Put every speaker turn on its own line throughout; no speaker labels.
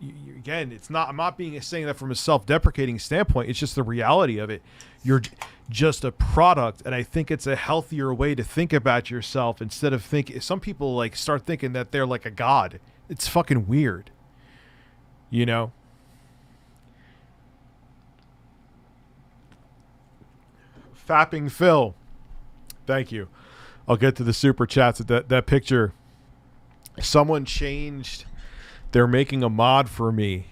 again, it's not. I'm not saying that from a self-deprecating standpoint. It's just the reality of it. You're just a product, and I think it's a healthier way to think about yourself instead of think. Some people like start thinking that they're like a god. It's fucking weird, you know. Fapping Phil, thank you. I'll get to the super chats. That picture, someone changed. They're making a mod for me,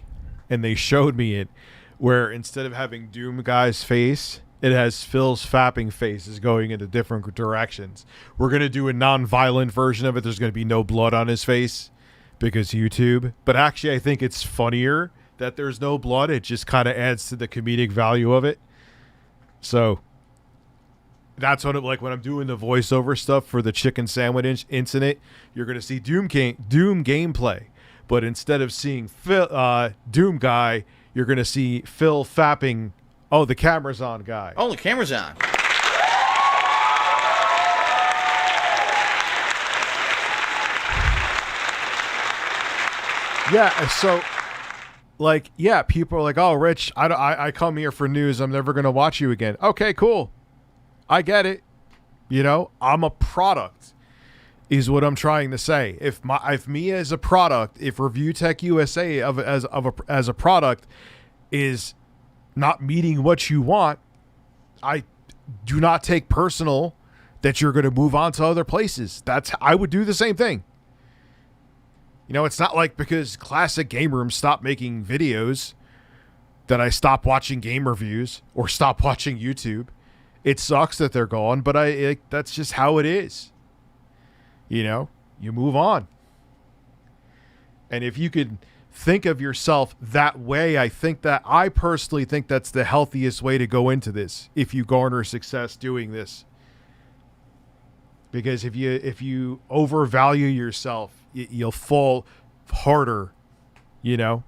and they showed me it, where instead of having Doom Guy's face, it has Phil's fapping faces going into different directions. We're gonna do a non-violent version of it. There's gonna be no blood on his face because YouTube. But actually, I think it's funnier that there's no blood. It just kind of adds to the comedic value of it. So. That's what like when I'm doing the voiceover stuff for the chicken sandwich incident, you're going to see Doom gameplay. But instead of seeing Phil, Doom Guy, you're going to see Phil fapping, oh, the camera's on guy.
Oh, the camera's on.
Yeah, so, like, yeah, people are like, oh, Rich, I come here for news. I'm never going to watch you again. Okay, cool. I get it. You know, I'm a product is what I'm trying to say. If me as a product, if ReviewTechUSA as a product is not meeting what you want, I do not take personal that you're going to move on to other places. I would do the same thing. You know, it's not like because Classic Game Room stopped making videos that I stop watching game reviews or stop watching YouTube. It sucks that they're gone, but that's just how it is. You know, you move on. And if you could think of yourself that way, I personally think that's the healthiest way to go into this if you garner success doing this. Because if you overvalue yourself, you'll fall harder, you know?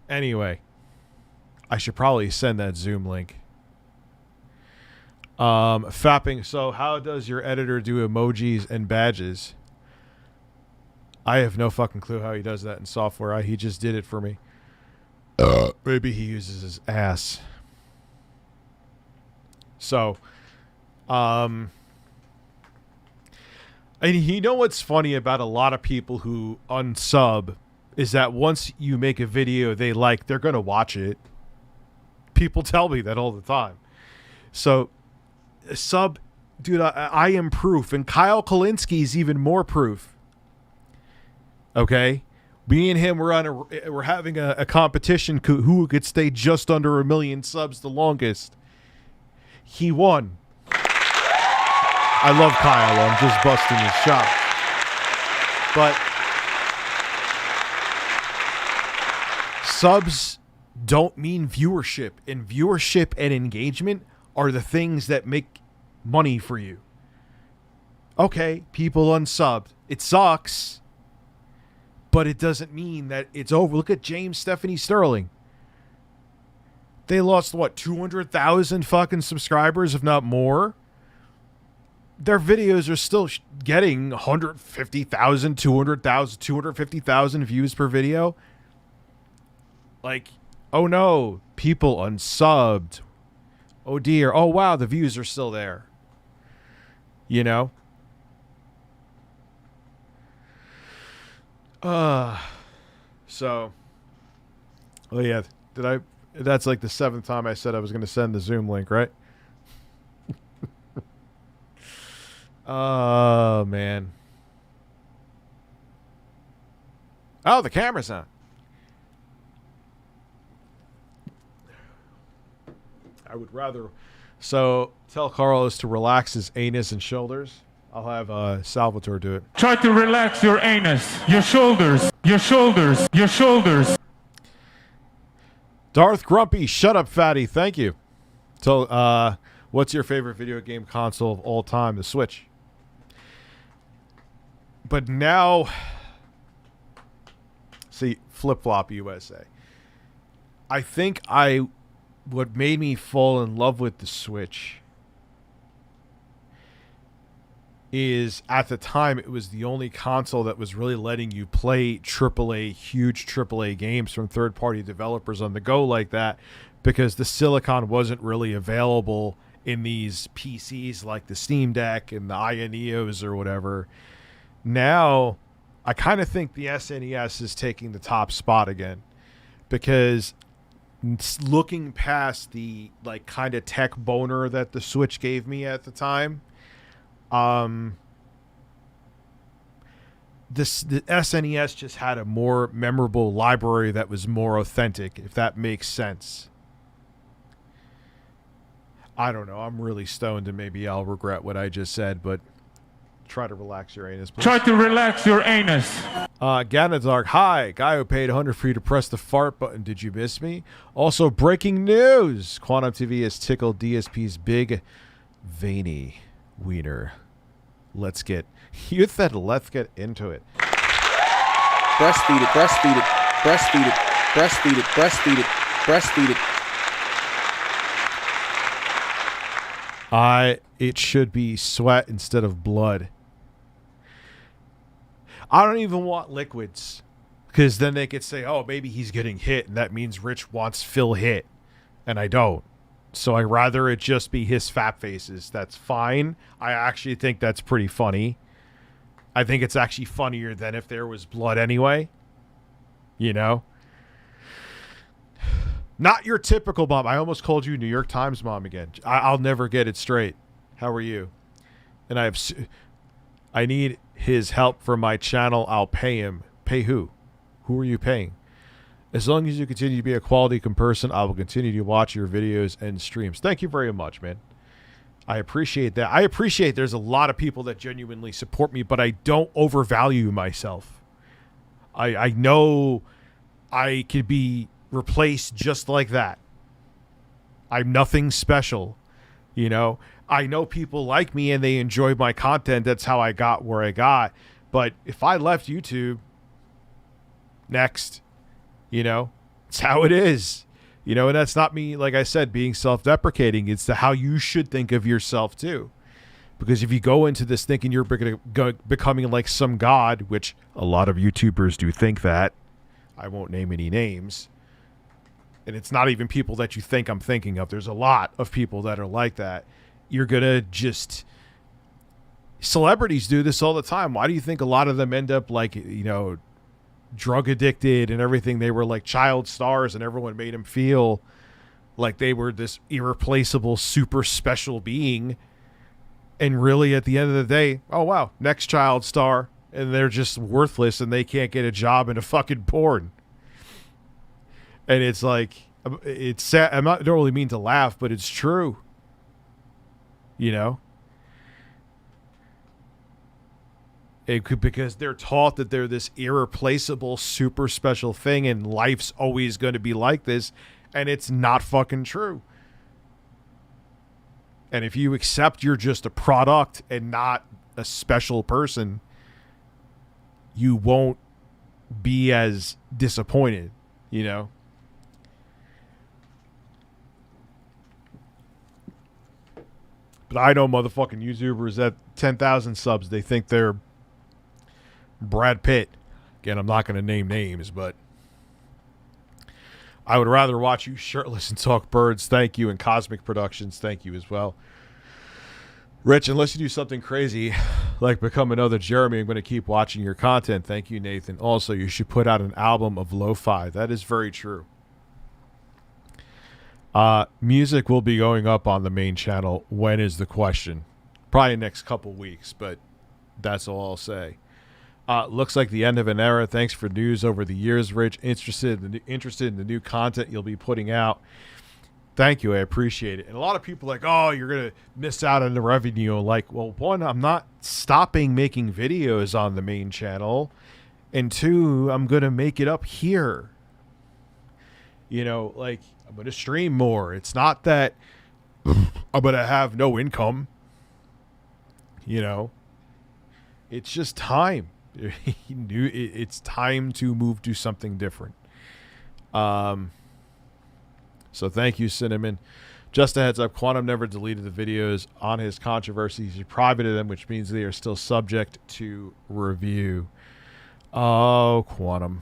Anyway, I should probably send that Zoom link. Fapping. So how does your editor do emojis and badges? I have no fucking clue how he does that in software. He just did it for me. Maybe he uses his ass. So, and you know what's funny about a lot of people who unsub is that once you make a video they like, they're going to watch it. People tell me that all the time. So, sub, dude, I am proof. And Kyle Kalinski's even more proof. Okay? Me and him, we're having a competition who could stay just under 1 million subs the longest. He won. I love Kyle. I'm just busting his shot. But subs don't mean viewership. And viewership and engagement are the things that make money for you. Okay, people unsubbed. It sucks. But it doesn't mean that it's over. Look at James Stephanie Sterling. They lost, what, 200,000 fucking subscribers, if not more? Their videos are still getting 150,000, 200,000, 250,000 views per video. Like, oh no, people unsubbed. Oh dear, oh wow, the views are still there. You know? So, oh yeah, that's like the 7th time I said I was going to send the Zoom link, right? Oh, man. Oh, the camera's on. I would rather... So, tell Carlos to relax his anus and shoulders. I'll have Salvatore do it.
Try to relax your anus, your shoulders, your shoulders, your shoulders.
Darth Grumpy, shut up, fatty. Thank you. So, what's your favorite video game console of all time? The Switch. But now, see, Flip-Flop USA. I think what made me fall in love with the Switch is at the time it was the only console that was really letting you play huge AAA games from third-party developers on the go like that, because the silicon wasn't really available in these PCs like the Steam Deck and the Neos or whatever. Now, I kind of think the SNES is taking the top spot again, because looking past the like kind of tech boner that the Switch gave me at the time, the SNES just had a more memorable library that was more authentic, if that makes sense. I don't know. I'm really stoned, and maybe I'll regret what I just said, but try to relax your anus, please.
Try to relax your anus.
Ganadog, hi. Guy who paid 100 for you to press the fart button. Did you miss me? Also, breaking news. Quantum TV has tickled DSP's big, veiny wiener. Let's get into it.
Breastfeed it, breastfeed it, breastfeed it, breastfeed it, breastfeed it, breastfeed it.
It should be sweat instead of blood. I don't even want liquids, because then they could say, oh, maybe he's getting hit, and that means Rich wants Phil hit, and I don't. So I'd rather it just be his fat faces. That's fine. I actually think that's pretty funny. I think it's actually funnier than if there was blood anyway. You know? Not your typical mom. I almost called you New York Times mom again. I'll never get it straight. How are you? And I need his help for my channel. I'll pay him. Pay who? Who are you paying? As long as you continue to be a quality person, I will continue to watch your videos and streams. Thank you very much, man. I appreciate that. I appreciate there's a lot of people that genuinely support me, but I don't overvalue myself. I know I could be replaced just like that. I'm nothing special, you know. I know people like me and they enjoy my content. That's how I got where I got. But if I left YouTube, next, you know, it's how it is, you know. And that's not me, like I said, being self-deprecating. It's how you should think of yourself too, because if you go into this thinking you're becoming like some god, which a lot of YouTubers do think that, I won't name any names. And it's not even people that you think I'm thinking of. There's a lot of people that are like that. You're going to just... Celebrities do this all the time. Why do you think a lot of them end up like, you know, drug addicted and everything? They were like child stars and everyone made them feel like they were this irreplaceable, super special being. And really at the end of the day, oh, wow, next child star. And they're just worthless and they can't get a job in a fucking porn. And it's like, it's sad. I don't really mean to laugh, but it's true. You know? Because they're taught that they're this irreplaceable, super special thing, and life's always going to be like this, and it's not fucking true. And if you accept you're just a product and not a special person, you won't be as disappointed, you know? But I know motherfucking YouTubers at 10,000 subs, they think they're Brad Pitt. Again, I'm not going to name names, but I would rather watch you shirtless and talk birds. Thank you. And Cosmic Productions, thank you as well. Rich, unless you do something crazy like become another Jeremy, I'm going to keep watching your content. Thank you, Nathan. Also, you should put out an album of lo-fi. That is very true. Music will be going up on the main channel. When is the question? Probably next couple weeks, but that's all I'll say. Looks like the end of an era. Thanks for news over the years, Rich. Interested in the new content you'll be putting out. Thank you. I appreciate it. And a lot of people are like, oh, you're going to miss out on the revenue. Like, well, one, I'm not stopping making videos on the main channel. And two, I'm going to make it up here. You know, like, I'm going to stream more. It's not that I'm going to have no income. You know, it's just time. It's time to move to something different. So thank you, Cinnamon. Just a heads up, Quantum never deleted the videos on his controversies. He privated them, which means they are still subject to review. Oh, Quantum.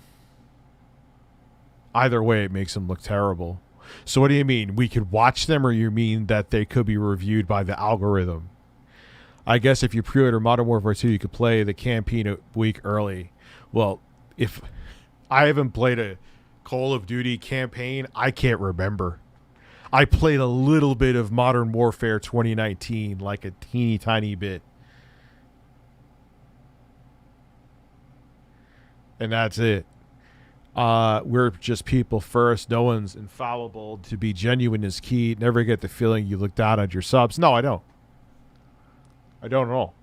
Either way, it makes them look terrible. So what do you mean? We could watch them, or you mean that they could be reviewed by the algorithm? I guess if you pre-order Modern Warfare 2, you could play the campaign a week early. Well, if I haven't played a Call of Duty campaign, I can't remember. I played a little bit of Modern Warfare 2019, like a teeny tiny bit. And that's it. We're just people first. No one's infallible. To be genuine is key. Never get the feeling you look down on your subs. No, I don't. I don't at all.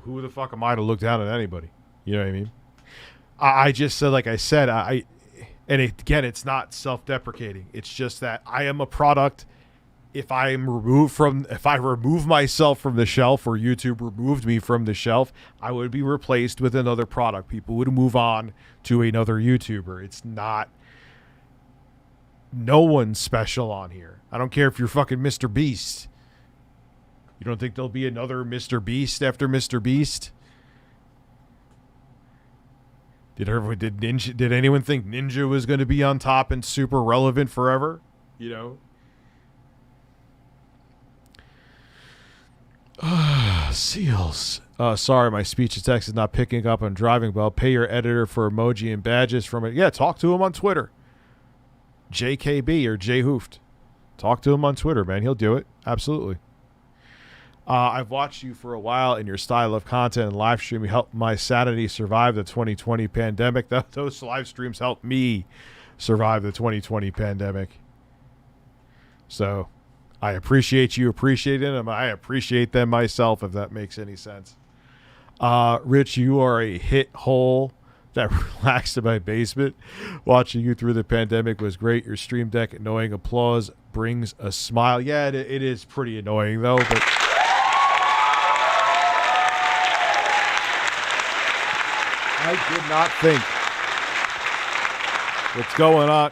Who the fuck am I to look down on anybody? You know what I mean? I just said, like I said, and again, it's not self-deprecating. It's just that I am a product. If I remove myself from the shelf, or YouTube removed me from the shelf, I would be replaced with another product. People would move on to another YouTuber. It's not. No one's special on here. I don't care if you're fucking Mr. Beast. You don't think there'll be another Mr. Beast after Mr. Beast? Did anyone think Ninja was going to be on top and super relevant forever? You know? Seals. Sorry, my speech to text is not picking up. I'm driving, but I'll pay your editor for emoji and badges from it. Yeah, talk to him on Twitter. JKB or J Hooft. Talk to him on Twitter, man. He'll do it. Absolutely. I've watched you for a while, and your style of content and live stream helped my sanity survive the 2020 pandemic. Those live streams helped me survive the 2020 pandemic. So I appreciate you appreciating them. I appreciate them myself, if that makes any sense. Rich, you are a hit hole that relaxed in my basement. Watching you through the pandemic was great. Your stream deck annoying applause brings a smile. Yeah, it is pretty annoying, though, but... I did not think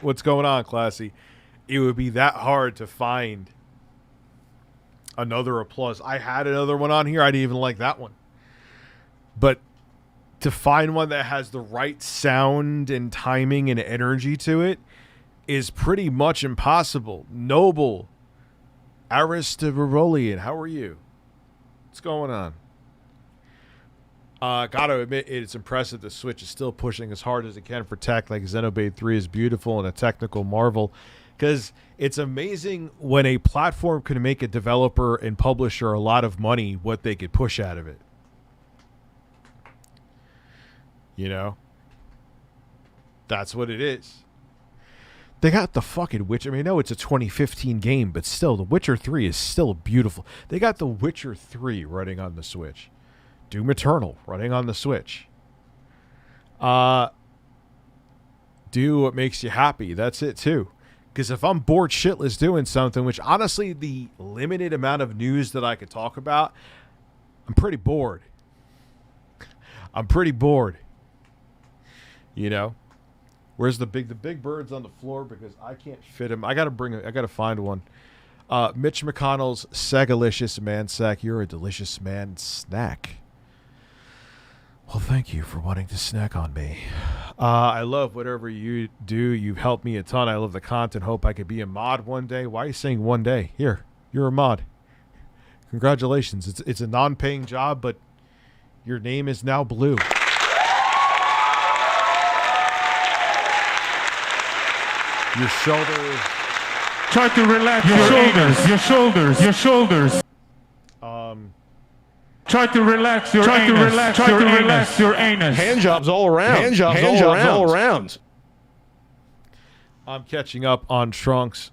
what's going on, Classy. It would be that hard to find another applause. I had another one on here. I didn't even like that one. But to find one that has the right sound and timing and energy to it is pretty much impossible. Noble Aristobularian, how are you? What's going on? Gotta admit, it's impressive the Switch is still pushing as hard as it can for tech. Like Xenoblade 3 is beautiful and a technical marvel. Because it's amazing when a platform can make a developer and publisher a lot of money, what they could push out of it. You know? That's what it is. They got the fucking Witcher. I mean, I know it's a 2015 game, but still, The Witcher 3 is still beautiful. They got The Witcher 3 running on the Switch. Doom Eternal running on the Switch. Do what makes you happy. That's it, too. Because if I'm bored shitless doing something, which honestly, the limited amount of news that I could talk about, I'm pretty bored. I'm pretty bored. You know? Where's the big bird's on the floor because I can't fit him. I gotta find one. Mitch McConnell's Sagalicious Man Sack. You're a delicious man snack. Well, thank you for wanting to snack on me. I love whatever you do. You've helped me a ton. I love the content. Hope I could be a mod one day. Why are you saying one day? Here, you're a mod. Congratulations. It's a non-paying job, but your name is now blue. Your shoulders.
Try to relax your shoulders. Try to relax your anus.
Hand jobs all around. All around.
I'm catching up on Trump's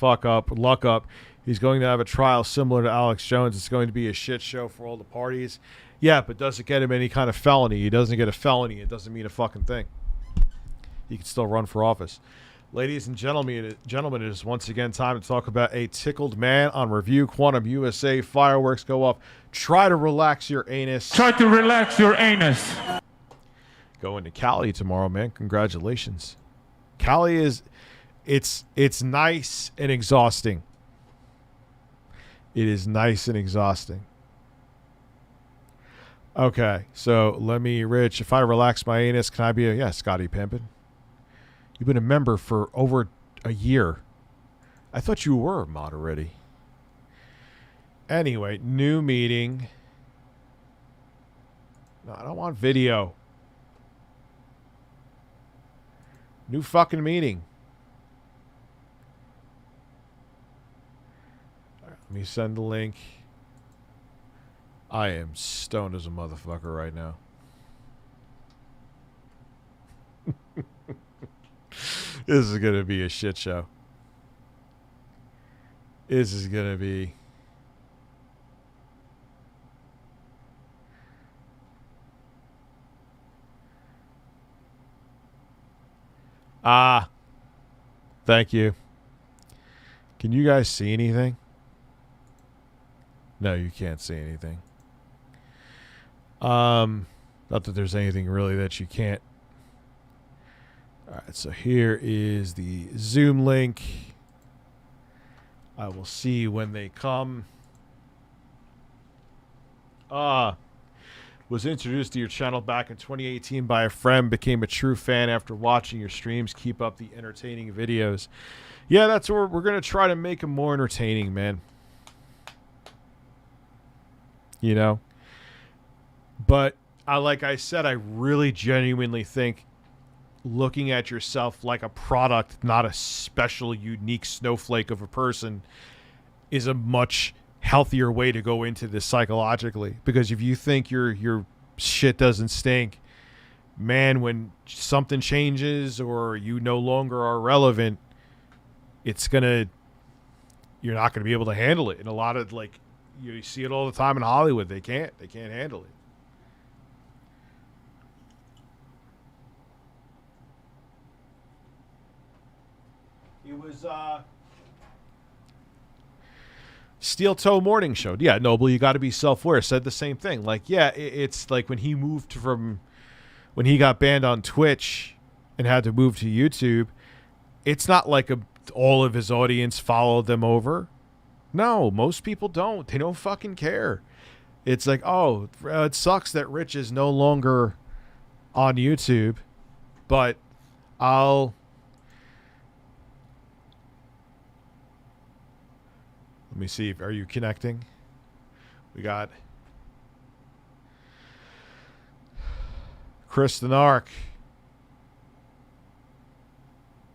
luck up. He's going to have a trial similar to Alex Jones. It's going to be a shit show for all the parties. Yeah, but does it get him any kind of felony? He doesn't get a felony. It doesn't mean a fucking thing. He can still run for office. Ladies and gentlemen, it is once again time to talk about a tickled man on Review Quantum USA. Fireworks go off. Try to relax your anus. Going to Cali tomorrow, man. Congratulations. Cali is It's nice and exhausting. It is nice and exhausting. Okay, so let me, Rich, if I relax my anus, can I be a, yeah, Scotty Pimpin? You've been a member for over a year. I thought you were a mod already. Anyway, new meeting. No, I don't want video. New fucking meeting. All right, let me send the link. I am stoned as a motherfucker right now. This is going to be a shit show. This is going to be... Thank you. Can you guys see anything? No, you can't see anything. Not that there's anything really that you can't. All right, so here is the Zoom link. I will see when they come. Was introduced to your channel back in 2018 by a friend, became a true fan after watching your streams. Keep up the entertaining videos. Yeah, that's where we're going to try to make them more entertaining, man. You know? But like I said, I really genuinely think looking at yourself like a product, not a special, unique snowflake of a person, is a much healthier way to go into this psychologically. Because if you think your shit doesn't stink, man, when something changes or you no longer are relevant, you're not gonna be able to handle it. And a lot of, like, you see it all the time in Hollywood. They can't handle it. It was Steel Toe Morning Show. Yeah, Noble, you got to be self-aware. Said the same thing. Like, yeah, it's like when he got banned on Twitch and had to move to YouTube, it's not like all of his audience followed them over. No, most people don't. They don't fucking care. It's like, oh, it sucks that Rich is no longer on YouTube, but let me see. Are you connecting? We got Chris the Narc.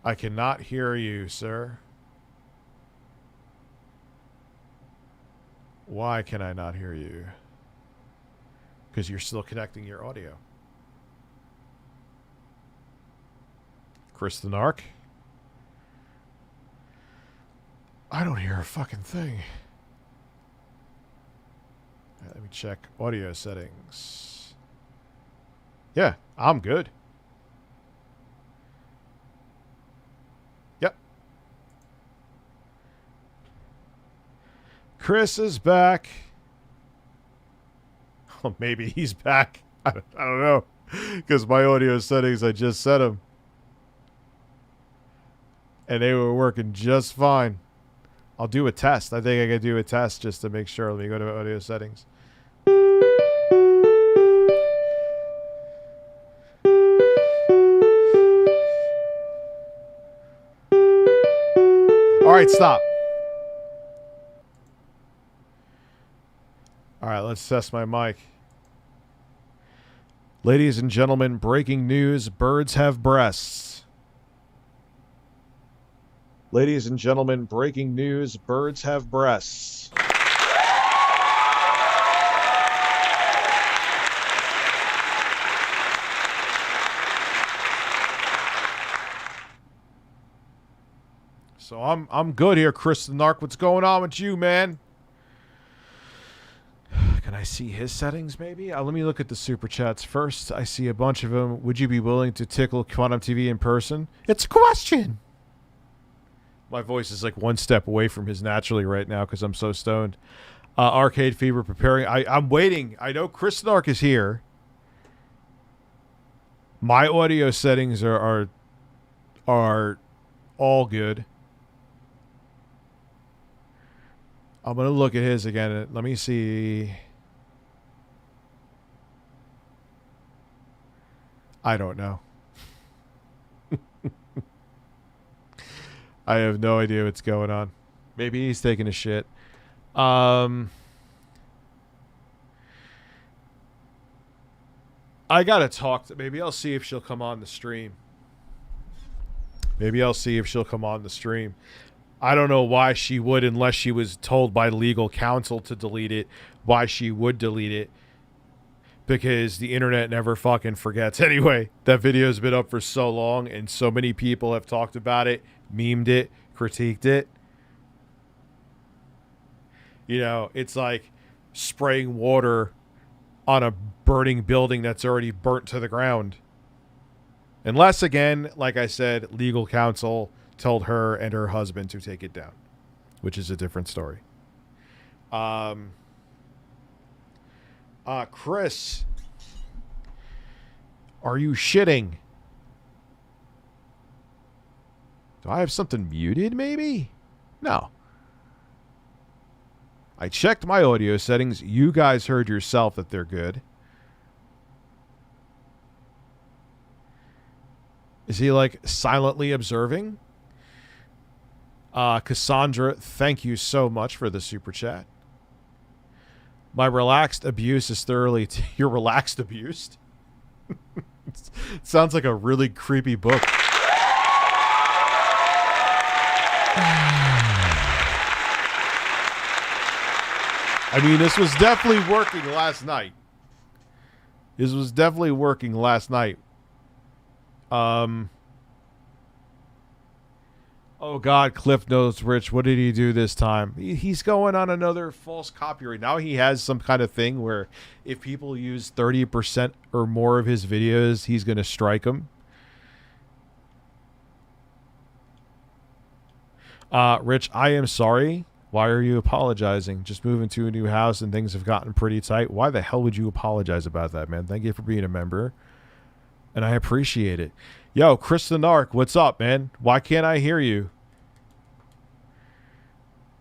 I cannot hear you, sir. Why can I not hear you? Because you're still connecting your audio. Chris the Narc? I don't hear a fucking thing. Right, let me check audio settings. Yeah, I'm good. Yep. Chris is back. Oh, maybe he's back. I don't know. Because my audio settings, I just set them. And they were working just fine. I'll do a test. I think I can do a test just to make sure. Let me go to audio settings. All right, stop. All right, let's test my mic. Ladies and gentlemen, breaking news. Birds have breasts. Ladies and gentlemen, breaking news. Birds have breasts. So I'm good here, Chris the Narc. What's going on with you, man? Can I see his settings, maybe? Let me look at the super chats first. I see a bunch of them. Would you be willing to tickle Quantum TV in person? It's a question. My voice is like one step away from his naturally right now because I'm so stoned. Arcade Fever preparing. I'm waiting. I know Chris Narc is here. My audio settings are all good. I'm going to look at his again. Let me see. I don't know. I have no idea what's going on. Maybe he's taking a shit. I gotta talk to. Maybe I'll see if she'll come on the stream. Maybe I'll see if she'll come on the stream. I don't know why she would, unless she was told by legal counsel to delete it. Why she would delete it? Because the internet never fucking forgets. Anyway, that video's been up for so long, and so many people have talked about it, memed it, critiqued it. You know, it's like spraying water on a burning building that's already burnt to the ground. Unless, again, like I said, legal counsel told her and her husband to take it down, which is a different story. Chris, are you shitting? Do I have something muted, maybe? No. I checked my audio settings. You guys heard yourself that they're good. Is he, like, silently observing? Cassandra, thank you so much for the super chat. My relaxed abuse is thoroughly... You're relaxed abused? It sounds like a really creepy book. I mean, this was definitely working last night. This was definitely working last night. Oh, God, Cliff Notes, Rich. What did he do this time? He's going on another false copyright. Now he has some kind of thing where if people use 30% or more of his videos, he's going to strike them. Rich, I am sorry. Why are you apologizing? Just moving to a new house and things have gotten pretty tight. Why the hell would you apologize about that, man? Thank you for being a member. And I appreciate it. Yo, Chris the Narc, what's up, man? Why can't I hear you?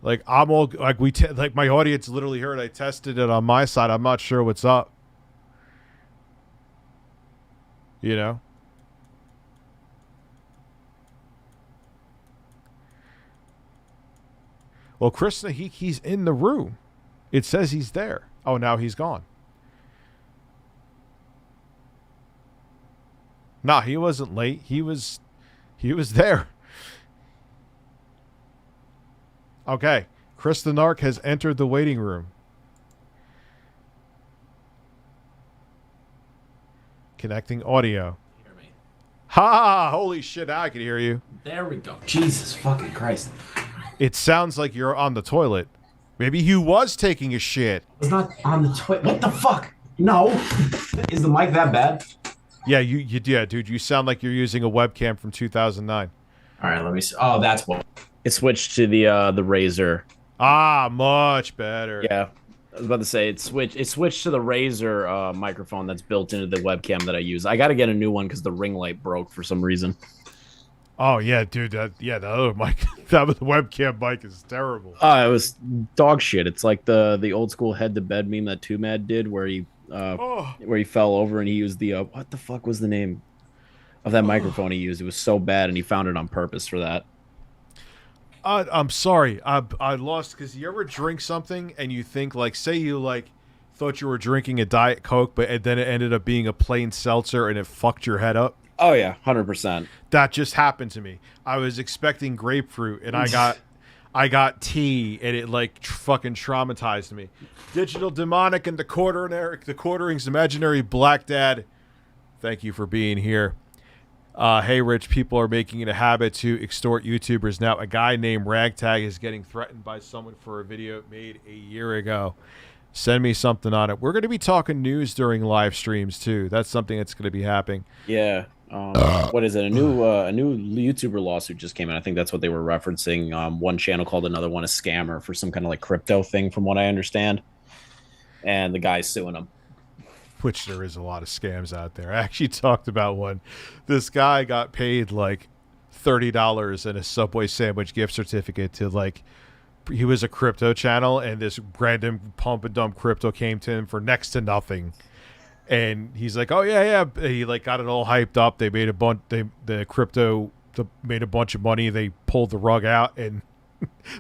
Like, I'm all like like my audience literally heard. I tested it on my side. I'm not sure what's up. You know? Well, Chris, he's in the room. It says he's there. Oh, now he's gone. Nah, he wasn't late. He was there. Okay. Chris the Narc has entered the waiting room. Connecting audio.
Hear me.
Ha! Holy shit, now I can hear you.
There we go. Jesus fucking Christ.
It sounds like you're on the toilet. Maybe he was taking a shit.
I was not on the toilet. What the fuck? No. Is the mic that bad?
Yeah, yeah, dude. You sound like you're using a webcam from 2009.
All right, let me see. Oh, that's what.
It switched to the Razer.
Ah, much better.
Yeah, I was about to say it switched to the Razer microphone that's built into the webcam that I use. I got to get a new one because the ring light broke for some reason.
Oh yeah, dude. The other mic, that webcam mic is terrible.
It was dog shit. It's like the old school head to bed meme that Two Mad did, where he fell over and he used the what the fuck was the name of that microphone he used? It was so bad, and he found it on purpose for that.
I'm sorry. I lost because you ever drink something and you think like, say you like thought you were drinking a Diet Coke, but then it ended up being a plain seltzer and it fucked your head up.
Oh yeah, 100%.
That just happened to me. I was expecting grapefruit and I got tea and it like fucking traumatized me. Digital Demonic and the Quartering's Imaginary Black Dad. Thank you for being here. Hey, Rich, people are making it a habit to extort YouTubers now. A guy named Ragtag is getting threatened by someone for a video made a year ago. Send me something on it. We're going to be talking news during live streams, too. That's something that's going to be happening.
Yeah. What is it? A new YouTuber lawsuit just came in. I think that's what they were referencing. One channel called another one a scammer for some kind of like crypto thing, from what I understand. And the guy's suing them.
Which there is a lot of scams out there. I actually talked about one. This guy got paid like $30 and a Subway sandwich gift certificate to like, he was a crypto channel, and this random pump and dump crypto came to him for next to nothing. And he's like, oh yeah. He like got it all hyped up. They made the crypto made a bunch of money. They pulled the rug out, and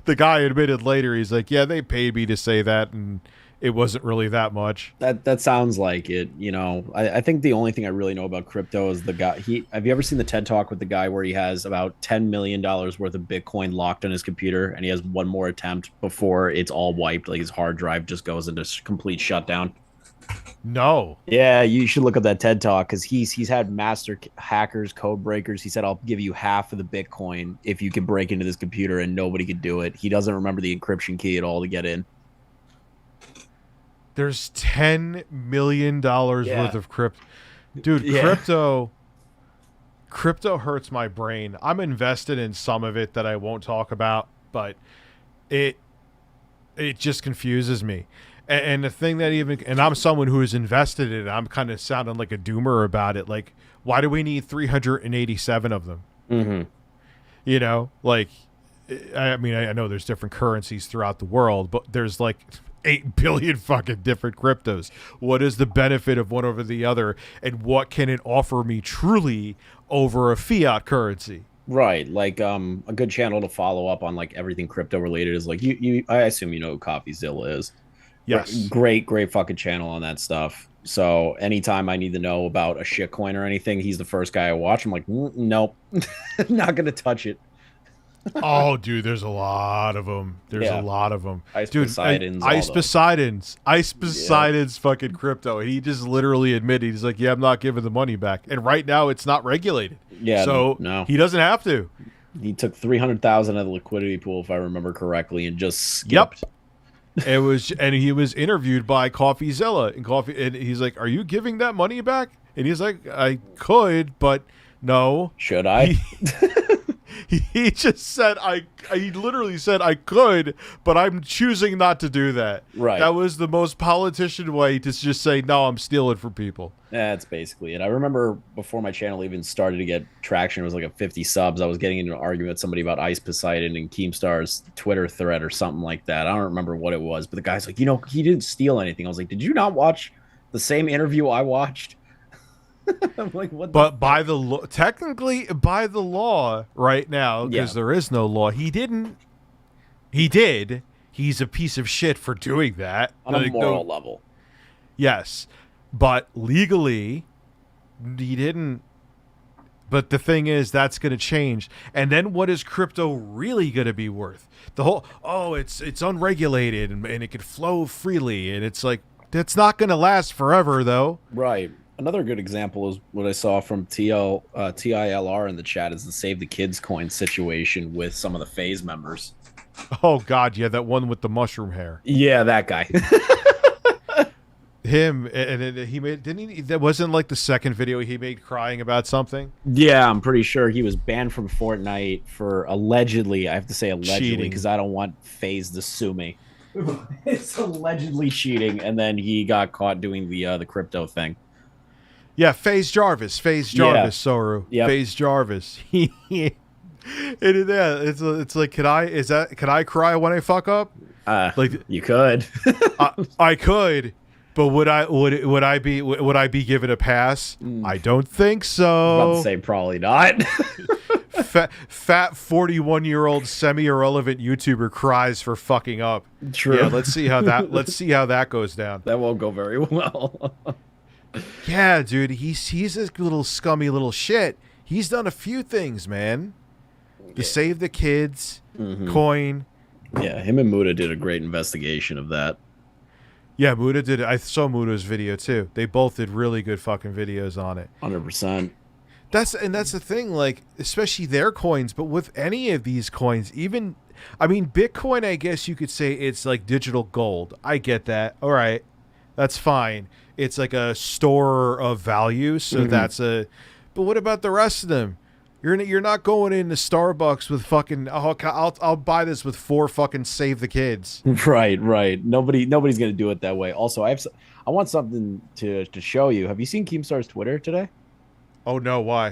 the guy admitted later, he's like, yeah, they paid me to say that, and it wasn't really that much.
That sounds like it. You know, I think the only thing I really know about crypto is the guy. Have you ever seen the TED Talk with the guy where he has about $10 million worth of Bitcoin locked on his computer, and he has one more attempt before it's all wiped, like his hard drive just goes into complete shutdown?
No.
Yeah, you should look up that TED Talk, because he's had master hackers, code breakers. He said, I'll give you half of the Bitcoin if you can break into this computer, and nobody could do it. He doesn't remember the encryption key at all to get in.
There's $10 million worth of crypto. Dude, crypto hurts my brain. I'm invested in some of it that I won't talk about, but it just confuses me. And the thing that and I'm someone who is invested in it, I'm kind of sounding like a doomer about it. Like, why do we need 387 of them?
Mm-hmm.
You know, like, I mean, I know there's different currencies throughout the world, but there's like 8 billion fucking different cryptos. What is the benefit of one over the other, and what can it offer me truly over a fiat currency?
Right, like a good channel to follow up on like everything crypto related is like I assume you know who CoffeeZilla is.
Yes.
Great fucking channel on that stuff. So anytime I need to know about a shit coin or anything, he's the first guy I watch. I'm like, nope, not gonna touch it.
Oh, dude, there's a lot of them. There's a lot of them.
Ice
dude, Poseidon's fucking crypto. And he just literally admitted, he's like, yeah, I'm not giving the money back. And right now it's not regulated.
Yeah.
So
no.
He doesn't have to.
He took 300,000 out of the liquidity pool, if I remember correctly, and just skipped.
Yep. And he was interviewed by CoffeeZilla, and he's like, are you giving that money back? And he's like, I could, but no.
Should I?
He just said, he literally said, I could, but I'm choosing not to do that.
Right.
That was the most politician way to just say, no, I'm stealing from people.
That's basically it. I remember before my channel even started to get traction, it was like a 50 subs. I was getting into an argument with somebody about Ice Poseidon and Keemstar's Twitter thread or something like that. I don't remember what it was, but the guy's like, you know, he didn't steal anything. I was like, did you not watch the same interview I watched? I'm like, what?
But by the law, technically by the law right now, because there is no law, he didn't. He did. He's a piece of shit for doing that
on a moral level.
Yes, but legally, he didn't. But the thing is, that's going to change. And then what is crypto really going to be worth? The whole, it's unregulated and it could flow freely, and it's like, that's not going to last forever, though.
Right. Another good example is what I saw from TILR in the chat is the Save the Kids coin situation with some of the FaZe members.
Oh, God, yeah, that one with the mushroom hair.
Yeah, that guy.
Him, and he made, didn't he? That wasn't like the second video he made crying about something?
Yeah, I'm pretty sure he was banned from Fortnite for allegedly, I have to say allegedly, because I don't want FaZe to sue me. It's allegedly cheating, and then he got caught doing the crypto thing.
Yeah, FaZe Jarvis, Soru. Yep. FaZe Jarvis. It's like, can I cry when I fuck up?
Like you could.
I could, but would I be given a pass? I don't think so.
I was about to say probably not.
Fat 41-year-old semi-irrelevant YouTuber cries for fucking up.
True.
Yeah, let's see how that goes down.
That won't go very well.
Yeah, dude, he's a little scummy little shit. He's done a few things, man. The Save the Kids coin.
Yeah, him and Muda did a great investigation of that.
Yeah, Muda did. I saw Muda's video too. They both did really good fucking videos on it.
100%.
That's the thing, like, especially their coins, but with any of these coins, even, I mean, Bitcoin, I guess you could say it's like digital gold. I get that. All right, that's fine. It's like a store of value, so but what about the rest of them? You're not going into Starbucks with fucking, I'll buy this with 4 fucking Save the Kids.
Right. Nobody's gonna do it that way. Also, I want something to show you. Have you seen Keemstar's Twitter today?
Oh no, why?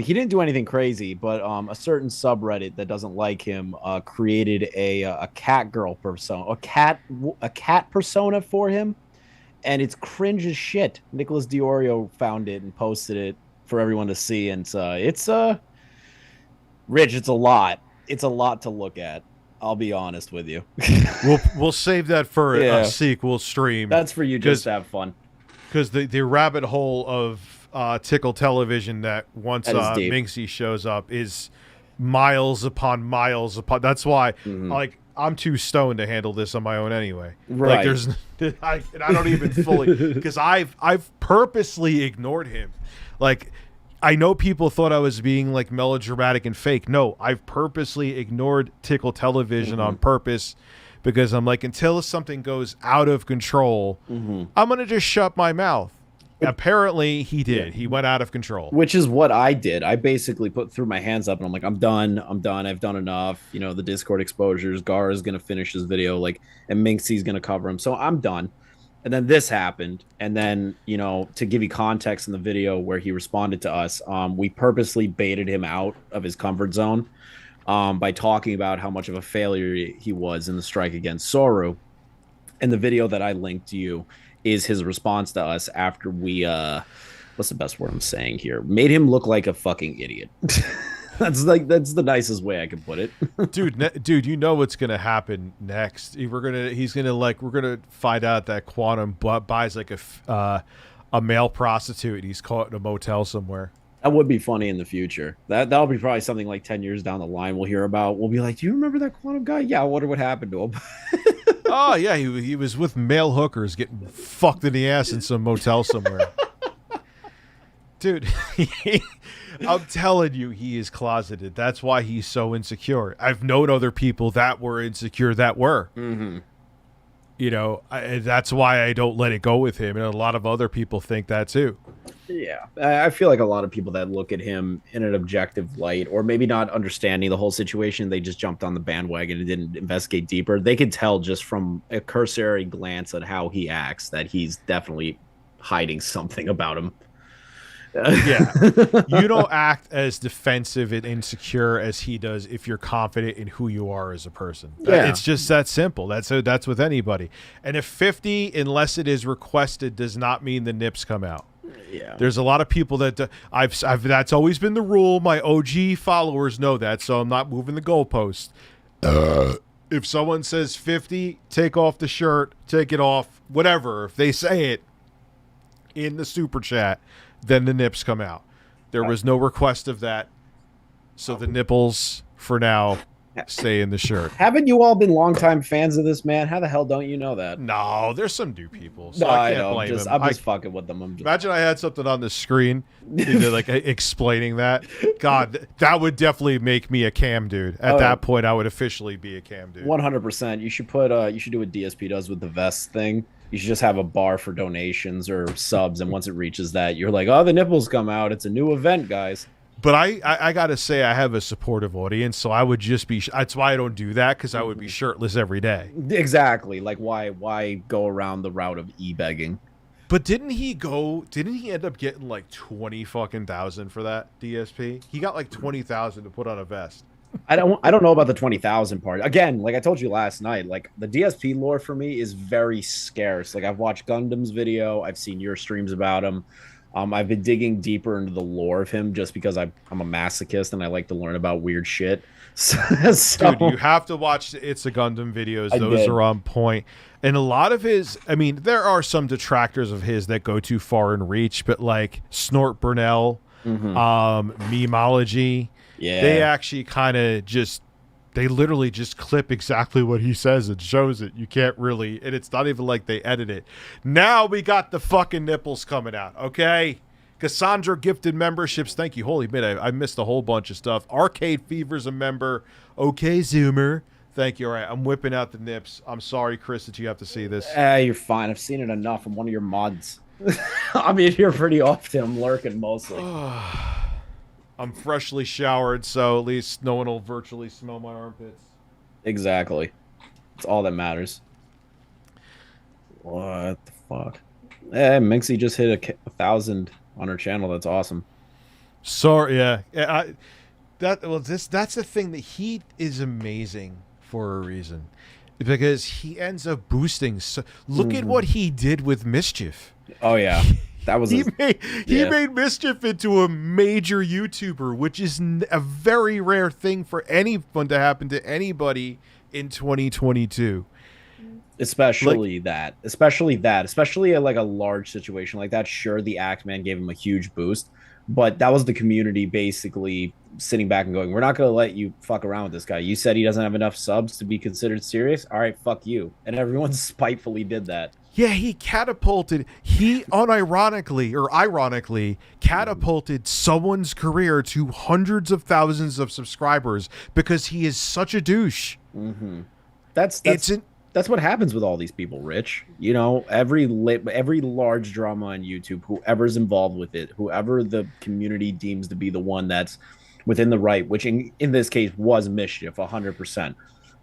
He didn't do anything crazy, but a certain subreddit that doesn't like him created a cat girl persona, a cat persona for him, and it's cringe as shit. Nicholas Diorio found it and posted it for everyone to see, and it's Rich. It's a lot. It's a lot to look at. I'll be honest with you.
We'll save that for a sequel stream.
That's for you just to have fun.
Because the rabbit hole of Tickled television that once Minxy shows up is miles upon miles upon. That's why like I'm too stoned to handle this on my own anyway.
Right.
Like there's I don't even fully because I've purposely ignored him. Like I know people thought I was being like melodramatic and fake. No, I've purposely ignored Tickle television on purpose because I'm like, until something goes out of control, I'm going to just shut my mouth. Apparently he did. He went out of control.
Which is what I did. I basically threw my hands up and I'm like, I'm done. I've done enough. You know, the Discord exposures, Gar is going to finish his video, like, and Minxy's going to cover him. So I'm done. And then this happened. And then, you know, to give you context in the video where he responded to us, we purposely baited him out of his comfort zone by talking about how much of a failure he was in the strike against Soru. And the video that I linked to you is his response to us after we, what's the best word I'm saying here? Made him look like a fucking idiot. That's the nicest way I can put it.
dude, you know what's gonna happen next. We're gonna find out that Quantum buys like a male prostitute and he's caught in a motel somewhere.
That would be funny in the future. That'll be probably something like 10 years down the line we'll hear about. We'll be like, do you remember that Quantum guy? Yeah, I wonder what happened to him.
Oh yeah, he was with male hookers getting fucked in the ass in some motel somewhere. Dude, I'm telling you, he is closeted. That's why he's so insecure. I've known other people that were insecure that were. You know, that's why I don't let it go with him. And a lot of other people think that too.
Yeah, I feel like a lot of people that look at him in an objective light, or maybe not understanding the whole situation, they just jumped on the bandwagon and didn't investigate deeper. They could tell just from a cursory glance at how he acts that he's definitely hiding something about him.
Yeah, you don't act as defensive and insecure as he does if you're confident in who you are as a person.
Yeah.
It's just that simple. That's with anybody. And if 50, unless it is requested, does not mean the nips come out.
Yeah,
there's a lot of people that I've that's always been the rule. My OG followers know that, so I'm not moving the goalpost. If someone says 50, take off the shirt, take it off, whatever. If they say it in the super chat, then the nips come out. There was no request of that, so the nipples for now stay in the shirt.
Haven't you all been longtime fans of this man? How the hell don't you know that?
No, there's some new people. So
No,
I
I
can't
know.
blame them.
I'm just fucking with them.
Imagine I had something on the screen, like explaining that. God, that would definitely make me a cam dude. At that point, I would officially be a cam dude.
100%. You should put. You should do what DSP does with the vest thing. You should just have a bar for donations or subs, and once it reaches that, you're like, oh, the nipples come out. It's a new event, guys.
But I gotta say, I have a supportive audience, so I would just be. That's why I don't do that, because I would be shirtless every day.
Exactly. Like, why go around the route of e-begging?
But didn't he end up getting like 20 fucking thousand for that DSP? He got like 20,000 to put on a vest.
I don't know about the 20,000 part. Again, like I told you last night, like the DSP lore for me is very scarce. Like I've watched Gundam's video, I've seen your streams about him. I've been digging deeper into the lore of him just because I'm a masochist and I like to learn about weird shit. So,
dude, you have to watch the It's a Gundam videos. Those are on point. And a lot of his, I mean, there are some detractors of his that go too far in reach, but like Snort Burnell, Memology, they actually kind of they literally just clip exactly what he says and shows it. You can't really, and it's not even like they edit it. Now we got the fucking nipples coming out, okay? Cassandra gifted memberships. Thank you. Holy bit, I missed a whole bunch of stuff. Arcade Fever's a member. Okay, Zoomer. Thank you. All right, I'm whipping out the nips. I'm sorry, Chris, that you have to see this.
You're fine. I've seen it enough. I'm one of your mods. I'm in here pretty often. I'm lurking mostly.
I'm freshly showered, so at least no one will virtually smell my armpits.
Exactly. That's all that matters. What the fuck? Minxy just hit 1,000 on her channel. That's awesome.
Sorry, yeah. That's the thing, that he is amazing for a reason, because he ends up boosting. So look at what he did with Mischief.
Oh yeah, that was
he made Mischief into a major YouTuber, which is a very rare thing for anyone to happen to anybody in 2022.
Especially like a large situation like that. Sure, the Act-Man gave him a huge boost, but that was the community basically sitting back and going, we're not going to let you fuck around with this guy. You said he doesn't have enough subs to be considered serious. All right, fuck you. And everyone spitefully did that.
Yeah, he unironically or ironically catapulted someone's career to hundreds of thousands of subscribers because he is such a douche.
Mm-hmm. That's what happens with all these people, Rich. You know, every large drama on YouTube, whoever's involved with it, whoever the community deems to be the one that's within the right, which in this case was Mischief, 100%.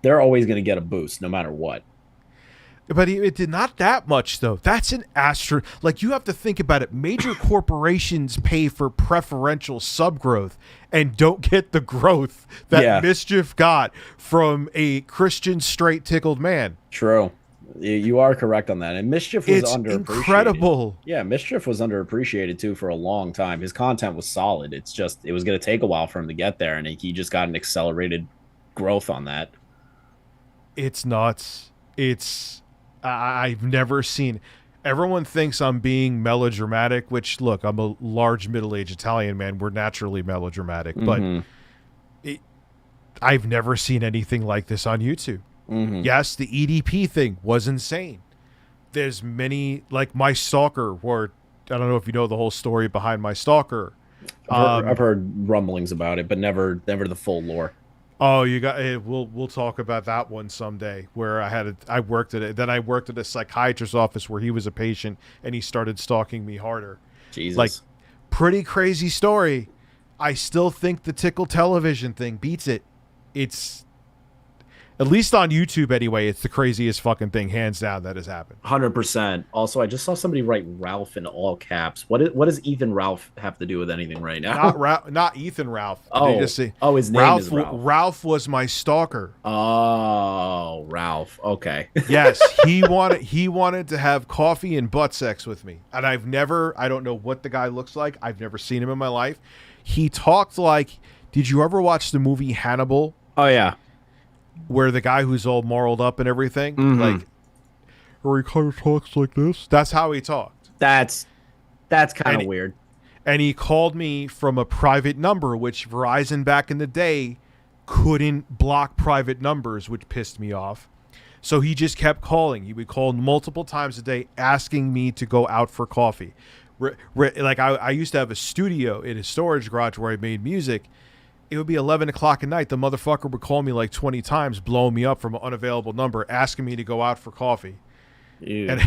They're always going to get a boost no matter what.
But it did not that much, though. That's an like, you have to think about it. Major corporations pay for preferential sub growth and don't get the growth that Mischief got from a Christian straight tickled man.
True. You are correct on that. And Mischief was underappreciated.
Incredible.
Yeah, Mischief was underappreciated, too, for a long time. His content was solid. It's just, it was going to take a while for him to get there, and he just got an accelerated growth on that.
It's nuts. I've never seen. Everyone thinks I'm being melodramatic, which, look, I'm a large middle-aged Italian man. We're naturally melodramatic, but I've never seen anything like this on YouTube. Yes, the EDP thing was insane. There's many, like My Stalker, where I don't know if you know the whole story behind My Stalker.
I've heard rumblings about it, but never the full lore.
Oh, you got. We'll talk about that one someday. Where I worked at it. Then I worked at a psychiatrist's office where he was a patient and he started stalking me harder.
Jesus,
like, pretty crazy story. I still think the Tickle television thing beats it. It's, at least on YouTube anyway, it's the craziest fucking thing, hands down, that has happened.
100%. Also, I just saw somebody write Ralph in all caps. What does Ethan Ralph have to do with anything right now?
Not Ethan Ralph.
Oh,
just say,
his name is Ralph.
Ralph was my stalker.
Oh, Ralph. Okay.
Yes, he wanted to have coffee and butt sex with me, and I don't know what the guy looks like. I've never seen him in my life. He talked like, did you ever watch the movie Hannibal?
Oh yeah.
Where the guy who's all marled up and everything, like, or he kind of talks like this. That's how he talked.
That's kind of weird.
And he called me from a private number, which Verizon back in the day couldn't block private numbers, which pissed me off. So he just kept calling. He would call multiple times a day asking me to go out for coffee. Like, I used to have a studio in a storage garage where I made music. It would be 11 o'clock at night. The motherfucker would call me like 20 times, blowing me up from an unavailable number, asking me to go out for coffee. And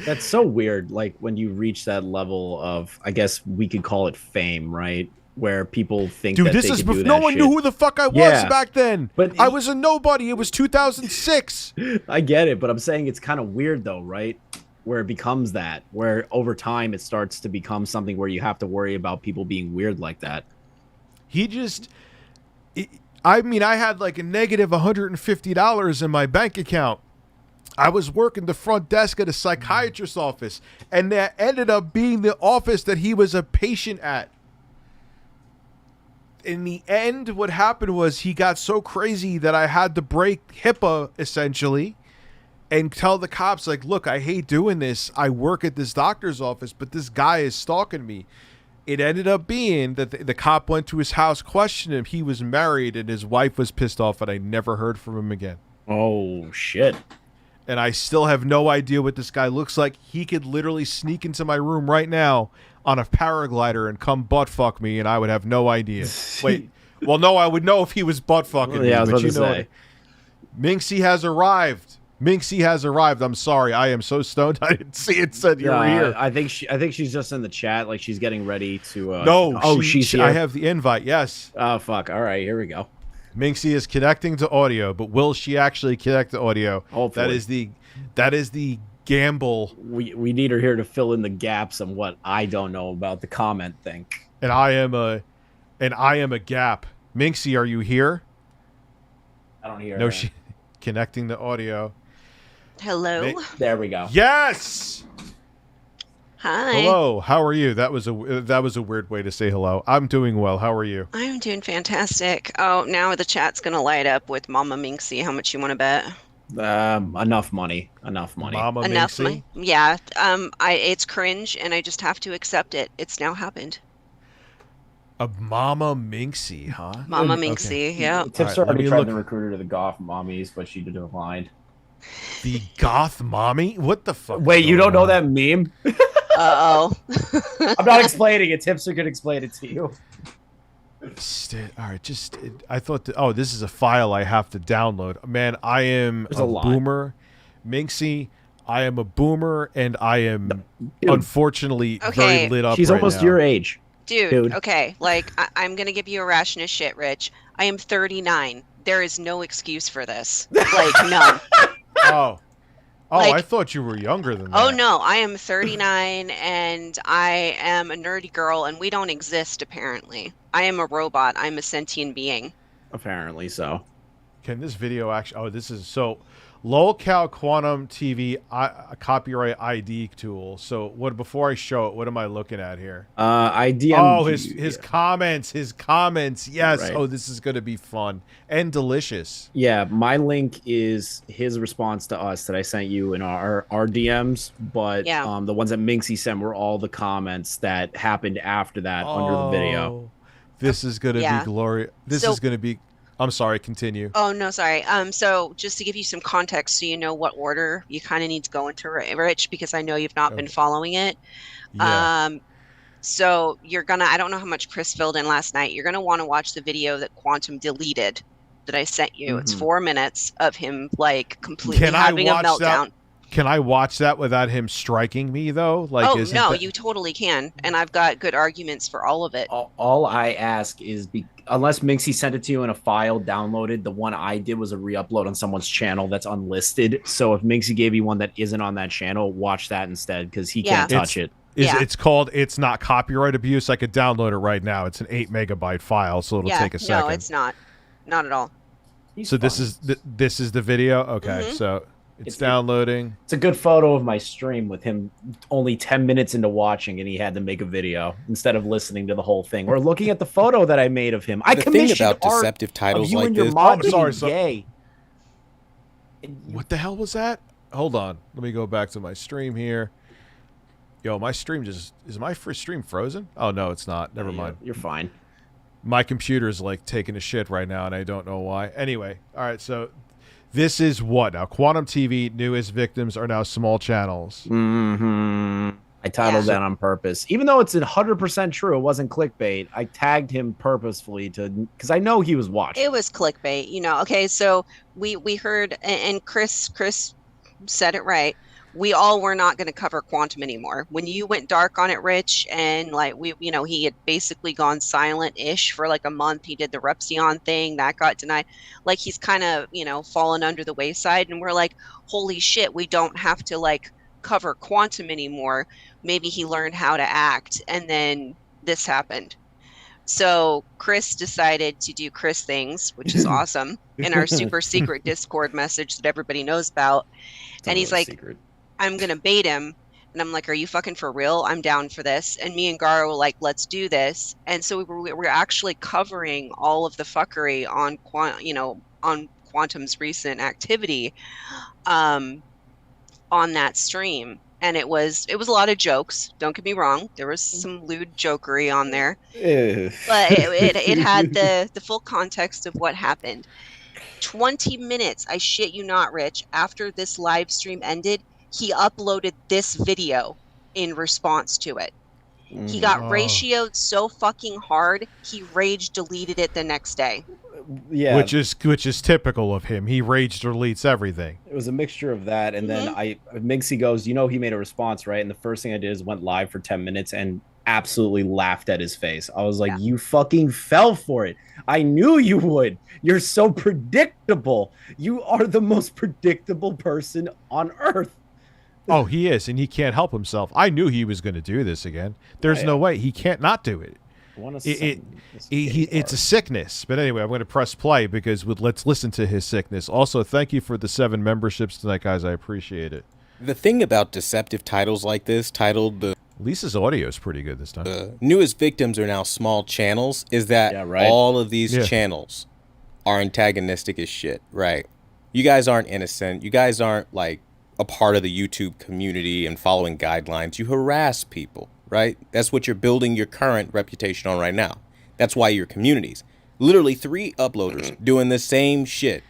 that's so weird. Like, when you reach that level of, I guess we could call it fame, right? Where people think, dude, that this is before
no one knew who the fuck I was back then.
But
I was a nobody. It was 2006.
I get it, but I'm saying it's kind of weird though, right? Where it becomes that, where over time it starts to become something where you have to worry about people being weird like that.
I had like a negative $150 in my bank account. I was working the front desk at a psychiatrist's office, and that ended up being the office that he was a patient at. In the end, what happened was he got so crazy that I had to break HIPAA, essentially, and tell the cops, like, look, I hate doing this. I work at this doctor's office, but this guy is stalking me. It ended up being that the cop went to his house, questioned him. He was married, and his wife was pissed off, and I never heard from him again.
Oh, shit.
And I still have no idea what this guy looks like. He could literally sneak into my room right now on a paraglider and come butt fuck me, and I would have no idea. Wait. Well, no, I would know if he was butt fucking me.
Yeah, I was about to say.
Minxy has arrived. Minxy has arrived. I'm sorry. I am so stoned. I didn't see it said you were here.
I think she's just in the chat. Like, she's getting ready to.
No. She's here. I have the invite. Yes.
Oh, fuck. All right. Here we go.
Minxy is connecting to audio, but will she actually connect to audio?
Hopefully.
That is the gamble.
We need her here to fill in the gaps on what I don't know about the comment thing.
And I am a gap. Minxy, are you here?
I don't hear
No,
her.
she connecting the audio.
Hello.
There we go.
Yes.
Hi.
Hello. How are you? That was a weird way to say hello. I'm doing well. How are you?
I'm doing fantastic. Oh, now the chat's gonna light up with Mama Minxy. How much you want to bet?
Enough money.
Mama
Enough
Minxy?
money? Yeah. It's cringe, and I just have to accept it. It's now happened.
A Mama Minxy, huh?
Mama
Okay.
Minxy. Yeah.
Tips
All right, let
already
me
tried
look-
to recruit her to the goth mommies, but she declined.
The goth mommy? What the fuck?
Wait,
is
you don't
going
know
on?
that meme?
Uh oh.
I'm not explaining it. Tipster could explain it to you.
All right, I thought this is a file I have to download. Man, I am
There's
a
a lot.
boomer. Minxy, I am a boomer, and I am unfortunately very
Okay.
lit up
She's
right
almost
now.
your age.
Dude. Okay. Like I'm gonna give you a ration of shit, Rich. I am 39. There is no excuse for this. Like none.
Oh,
Like-
I thought you were younger than that.
Oh no, I am 39 and I am a nerdy girl and we don't exist apparently. I am a robot. I'm a sentient being.
Apparently so.
Can this video actually? Oh, this is so. Lolcow Quantum TV a copyright ID tool. So what? Before I show it, what am I looking at here?
I DM'd
Oh,
you.
his comments. Yes.
Right.
Oh, this is gonna be fun and delicious.
Yeah, my link is his response to us that I sent you in our DMs, but
Yeah.
the ones that Minxy sent were all the comments that happened after that under the video.
Oh, this is gonna
Yeah.
be glorious. This
So-
is gonna be. I'm sorry. Continue.
Oh no, sorry. So just to give you some context so you know what order you kind of need to go into, Rich, because I know you've not been
Okay.
following it.
Yeah.
So you're gonna, I don't know how much Chris filled in last night. You're gonna want to watch the video that Quantum deleted that I sent you. It's
Mhm.
4 minutes of him like completely
Can I
having a
watch
meltdown.
that? Can I watch that without him striking me though? Like,
Oh
isn't
no,
that-
you totally can, and I've got good arguments for all of it.
All I ask is, unless Minxy sent it to you in a file downloaded, the one I did was a re-upload on someone's channel that's unlisted. So if Minxy gave you one that isn't on that channel, watch that instead because he can't
Yeah.
touch it.
Yeah.
It's called. It's not copyright abuse. I could download it right now. It's an 8 megabyte file, so it'll
Yeah,
take a second.
no, it's not at all.
He's
So this
fun.
is this is the video. Okay,
Mhm.
so it's
It's-
downloading.
It's a good photo of my stream with him only 10 minutes into watching, and he had to make a video instead of listening to the whole thing or looking at the photo that I made of him. I
The thing
commissioned
about
art
deceptive
of
titles
you
like
and your
this.
mom
Oh, sorry,
being gay. And you-
What the hell was that? Hold on. Let me go back to my stream here. Yo, my stream is my stream frozen? Oh no, it's not. Never mind.
You're fine.
My computer's like taking a shit right now, and I don't know why. Anyway, all right. So this is what now? Quantum TV newest victims are now small channels.
Mm-hmm. I titled
Yeah.
that on purpose, even though it's 100% true. It wasn't clickbait. I tagged him purposefully because I know he was watching.
It was clickbait, you know. Okay, so we heard, and Chris said it right. We all were not going to cover Quantum anymore. When you went dark on it, Rich, and like he had basically gone silent-ish for like a month. He did the Repsion thing that got denied. Like he's kind of fallen under the wayside, and we're like, holy shit, we don't have to like cover Quantum anymore. Maybe he learned how to act, and then this happened. So Chris decided to do Chris things, which is awesome, in our super secret Discord message that everybody knows about.
It's
And he's
another
like,
secret.
I'm going to bait him. And I'm like, are you fucking for real? I'm down for this. And me and Gara were like, let's do this. And so we were actually covering all of the fuckery on on Quantum's recent activity on that stream. And it was a lot of jokes. Don't get me wrong. There was some lewd jokery on there. But it had the full context of what happened. 20 minutes, I shit you not, Rich, after this live stream ended, he uploaded this video in response to it. He got
Oh.
ratioed so fucking hard, he rage deleted it the next day.
Yeah,
Which is typical of him. He rage deletes everything.
it was a mixture of that, and then Minxy goes, he made a response, right? And the first thing I did is went live for 10 minutes and absolutely laughed at his face. I was like,
Yeah.
you fucking fell for it. I knew you would. You're so predictable. You are the most predictable person on earth.
Oh, he is, and he can't help himself. I knew he was going to do this again. There's no way he can't not do it. it's a sickness. But anyway, I'm going to press play because let's listen to his sickness. Also, thank you for the 7 memberships tonight, guys. I appreciate it.
The thing about deceptive titles like this, titled the
Lisa's audio is pretty good this time.
newest victims are now small channels, is that all of these channels are antagonistic as shit, right? You guys aren't innocent. You guys aren't like a part of the YouTube community and following guidelines. You harass people, right? That's what you're building your current reputation on right now. That's why your communities. Literally 3 uploaders doing the same shit.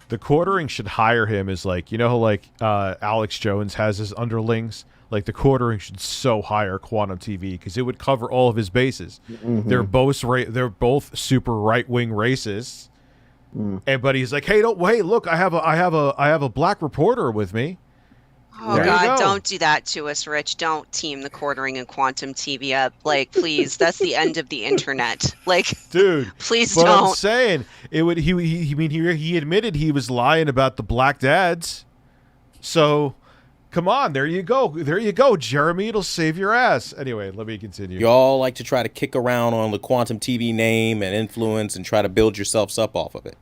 The quartering should hire him as like, you know how like Alex Jones has his underlings? Like the quartering should so hire Quantum TV because it would cover all of his bases. They're both super right-wing racists. But he's like, hey, look, I have a black reporter with me.
Oh God, don't do that to us, Rich. Don't team the quartering and Quantum TV up. Like, please, that's the end of the internet. Like,
dude,
please
but
don't.
I'm saying it would. He admitted he was lying about the black dads. So, come on, there you go, Jeremy. It'll save your ass. Anyway, let me continue.
Y'all like to try to kick around on the Quantum TV name and influence and try to build yourselves up off of it.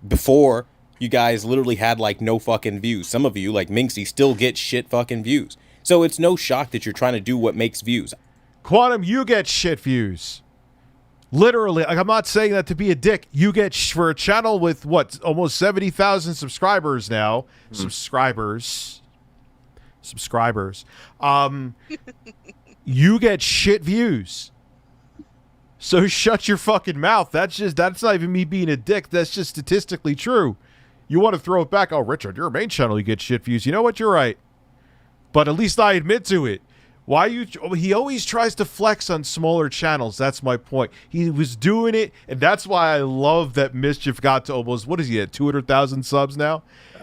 Before, you guys literally had like no fucking views. Some of you, like Minxy, still get shit fucking views. So it's no shock that you're trying to do what makes views.
Quantum, you get shit views. Literally, like I'm not saying that to be a dick. You get for a channel with what, almost 70,000 subscribers now. Subscribers. You get shit views. So shut your fucking mouth. That's not even me being a dick. That's just statistically true. You want to throw it back? Oh, Richard, your main channel, you get shit views. You know what? You're right. But at least I admit to it. He always tries to flex on smaller channels. That's my point. He was doing it, and that's why I love that Mischief got to almost, what is he at, 200,000 subs now?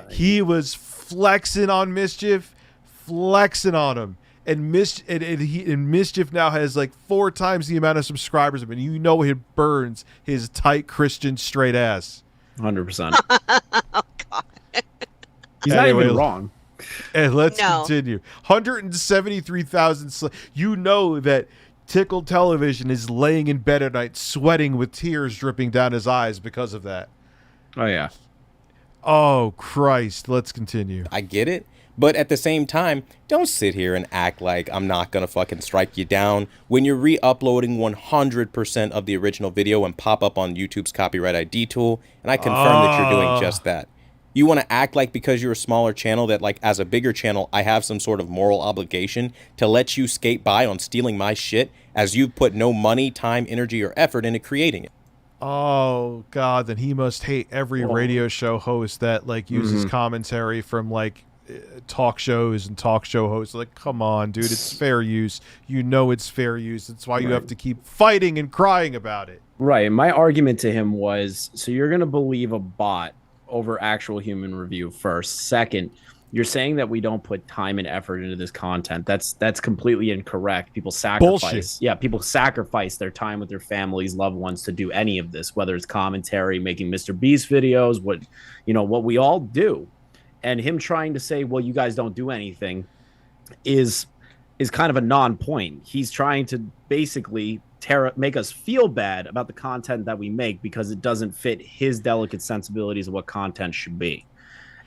He was flexing on Mischief, flexing on him. And Mischief now has like 4 times the amount of subscribers. I mean, you know it burns his tight Christian straight ass.
100%.
Oh God.
He's not even wrong.
And let's continue. 173,000. You know that Tickled Television is laying in bed at night, sweating with tears dripping down his eyes because of that.
Oh yeah.
Oh Christ. Let's continue.
I get it. But at the same time, don't sit here and act like I'm not going to fucking strike you down when you're re-uploading 100% of the original video and pop up on YouTube's copyright ID tool. And I confirm that you're doing just that. You want to act like because you're a smaller channel that like as a bigger channel, I have some sort of moral obligation to let you skate by on stealing my shit as you've put no money, time, energy, or effort into creating it.
Oh God, then he must hate every radio show host that like uses commentary from like talk shows and talk show hosts. Like, come on, dude, it's fair use. You know it's fair use. That's why you have to keep fighting and crying about it.
Right. My argument to him was, so you're going to believe a bot over actual human review first. Second, you're saying that we don't put time and effort into this content. That's completely incorrect. People sacrifice. Bullshit. Yeah, people sacrifice their time with their families, loved ones to do any of this, whether it's commentary, making Mr. Beast videos, what we all do. And him trying to say, well, you guys don't do anything is kind of a non-point. He's trying to basically make us feel bad about the content that we make because it doesn't fit his delicate sensibilities of what content should be.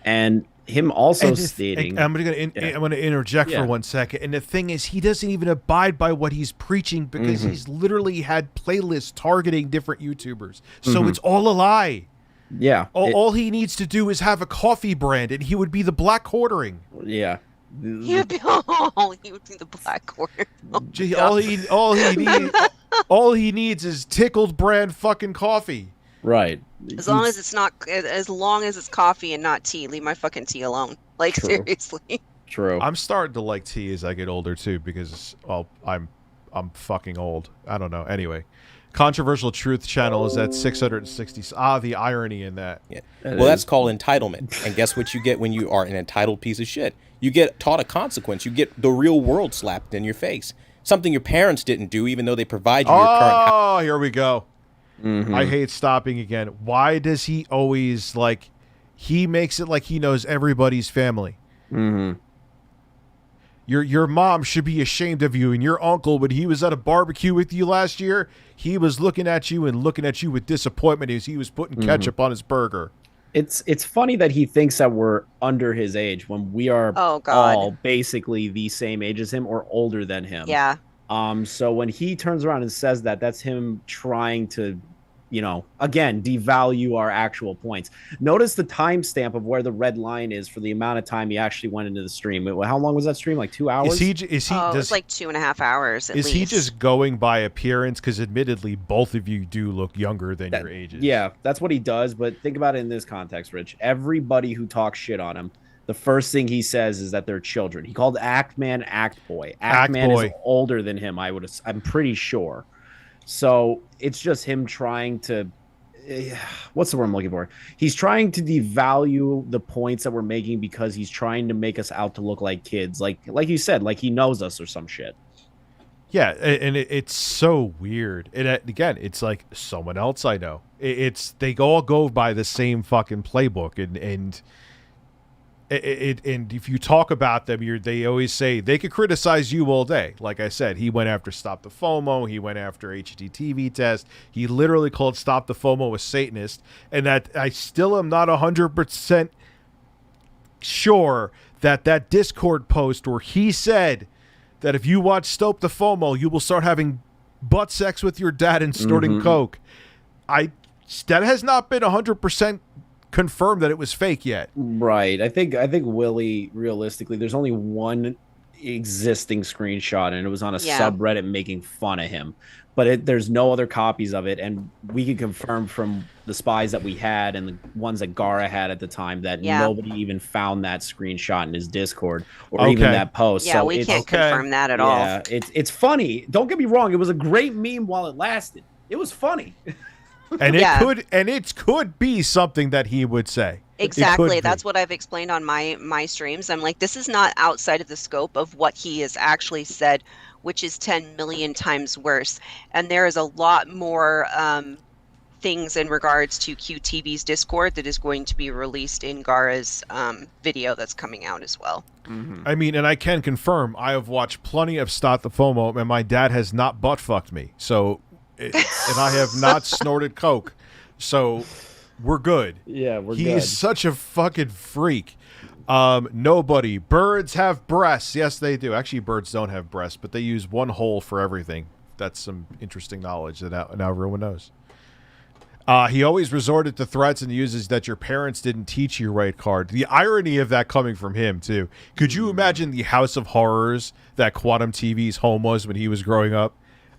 And him also stating...
I'm going to interject for 1 second. And the thing is, he doesn't even abide by what he's preaching because he's literally had playlists targeting different YouTubers. So it's all a lie.
Yeah.
All he needs to do is have a coffee brand, and he would be the black quartering.
Yeah.
He would be the black quarter.
Gee, all he needs is Tickled brand fucking coffee.
Right.
As long as it's coffee and not tea, leave my fucking tea alone. Like seriously.
True.
I'm starting to like tea as I get older too because I'm fucking old. I don't know. Anyway. Controversial Truth channel is at 660. The irony in that.
Yeah. Well, that's called entitlement. And guess what you get when you are an entitled piece of shit? You get taught a consequence. You get the real world slapped in your face. Something your parents didn't do, even though they provide you your current.
Oh, here we go. I hate stopping again. Why does he always he makes it like he knows everybody's family? Your mom should be ashamed of you. And your uncle, when he was at a barbecue with you last year, he was looking at you with disappointment as he was putting ketchup on his burger.
It's funny that he thinks that we're under his age when we are all basically the same age as him or older than him.
Yeah.
So when he turns around and says that, that's him trying to, you know, again, devalue our actual points. Notice the timestamp of where the red line is for the amount of time he actually went into the stream. How long was that stream? Like 2 hours?
It's like 2.5 hours.
Is he just going by appearance? Because admittedly, both of you do look younger than your ages.
Yeah, that's what he does. But think about it in this context, Rich. Everybody who talks shit on him, the first thing he says is that they're children. He called Act Man Act Boy. Act Man is older than him. I'm pretty sure. So it's just him trying to, what's the word I'm looking for? He's trying to devalue the points that we're making because he's trying to make us out to look like kids. Like you said, like he knows us or some shit.
Yeah, and it's so weird. And again, it's like someone else I know. They all go by the same fucking playbook, and if you talk about them, they always say they could criticize you all day. Like I said, he went after Stop the FOMO. He went after HDTV test. He literally called Stop the FOMO a Satanist. And that I still am not 100% sure that Discord post where he said that if you watch Stop the FOMO, you will start having butt sex with your dad and snorting coke. That has not been 100% confirmed that it was fake yet.
Right. I think Willie, realistically, there's only one existing screenshot, and it was on a subreddit making fun of him. But there's no other copies of it, and we can confirm from the spies that we had and the ones that Gara had at the time that nobody even found that screenshot in his Discord or even that post.
Yeah, so we can't confirm that at all.
Yeah, it's funny. Don't get me wrong. It was a great meme while it lasted. It was funny.
And it could be something that he would say.
Exactly. That's what I've explained on my streams. I'm like, this is not outside of the scope of what he has actually said, which is 10 million times worse. And there is a lot more things in regards to QTV's Discord that is going to be released in Gara's video that's coming out as well.
I mean, and I can confirm, I have watched plenty of Stop the FOMO, and my dad has not butt fucked me. So... and I have not snorted coke, so we're good.
Yeah, we're good.
He's such a fucking freak. Nobody. Birds have breasts. Yes, they do. Actually, birds don't have breasts, but they use one hole for everything. That's some interesting knowledge that now everyone knows. He always resorted to threats and uses that your parents didn't teach you right card. The irony of that coming from him, too. Could you imagine the house of horrors that Quantum TV's home was when he was growing up?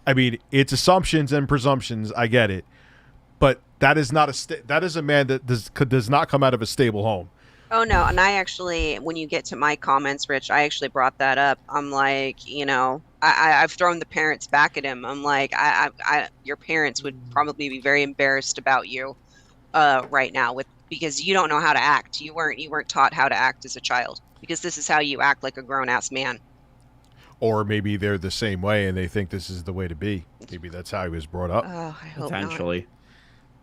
I mean, it's assumptions and presumptions. I get it, but that is not that is a man that does not come out of a stable home.
Oh no, and I actually, when you get to my comments, Rich, I actually brought that up. I'm like, you know, I've thrown the parents back at him. I'm like, your parents would probably be very embarrassed about you, right now because you don't know how to act. You weren't taught how to act as a child because this is how you act like a grown ass man.
Or maybe they're the same way and they think this is the way to be. Maybe that's how he was brought up.
Oh, I hope
potentially.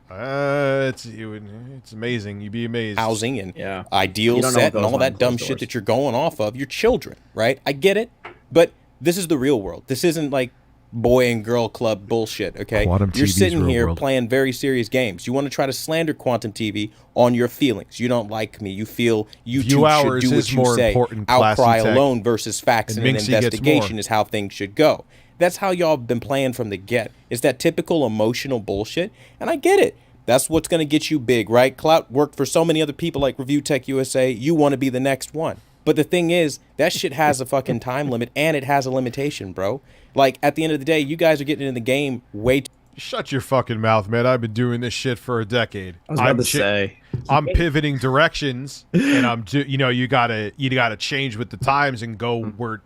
It's amazing. You'd be amazed.
Housing and ideal set and all that dumb shit that you're going off of. Your children, right? I get it, but this is the real world. This isn't like boy and girl club bullshit, okay? You're sitting here playing very serious games. You want to try to slander Quantum TV on your feelings. You don't like me. You feel YouTube should do what you say. Outcry alone versus facts and an investigation is how things should go. That's how y'all been playing from the get. It's that typical emotional bullshit, and I get it. That's what's going to get you big, right? Clout worked for so many other people like ReviewTechUSA. You want to be the next one. But the thing is, that shit has a fucking time limit, and it has a limitation, bro. Like, at the end of the day, you guys are getting in the game way too...
Shut your fucking mouth, man. I've been doing this shit for a decade.
I was about to say.
I'm pivoting directions, and you gotta change with the times and go where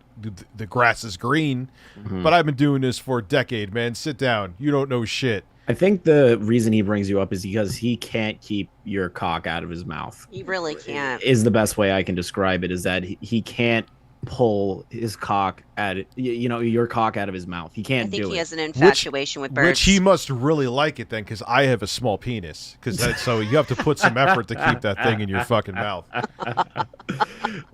the grass is green. But I've been doing this for a decade, man. Sit down. You don't know shit.
I think the reason he brings you up is because he can't keep your cock out of his mouth.
He really can't.
Is the best way I can describe it, is that he can't pull his cock your cock out of his mouth. He can't do it.
I think he has an infatuation with birds.
Which he must really like it then, because I have a small penis. So you have to put some effort to keep that thing in your fucking mouth.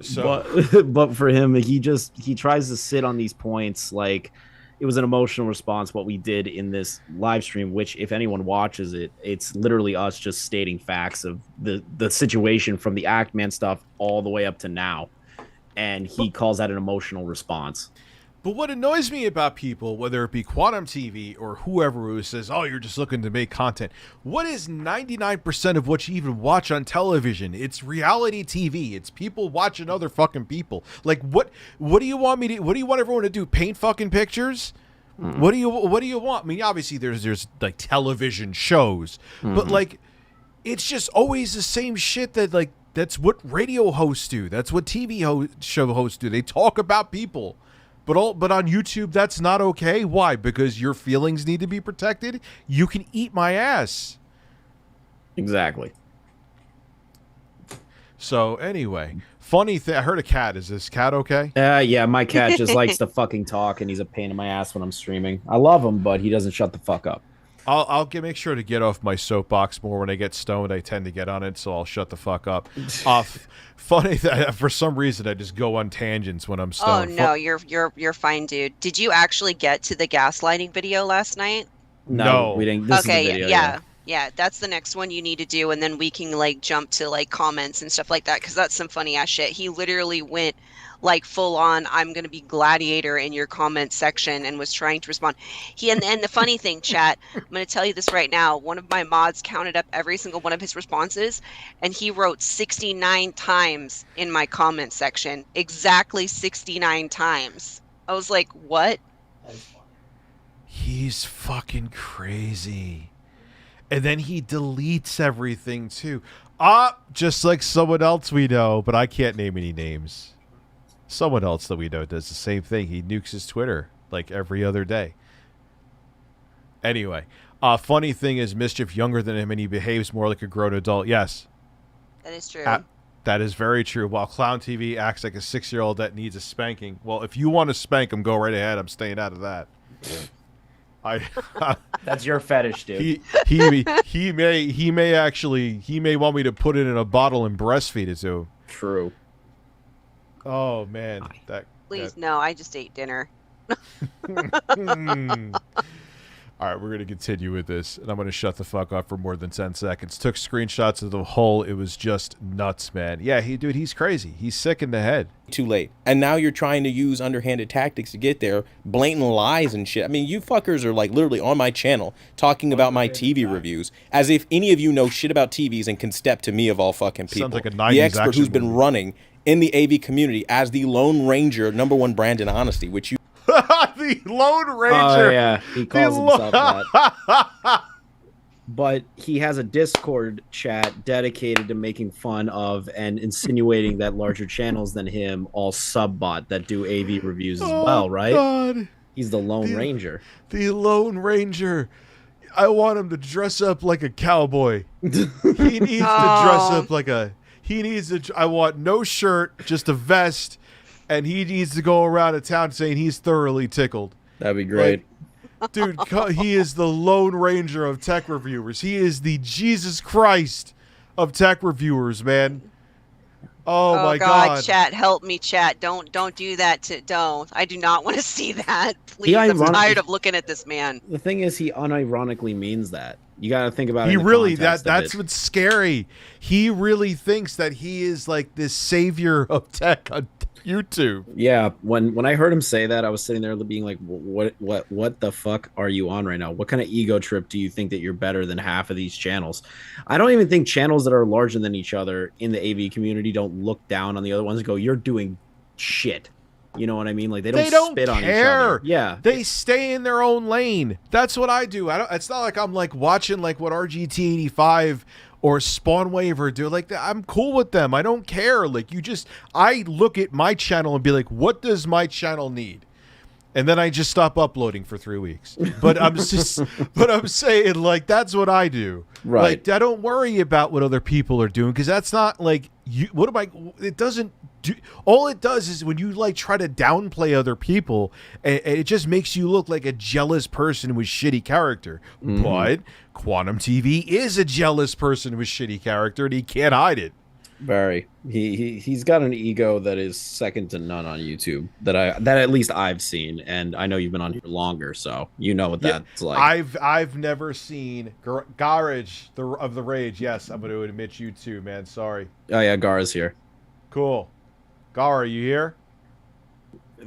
So,
but for him, he tries to sit on these points like it was an emotional response what we did in this live stream, which if anyone watches it, it's literally us just stating facts of the situation from the Act Man stuff all the way up to now. And he calls that an emotional response.
but what annoys me about people, whether it be Quantum TV or whoever who says, oh, you're just looking to make content, what is 99% of what you even watch on television? It's reality TV. It's people watching other fucking people. Like, what do you want me to, what do you want everyone to do? Paint fucking pictures? What do you want? I mean, obviously there's like television shows, but like, it's just always the same shit that like, that's what radio hosts do. That's what TV show hosts do. They talk about people. But on YouTube, that's not okay. Why? Because your feelings need to be protected? You can eat my ass.
Exactly.
So, anyway, funny thing. I heard a cat. Is this cat okay?
Yeah, my cat just likes to fucking talk, and he's a pain in my ass when I'm streaming. I love him, but he doesn't shut the fuck up.
I'll make sure to get off my soapbox more when I get stoned. I tend to get on it, so I'll shut the fuck up. Funny that for some reason I just go on tangents when I'm stoned.
Oh no, you're fine, dude. Did you actually get to the gaslighting video last night?
No.
We didn't. This
Okay,
is the video,
yeah. That's the next one you need to do, and then we can like jump to like comments and stuff like that because that's some funny ass shit. He literally went like full on, I'm gonna be gladiator in your comment section, and was trying to respond. And the funny thing, chat, I'm gonna tell you this right now. One of my mods counted up every single one of his responses, and he wrote 69 times in my comment section. Exactly 69 times. I was like, what?
He's fucking crazy. And then he deletes everything too. Just like someone else we know, but I can't name any names. Someone else that we know does the same thing. He nukes his Twitter like every other day. Anyway, funny thing is Mischief younger than him and he behaves more like a grown adult. Yes.
That is true.
That is very true. While Clown TV acts like a 6-year-old that needs a spanking. Well, if you want to spank him, go right ahead. I'm staying out of that.
That's your fetish, dude.
He may want me to put it in a bottle and breastfeed it to him.
True.
Oh man,
Please, no, I just ate dinner.
All right, we're going to continue with this, and I'm going to shut the fuck up for more than 10 seconds. Took screenshots of the whole. It was just nuts, man. Yeah, he's crazy. He's sick in the head.
Too late. And now you're trying to use underhanded tactics to get there, blatant lies and shit. I mean, you fuckers are like literally on my channel talking about my TV reviews as if any of you know shit about TVs and can step to me of all fucking people.
Sounds like a 90s
the expert who's
action
been
movie.
running in the AV community as the Lone Ranger, #1 brand in honesty, which you
The Lone Ranger.
Oh yeah, he calls himself that. But he has a Discord chat dedicated to making fun of and insinuating that larger channels than him all sub-bot that do AV reviews as well, right?
God.
He's the Lone Ranger.
The Lone Ranger. I want him to dress up like a cowboy. He needs to dress up like a... I want no shirt, just a vest, and he needs to go around a town saying he's thoroughly tickled.
That'd be great.
Like, dude, he is the Lone Ranger of tech reviewers. He is the Jesus Christ of tech reviewers, man. Oh my God.
Chat, help me, chat. Don't do that. Don't. I do not want to see that. Please, I'm
ironically-
tired of looking at this man.
The thing is, he unironically means that. You got to think about it.
He
in the
really
context of
that's
it.
what's scary. He really thinks that he is like this savior of tech on YouTube.
Yeah, when I heard him say that, I was sitting there being like, what the fuck are you on right now? What kind of ego trip do you think that you're better than half of these channels? I don't even think channels that are larger than each other in the AV community don't look down on the other ones and go, you're doing shit. You know what I mean? Like they don't spit on each other. Yeah.
They stay in their own lane. That's what I do. It's not like I'm like watching like what RGT85 or Spawnwave are doing. Like I'm cool with them. I don't care. Like I look at my channel and be like, what does my channel need? And then I just stop uploading for 3 weeks. But I'm saying like that's what I do.
Right.
Like I don't worry about what other people are doing because that's not like it doesn't do. All it does is when you like try to downplay other people, and it just makes you look like a jealous person with shitty character. But Quantum TV is a jealous person with shitty character, and he can't hide it.
Very. He's got an ego that is second to none on YouTube that at least I've seen, and I know you've been on here longer, so you know what that's like.
I've never seen Garage of the Rage. Yes, I'm going to admit you too, man. Sorry.
Oh yeah, Gara's here.
Cool. Gar, are you here?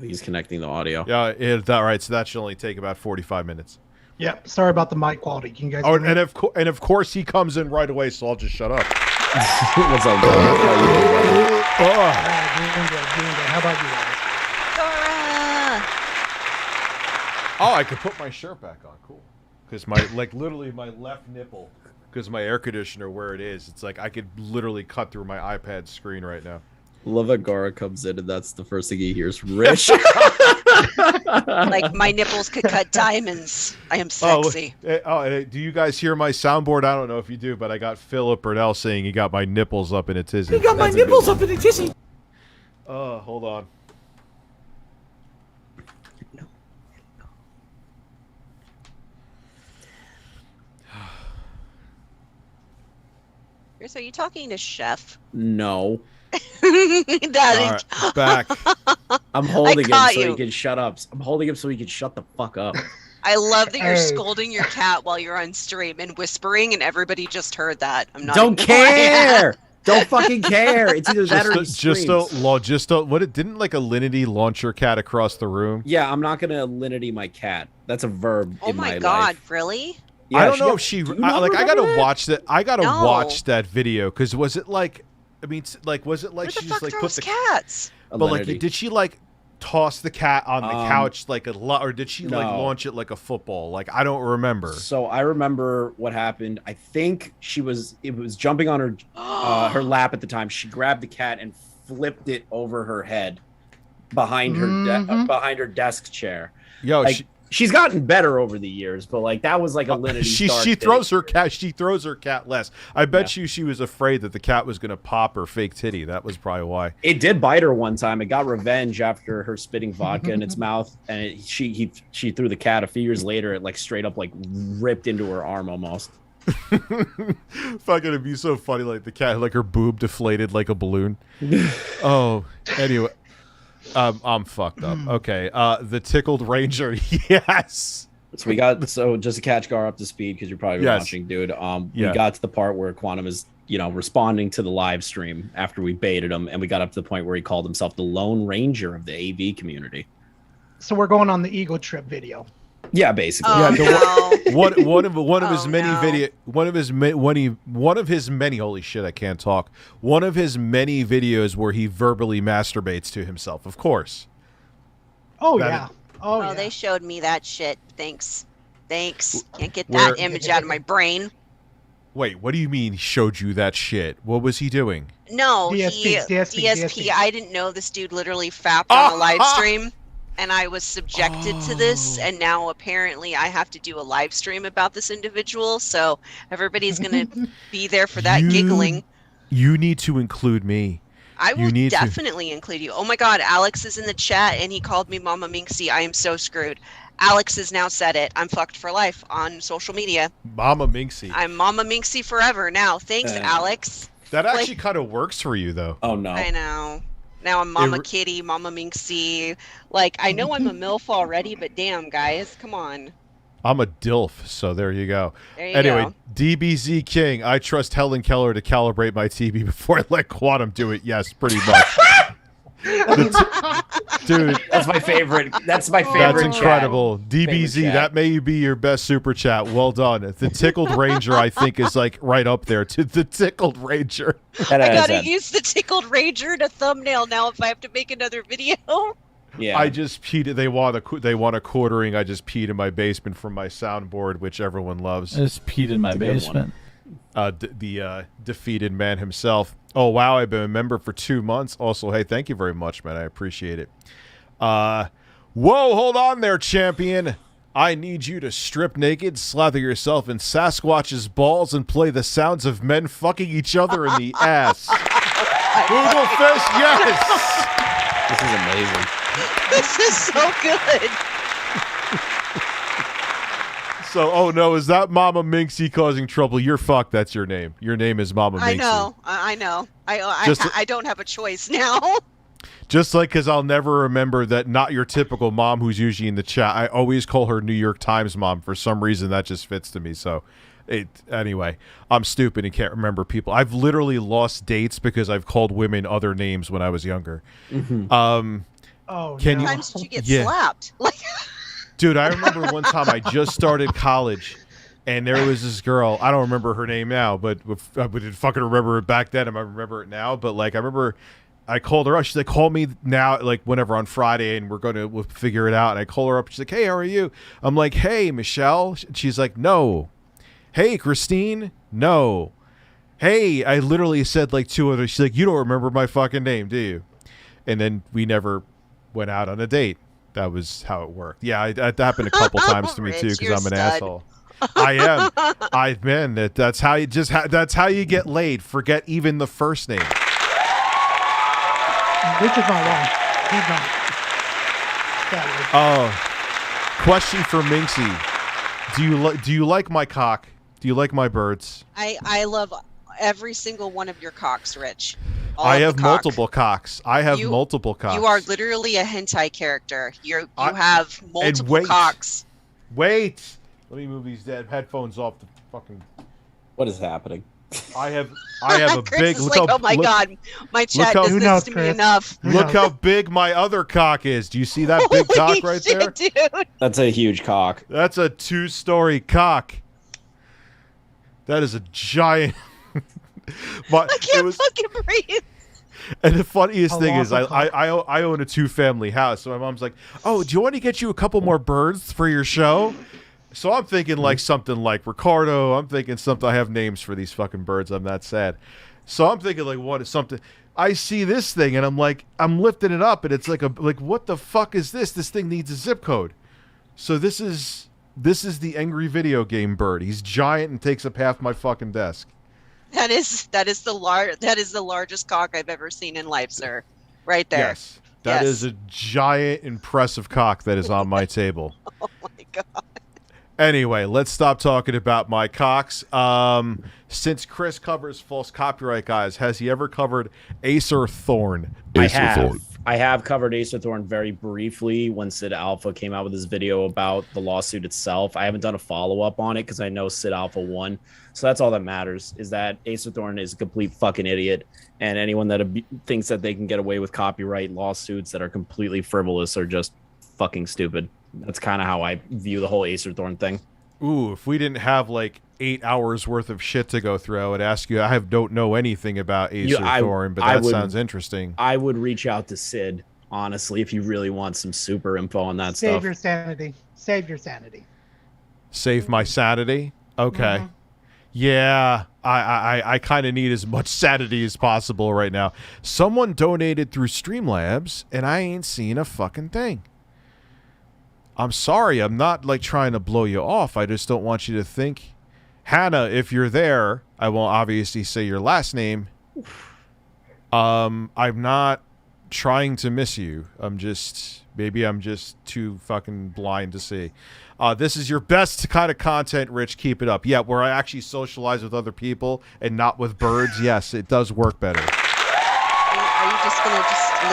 He's connecting the audio.
Yeah, all right. So that should only take about 45 minutes.
Yep. Sorry about the mic quality. Can you guys?
Oh,
hear me?
and of course he comes in right away, so I'll just shut up.
What's up, Gar? How you doing, brother?
Doing good. How about you guys?
Oh, I could put my shirt back on. Cool. Because literally my left nipple, because my air conditioner where it is, it's like I could literally cut through my iPad screen right now.
Love that Gara comes in and that's the first thing he hears from Rich.
Like my nipples could cut diamonds. I am sexy.
And do you guys hear my soundboard? I don't know if you do, but I got Philip Burnell saying he got my nipples up in a tizzy.
He got my nipples up in a tizzy.
Hold on.
So are you talking to Chef?
No.
That
All right, back.
I'm holding him so
you.
he can shut up. I'm holding him so he can shut the fuck up.
I love that you're scolding your cat while you're on stream and whispering, and everybody just heard that. I'm not.
Don't care. Don't fucking care. It's either that or he
just what? Didn't like Alinity launch your cat across the room?
Yeah, I'm not gonna alinity my cat. That's a verb.
Oh
in
my
my
god,
life.
really?
Yeah,
I don't know if she I gotta watch that. I gotta
No.
watch that video because was it like? I mean, like, was it like
Where
she
the
just
fuck
like put
throws
the
cats?
But like,
Alinity.
did she like toss the cat on the couch like or did she like
no.
launch it like a football? Like I don't remember.
So I remember what happened. I think it was jumping on her her lap at the time. She grabbed the cat and flipped it over her head behind her behind her desk chair.
Yo,
like, she's gotten better over the years, but like that was like a Alinity.
she throws her cat. She throws her cat less. I bet you she was afraid that the cat was gonna pop her fake titty. That was probably why.
It did bite her one time. It got revenge after her spitting vodka in its mouth, and she threw the cat. A few years later, it like straight up like ripped into her arm almost.
Fucking, it'd be so funny. Like the cat, like her boob deflated like a balloon. Oh, anyway. I'm fucked up. Okay. The Tickled Ranger. Yes.
So just to catch Gar up to speed, because you're probably watching, dude. We got to the part where Quantum is, responding to the live stream after we baited him, and we got up to the point where he called himself the Lone Ranger of the AV community.
So we're going on the ego trip video.
Yeah, basically.
One of his many holy shit, I can't talk. One of his many videos where he verbally masturbates to himself, of course.
Oh yeah.
Oh, they showed me that shit. Thanks. Can't get that image out of my brain.
Wait, what do you mean he showed you that shit? What was he doing?
No, DSP. I didn't know this dude literally fapped on a live stream. And I was subjected to this, and now apparently I have to do a live stream about this individual, so everybody's going to be there for that giggling.
You need to include me.
I will definitely include you. Oh my god, Alex is in the chat, and he called me Mama Minxy. I am so screwed. Alex has now said it. I'm fucked for life on social media.
Mama Minxy.
I'm Mama Minxy forever now. Thanks, Alex.
That actually kind of works for you, though.
Oh, no.
I know. Now I'm Mama Kitty, Mama Minxy. Like, I know I'm a MILF already, but damn, guys, come on.
I'm a DILF, so there you go.
Anyway,
go. DBZ King, I trust Helen Keller to calibrate my TV before I let Quantum do it. Yes, pretty much. Dude,
that's my favorite. That's my favorite.
That's incredible.
Chat.
DBZ, that may be your best super chat. Well done. The Tickled Ranger, I think, is like right up there to the Tickled Ranger.
I gotta use the Tickled Ranger to thumbnail now if I have to make another video.
Yeah.
I just peed. They want a quartering. I just peed in my basement from my soundboard, which everyone loves.
I just peed in my basement.
The defeated man himself. Oh wow, I've been a member for 2 months. Also, hey, thank you very much, man. I appreciate it. Whoa, hold on there, champion. I need you to strip naked, slather yourself in Sasquatch's balls, and play the sounds of men fucking each other in the ass. Google Fist, yes.
This is amazing.
This is so good.
So, oh no, is that Mama Minxy causing trouble? You're fucked. That's your name. Your name is Mama Minxy.
I know. I know. I don't have a choice now.
Just like, because I'll never remember that not your typical mom who's usually in the chat. I always call her New York Times mom. For some reason, that just fits to me. So, anyway, I'm stupid and can't remember people. I've literally lost dates because I've called women other names when I was younger.
Oh,
Sometimes you get slapped. Like,
dude, I remember one time I just started college, and there was this girl. I don't remember her name now, but I didn't fucking remember it back then. I remember it now, but like I remember. I called her up. She's like, call me now, like whenever on Friday, and we'll figure it out. And I call her up. She's like, hey, how are you? I'm like, hey, Michelle. She's like, no. Hey, Christine. No. Hey, I literally said like two others. She's like, you don't remember my fucking name, do you? And then we never went out on a date. That was how it worked. Yeah, that happened a couple times to me too, because I'm an asshole. I am. Man, that's how you that's how you get laid. Forget even the first name.
Rich is not wrong. He's not.
Question for Minxy. Do you like my cock? Do you like my birds?
I love every single one of your cocks, Rich.
I have multiple cocks. I have multiple cocks.
You are literally a hentai character. You have multiple cocks.
Wait. Let me move these dead headphones off the fucking.
What is happening?
I have a big.
Look like, oh my god, my chat does this to me enough.
Look how big my other cock is. Do you see that big cock right there?
Dude.
That's a huge cock.
That's a 2-story cock. That is a giant.
I can't fucking breathe.
And the funniest thing is, I own a 2-family house. So my mom's like, "Oh, do you want to get you a couple more birds for your show?" So I'm thinking like something like Ricardo. I'm thinking something. I have names for these fucking birds. I'm that sad. So I'm thinking like, what is something? I see this thing and I'm like, I'm lifting it up and it's like what the fuck is this? This thing needs a zip code. So this is the angry video game bird. He's giant and takes up half my fucking desk.
That is the largest cock I've ever seen in life, sir. Right there.
Yes. That is a giant, impressive cock that is on my table.
Oh my god.
Anyway, let's stop talking about my cocks. Since Chris covers false copyright, guys, has he ever covered Acer Thorn?
I have covered Acer Thorn very briefly when Sid Alpha came out with his video about the lawsuit itself. I haven't done a follow-up on it because I know Sid Alpha won. So that's all that matters, is that Acer Thorn is a complete fucking idiot. And anyone that thinks that they can get away with copyright lawsuits that are completely frivolous are just fucking stupid. That's kind of how I view the whole Acer Thorn thing.
Ooh, if we didn't have like 8 hours worth of shit to go through, I would ask you. Don't know anything about Acer Thorn, but that sounds interesting.
I would reach out to Sid, honestly, if you really want some super info on that stuff.
Save your sanity. Save your sanity.
Save my sanity? Okay. Mm-hmm. Yeah, I kind of need as much sanity as possible right now. Someone donated through StreamLabs, and I ain't seen a fucking thing. I'm sorry, I'm not like trying to blow you off. I just don't want you to think. Hannah, if you're there, I won't obviously say your last name. I'm not trying to miss you. Maybe I'm just too fucking blind to see. This is your best kind of content, Rich. Keep it up. Yeah, where I actually socialize with other people and not with birds. Yes, it does work better.
Are you just gonna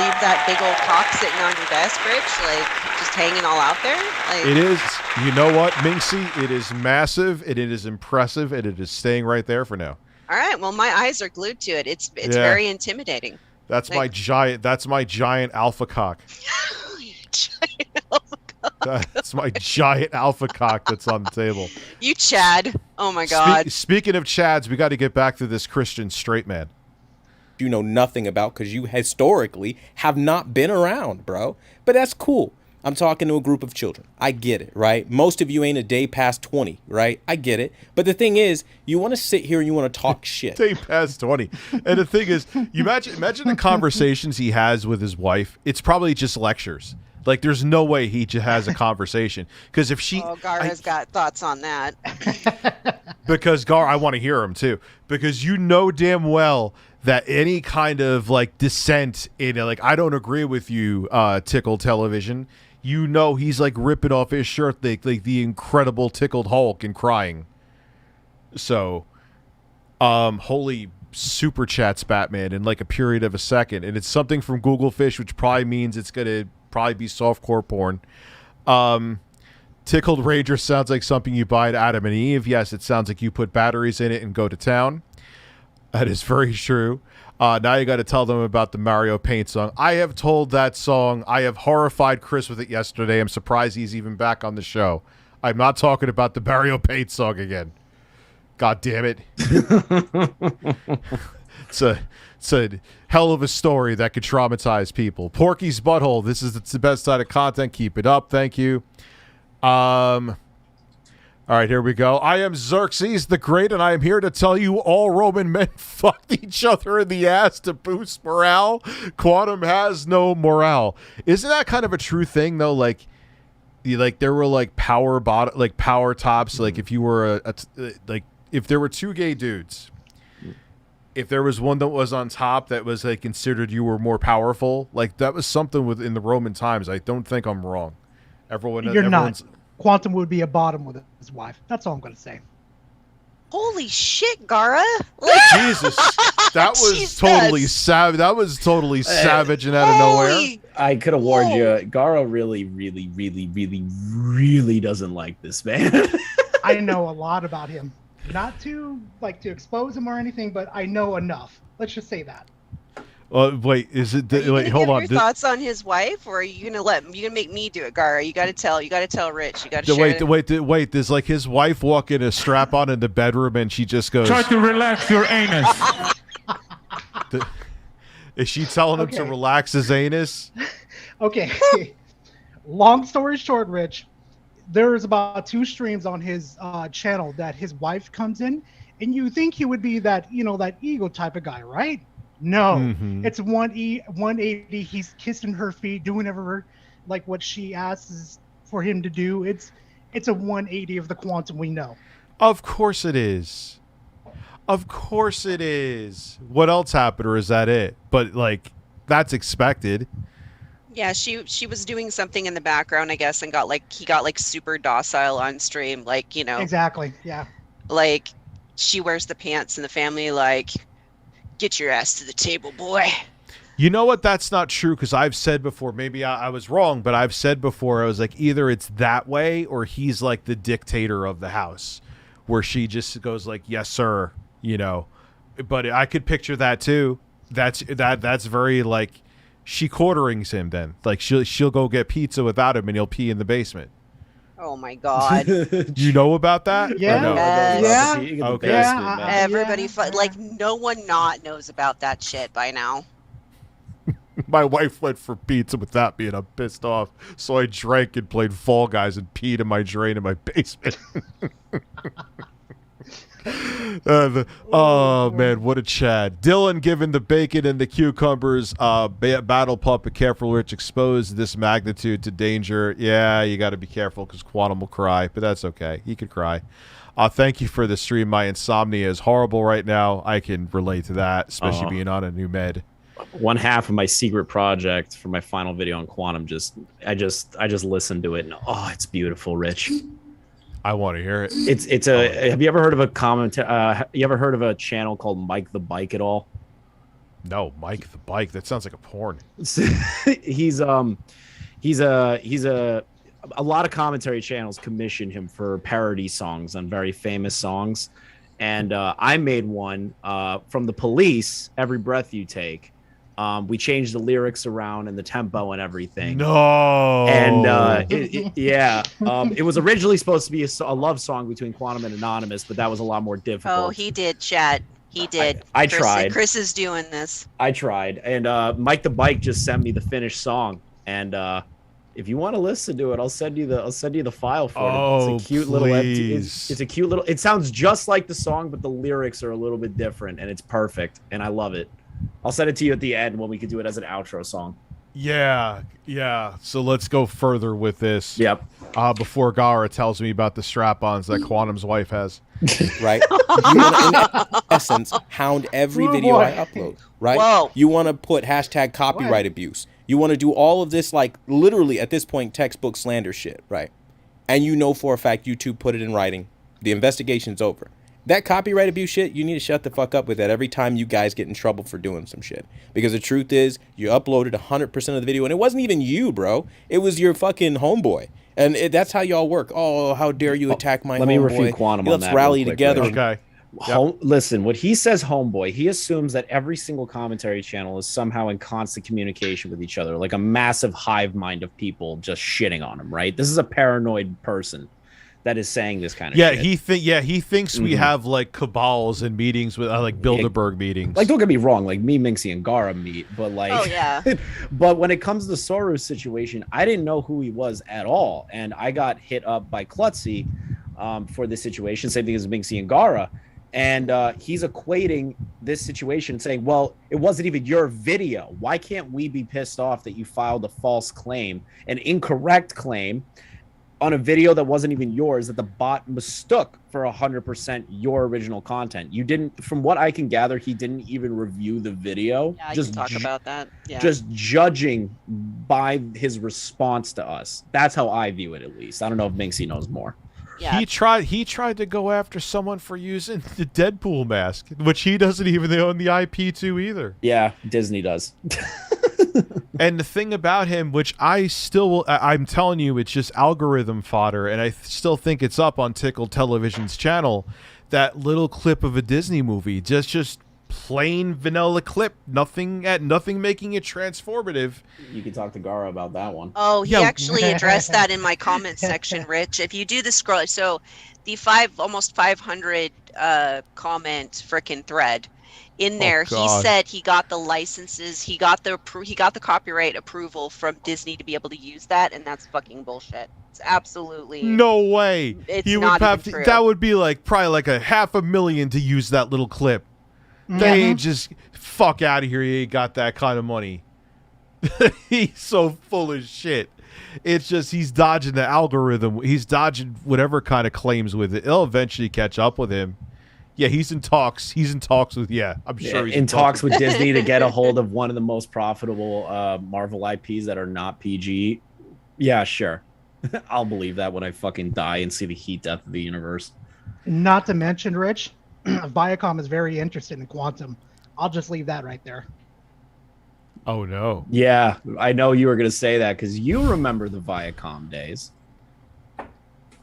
leave that big old cock sitting on your desk, Rich? Like, just hanging all out there? Like...
It is. You know what, Minxy? It is massive, and it is impressive, and it is staying right there for now.
All right. Well, my eyes are glued to it. It's very intimidating.
That's my giant alpha cock.
Giant alpha cock.
That's my giant alpha cock that's on the table.
You Chad. Oh my god.
Speaking of Chads, we got to get back to this Christian straight man.
You know nothing about because you historically have not been around, bro. But that's cool. I'm talking to a group of children. I get it, right? Most of you ain't a day past 20, right? I get it. But the thing is, you want to sit here and you want to talk shit.
Day past 20. And the thing is, you imagine the conversations he has with his wife. It's probably just lectures. Like, there's no way he just has a conversation. Because if she...
Oh, Gar has got thoughts on that.
Because, Gar, I want to hear him, too. Because you know damn well that any kind of, like, dissent in, like, I don't agree with you, Tickled Television, you know he's like ripping off his shirt like the Incredible Tickled Hulk and crying. So, holy super chats Batman in like a period of a second, and it's something from Google Fish, which probably means it's gonna probably be softcore porn. Tickled Ranger sounds like something you buy at Adam and Eve. Yes, it sounds like you put batteries in it and go to town. That is very true. Now you got to tell them about the Mario Paint song. I have told that song. I have horrified Chris with it yesterday. I'm surprised he's even back on the show. I'm not talking about the Mario Paint song again. God damn it. It's a hell of a story that could traumatize people. Porky's Butthole. This is the best side of content. Keep it up. Thank you. All right, here we go. I am Xerxes the Great, and I am here to tell you all Roman men fucked each other in the ass to boost morale. Quantum has no morale. Isn't that kind of a true thing, though? Like there were like power tops. Like if you were like if there were two gay dudes, if there was one that was on top that was like considered you were more powerful, like that was something within the Roman times. I don't think I'm wrong.
You're not. Quantum would be a bottom with his wife. That's all I'm going to say.
Holy shit, Gara!
Jesus, that was totally savage. That was totally savage and out of nowhere.
I could have warned you. Gara really doesn't like this man.
I know a lot about him. Not to expose him or anything, but I know enough. Let's just say that.
Wait, is it? Wait, hold on.
Your thoughts on his wife, or are you gonna make me do it, Gara? You gotta tell Rich. You gotta share.
Wait. Does like his wife walk in a strap on in the bedroom and she just goes?
Try to relax your anus.
Is she telling him to relax his anus?
Okay. Long story short, Rich, there's about 2 streams on his channel that his wife comes in, and you think he would be that that ego type of guy, right? No, it's 180. He's kissing her feet, doing whatever, like what she asks for him to do. It's a 180 of the Quantum we know.
Of course it is. Of course it is. What else happened, or is that it? But like, that's expected.
Yeah, she was doing something in the background, I guess, and he got super docile on stream,
Exactly. Yeah.
Like, she wears the pants in the family, like, get your ass to the table, boy.
You know what? That's not true, because I've said before, maybe I was wrong, but I've said before, I was like, either it's that way or he's like the dictator of the house, where she just goes like, yes, sir, But I could picture that too. That's very like, she quarterings him then. Like she'll go get pizza without him and he'll pee in the basement.
Oh my God.
You know about that?
Yeah.
No?
Yes.
Okay.
Yeah,
Everybody, like, no one not knows about that shit by now.
My wife went for pizza without me and I'm pissed off. So I drank and played Fall Guys and peed in my drain in my basement. Oh man, what a Chad. Dylan giving the bacon and the cucumbers battle puppet. Careful, Rich, exposed this magnitude to danger. Yeah, you got to be careful because Quantum will cry, but that's okay. He could cry. Thank you for the stream. My insomnia is horrible right now. I can relate to that, especially being on a new med.
One half of my secret project for my final video on Quantum, I just listened to it and it's beautiful, Rich.
I want to hear it.
Have you ever heard of you ever heard of a channel called Mike the Bike at all?
No, Mike the Bike. That sounds like a porn.
He's a lot of commentary channels commission him for parody songs on very famous songs. And I made one from The Police, Every Breath You Take. We changed the lyrics around and the tempo and everything.
No.
And it was originally supposed to be a love song between Quantum and Anonymous, but that was a lot more difficult.
Oh, he did, chat. He did.
I tried.
Chris is doing this.
I tried. And Mike the Bike just sent me the finished song. And if you want to listen to it, I'll send you the file for it. It's a cute little it's a cute little, it sounds just like the song, but the lyrics are a little bit different and it's perfect. And I love it. I'll send it to you at the end when we could do it as an outro song.
Yeah. So let's go further with this.
Yep.
Before Gara tells me about the strap-ons that Quantum's wife has.
Right. essence, hound every video I upload, right?
Whoa.
You want to put hashtag copyright abuse. You want to do all of this, like, literally, at this point, textbook slander shit, right? And you know for a fact YouTube put it in writing. The investigation's over. That copyright abuse shit, you need to shut the fuck up with that every time you guys get in trouble for doing some shit. Because the truth is, you uploaded 100% of the video, and it wasn't even you, bro. It was your fucking homeboy. And that's how y'all work. Oh, how dare you attack my homeboy.
Let me refute Quantum on that.
Let's rally
real quick,
together.
Rich.
Okay.
Listen, what he says, homeboy, he assumes that every single commentary channel is somehow in constant communication with each other, like a massive hive mind of people just shitting on him, right? This is a paranoid person that is saying this kind of shit.
He thinks we have like cabals and meetings with like Bilderberg meetings.
Like, don't get me wrong, like me, Minxy, and Gara meet, but like,
Oh, yeah.
but when it comes to the Soros situation, I didn't know who he was at all, and I got hit up by Klutzy for this situation. Same thing as Minxy and Gara, and he's equating this situation, saying, "Well, it wasn't even your video. Why can't we be pissed off that you filed a false claim, an incorrect claim?" on a video that wasn't even yours, that the bot mistook for 100% your original content. You didn't, from what I can gather, he didn't even review the video.
Yeah, I can talk about that. Yeah.
Just judging by his response to us. That's how I view it, at least. I don't know if Minxy knows more.
Yeah.
He tried to go after someone for using the Deadpool mask, which he doesn't even own the IP to either.
Yeah, Disney does.
And the thing about him, which I'm telling you, it's just algorithm fodder, and I still think it's up on Tickled Television's channel, that little clip of a Disney movie, just plain vanilla clip, nothing making it transformative.
You can talk to Gara about that one.
Oh, he actually addressed that in my comment section, Rich. If you do the scroll, so the almost 500 comment frickin' thread. In there, he said he got the licenses, he got the copyright approval from Disney to be able to use that, and that's fucking bullshit. It's absolutely
no way.
It's
he would
not
have
even
to,
true.
that would be like probably like $500,000 to use that little clip. They ain't just fuck out of here. He ain't got that kind of money. He's so full of shit. It's just he's dodging the algorithm. He's dodging whatever kind of claims with it. It'll eventually catch up with him. Yeah, he's in talks. He's in talks with, I'm sure he's
in talks with Disney to get a hold of one of the most profitable Marvel IPs that are not PG. Yeah, sure. I'll believe that when I fucking die and see the heat death of the universe.
Not to mention, Rich, Viacom is very interested in Quantum. I'll just leave that right there.
Oh, no.
Yeah, I know you were going to say that because you remember the Viacom days.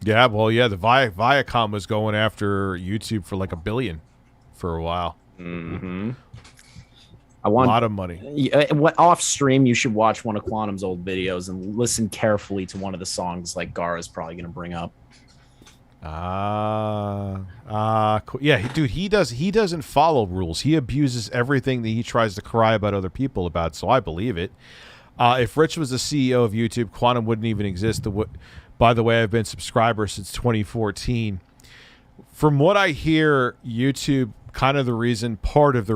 Yeah, well, yeah, the Viacom was going after YouTube for like $1 billion for a while.
Mm-hmm.
A lot of money.
Off stream, you should watch one of Quantum's old videos and listen carefully to one of the songs like Gara's probably going to bring up.
Cool. Yeah, dude, he doesn't follow rules. He abuses everything that he tries to cry about other people about, so I believe it. If Rich was the CEO of YouTube, Quantum wouldn't even exist. By the way, I've been a subscriber since 2014. From what I hear, YouTube, part of the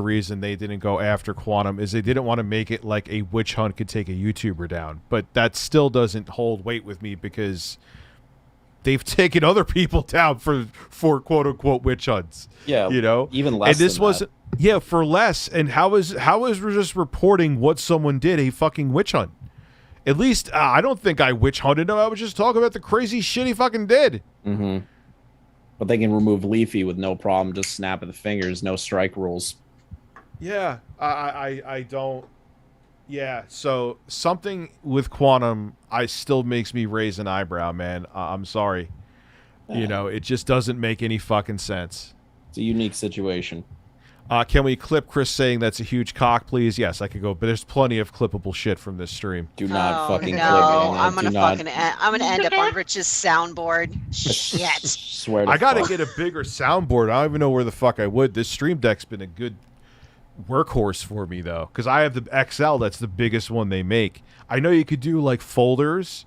reason they didn't go after Quantum is they didn't want to make it like a witch hunt could take a YouTuber down. But that still doesn't hold weight with me because they've taken other people down for quote unquote witch hunts.
Yeah,
you know,
even less.
And this
than
wasn't. Yeah, for less. And how is just reporting what someone did a fucking witch hunt? At least I don't think I witch hunted him. I was just talking about the crazy shit he fucking did.
Mm-hmm. But they can remove Leafy with no problem, just snap of the fingers, no strike rules.
Yeah, I don't. Yeah, so something with Quantum still makes me raise an eyebrow, man. I'm sorry. You know, it just doesn't make any fucking sense.
It's a unique situation.
Can we clip Chris saying that's a huge cock, please? Yes, I could go, but there's plenty of clippable shit from this stream.
Do not fucking clip it.
I'm gonna end up on Rich's soundboard. Shit.
Swear to
I gotta
fuck.
get a bigger soundboard. I don't even know where the fuck I would. This Stream Deck's been a good workhorse for me though, because I have the XL. That's the biggest one they make. I know you could do like folders,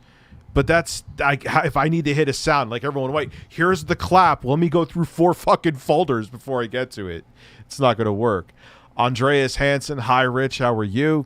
but that's if I need to hit a sound, like everyone, wait, here's the clap. Let me go through 4 fucking folders before I get to it. It's not going to work. Andreas Hansen, hi Rich, how are you?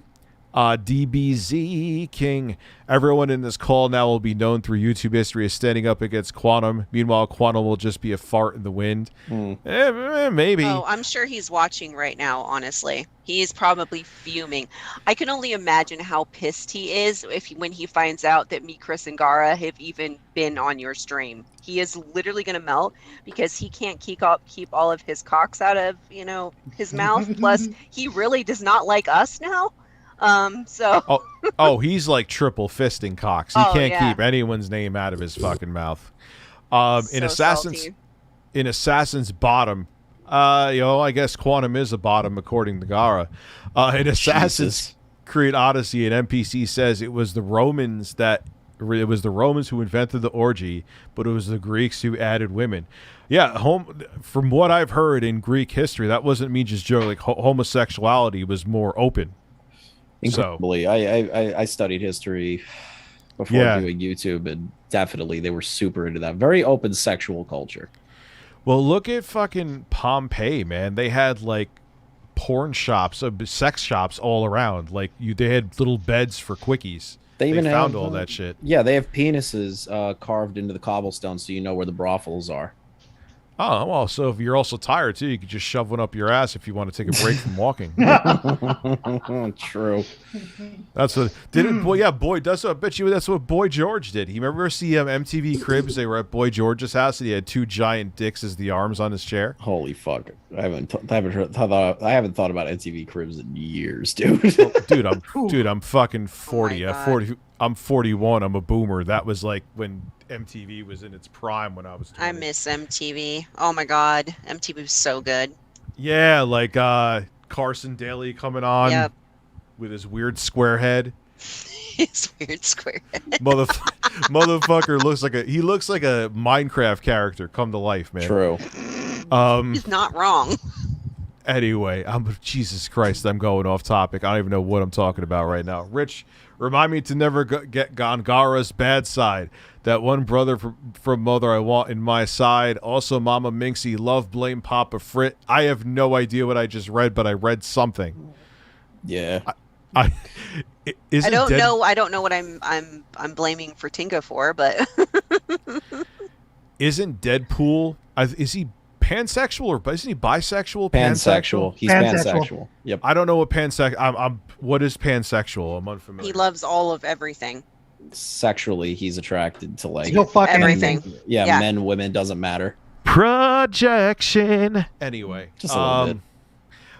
DBZ King. Everyone in this call now will be known through YouTube history as standing up against Quantum. Meanwhile, Quantum will just be a fart in the wind. Maybe.
Oh, I'm sure he's watching right now, honestly. He is probably fuming. I can only imagine how pissed he is when he finds out that me, Chris, and Gara have even been on your stream. He is literally going to melt because he can't keep all of his cocks out of, his mouth. Plus, he really does not like us now.
He's like triple fisting cocks. He can't keep anyone's name out of his fucking mouth. In Assassin's bottom, I guess Quantum is a bottom according to Gara. In Assassin's Creed Odyssey, an NPC says it was the Romans who invented the orgy, but it was the Greeks who added women. Yeah, from what I've heard in Greek history, that wasn't me just joking. Like homosexuality was more open.
Incredibly. So, I studied history before doing YouTube, and definitely they were super into that. Very open sexual culture.
Well, look at fucking Pompeii, man. They had like porn shops, sex shops all around. Like they had little beds for quickies. They even found all that shit.
Yeah, they have penises carved into the cobblestone, so you know where the brothels are.
Oh, well, so if you're also tired, too, you could just shove one up your ass if you want to take a break from walking.
True.
That's what... I bet you that's what Boy George did. You remember see MTV Cribs? They were at Boy George's house, and he had two giant dicks as the arms on his chair.
Holy fuck. I haven't thought about MTV Cribs in years, dude.
I'm fucking 40. I'm 41. I'm a boomer. That was like when MTV was in its prime when I was 20.
I miss MTV. Oh my god, MTV was so good.
Yeah, like Carson Daly coming on with his weird square head.
His weird square head.
Motherfucker looks like a Minecraft character come to life, man.
True.
He's not wrong.
Anyway, Jesus Christ, I'm going off topic. I don't even know what I'm talking about right now. Rich, remind me to never get on Gara's bad side. That one brother from Mother I want in my side. Also, Mama Minxy, love, blame, Papa Frit. I have no idea what I just read, but I read something.
Yeah.
I don't know what I'm blaming for Tinga for, but
isn't Deadpool? Is he pansexual or isn't he bisexual?
Pansexual. He's pansexual. Yep.
I don't know what pansexual. What is pansexual? I'm unfamiliar.
He loves all of everything.
Sexually, he's attracted to like
everything.
Yeah, men, women, doesn't matter.
Projection. Anyway,
just a little bit.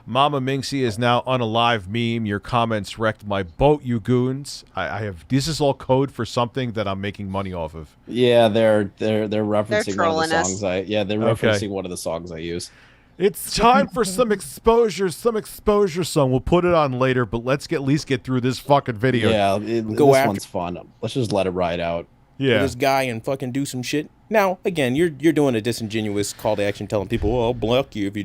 Mama Minxy is now unalive meme. Your comments wrecked my boat, you goons. I have. This is all code for something that I'm making money off of.
Yeah, they're referencing one of the songs.
They're
referencing one of the songs I use.
It's time for some exposure song. We'll put it on later, but let's at least get through this fucking video.
Yeah, this one's fun. Let's just let it ride out.
Yeah,
this guy and fucking do some shit. Now, again, you're doing a disingenuous call to action, telling people, "Oh, I'll block you if you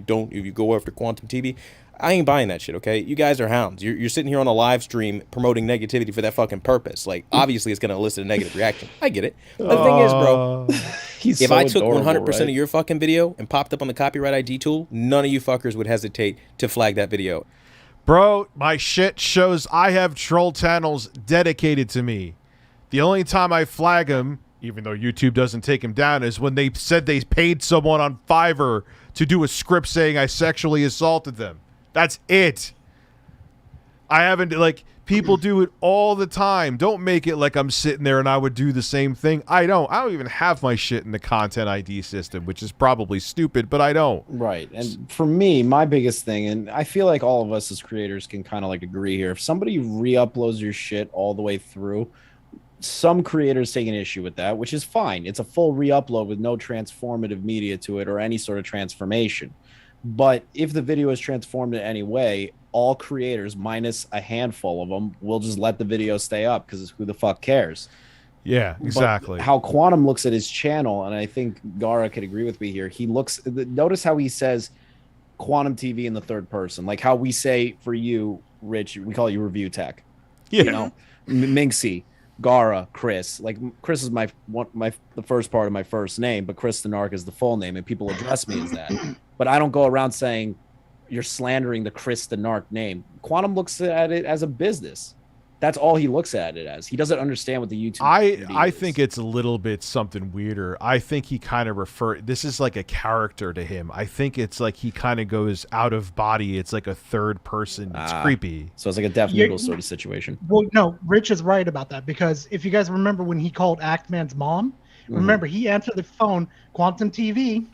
go after Quantum TV." I ain't buying that shit. Okay, you guys are hounds. You're sitting here on a live stream promoting negativity for that fucking purpose. Like, obviously, it's gonna elicit a negative reaction. I get it. But the thing is, bro, if I took 100% of your fucking video and popped up on the copyright ID tool, none of you fuckers would hesitate to flag that video.
Bro, my shit shows I have troll channels dedicated to me. The only time I flag them, even though YouTube doesn't take him down, is when they said they paid someone on Fiverr to do a script saying I sexually assaulted them. That's it. I haven't, like, people do it all the time. Don't make it like I'm sitting there and I would do the same thing. I don't even have my shit in the content ID system, which is probably stupid, but I don't.
Right. And for me, my biggest thing, and I feel like all of us as creators can kind of like agree here, if somebody re-uploads your shit all the way through, some creators take an issue with that, which is fine. It's a full re-upload with no transformative media to it or any sort of transformation. But if the video is transformed in any way, all creators, minus a handful of them, will just let the video stay up because who the fuck cares?
Yeah, exactly.
But how Quantum looks at his channel, and I think Gara could agree with me here, notice how he says Quantum TV in the third person. Like how we say for you, Rich, we call you Review Tech.
Yeah.
You know, Minxy, Gara, Chris. Like Chris is the first part of my first name, but Chris the Narc is the full name, and people address me as that. But I don't go around saying you're slandering the Chris the Narc name. Quantum looks at it as a business. That's all he looks at it as. He doesn't understand what the YouTube.
I
is.
think it's a little bit something weirder. I think he kind of this is like a character to him. I think it's like he kind of goes out of body. It's like a third person. It's creepy.
So it's like a Deaf Noodle sort of situation.
Well, no, Rich is right about that, because if you guys remember when he called Actman's mom, remember he answered the phone, Quantum TV.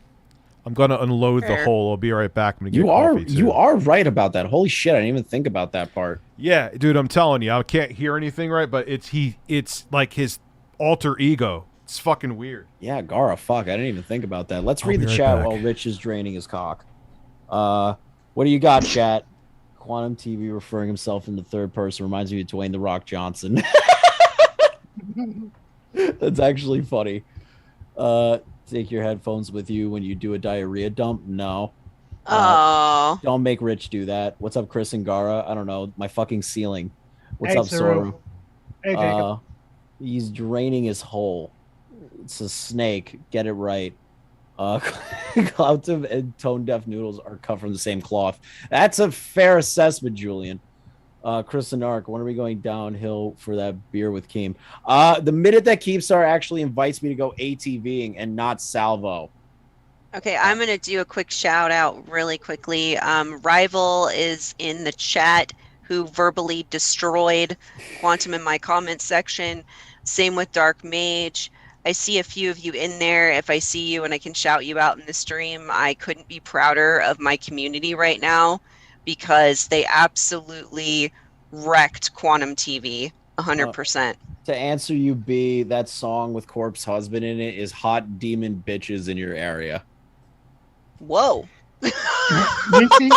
I'm gonna unload the hole. I'll be right back. I'm gonna get coffee too.
You are right about that. Holy shit! I didn't even think about that part.
Yeah, dude, I'm telling you, I can't hear anything right, but it's like his alter ego. It's fucking weird.
Yeah, Gara, fuck, I didn't even think about that. Let's read the
right
chat
back.
while Rich is draining his cock. What do you got, chat? Quantum TV referring himself in the third person reminds me of Dwayne The Rock Johnson. That's actually funny. Take your headphones with you when you do a diarrhea dump? No.
Oh.
Don't make Rich do that. What's up, Chris and Gara? I don't know. My fucking ceiling. What's
Hey,
up,
Saru.
Soru?
Hey, Jacob.
He's draining his hole. It's a snake. Get it right. Cloudtum and Tone Deaf Noodles are cut from the same cloth. That's a fair assessment, Julian. Chris and Narc, when are we going downhill for that beer with Keem? The minute that Keemstar actually invites me to go ATVing and not Salvo.
Okay, I'm going to do a quick shout out really quickly. Rival is in the chat who verbally destroyed Quantum in my comment section. Same with Dark Mage. I see a few of you in there. If I see you and I can shout you out in the stream, I couldn't be prouder of my community right now, because they absolutely wrecked Quantum TV 100%.
To answer you, B, that song with Corpse Husband in it is Hot Demon Bitches in Your Area.
Whoa.
Minxy,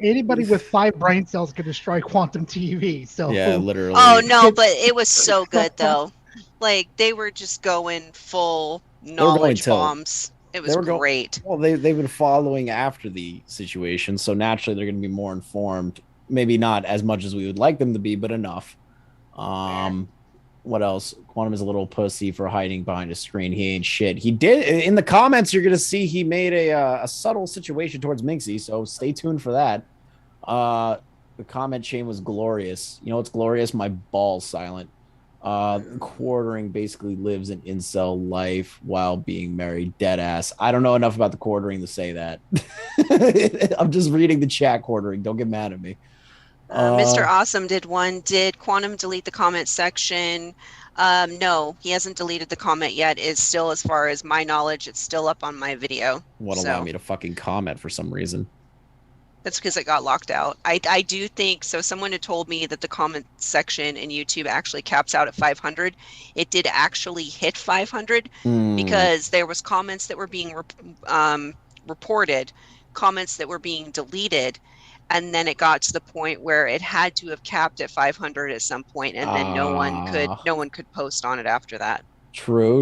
anybody with 5 brain cells could destroy Quantum TV. So
yeah, literally.
Oh, no, but it was so good, though. Like, they were just going full knowledge bombs. It was great.
Well, they've been following after the situation, so naturally they're going to be more informed. Maybe not as much as we would like them to be, but enough. What else? Quantum is a little pussy for hiding behind a screen. He ain't shit. He did. In the comments, you're going to see he made a subtle situation towards Minxy, so stay tuned for that. The comment chain was glorious. You know what's glorious? My balls silent. Quartering basically lives an incel life while being married. Dead ass. I don't know enough about the quartering to say that. I'm just reading the chat. Quartering. Don't get mad at me.
Mr. Awesome did Quantum delete the comment section? No, he hasn't deleted the comment yet. It's still, as far as my knowledge, it's still up on my video.
Won't allow me to fucking comment for some reason.
That's because it got locked out. I do think so. Someone had told me that the comment section in YouTube actually caps out at 500. It did actually hit 500 because there was comments that were being reported, comments that were being deleted, and then it got to the point where it had to have capped at 500 at some point, and then no one could post on it after that. True.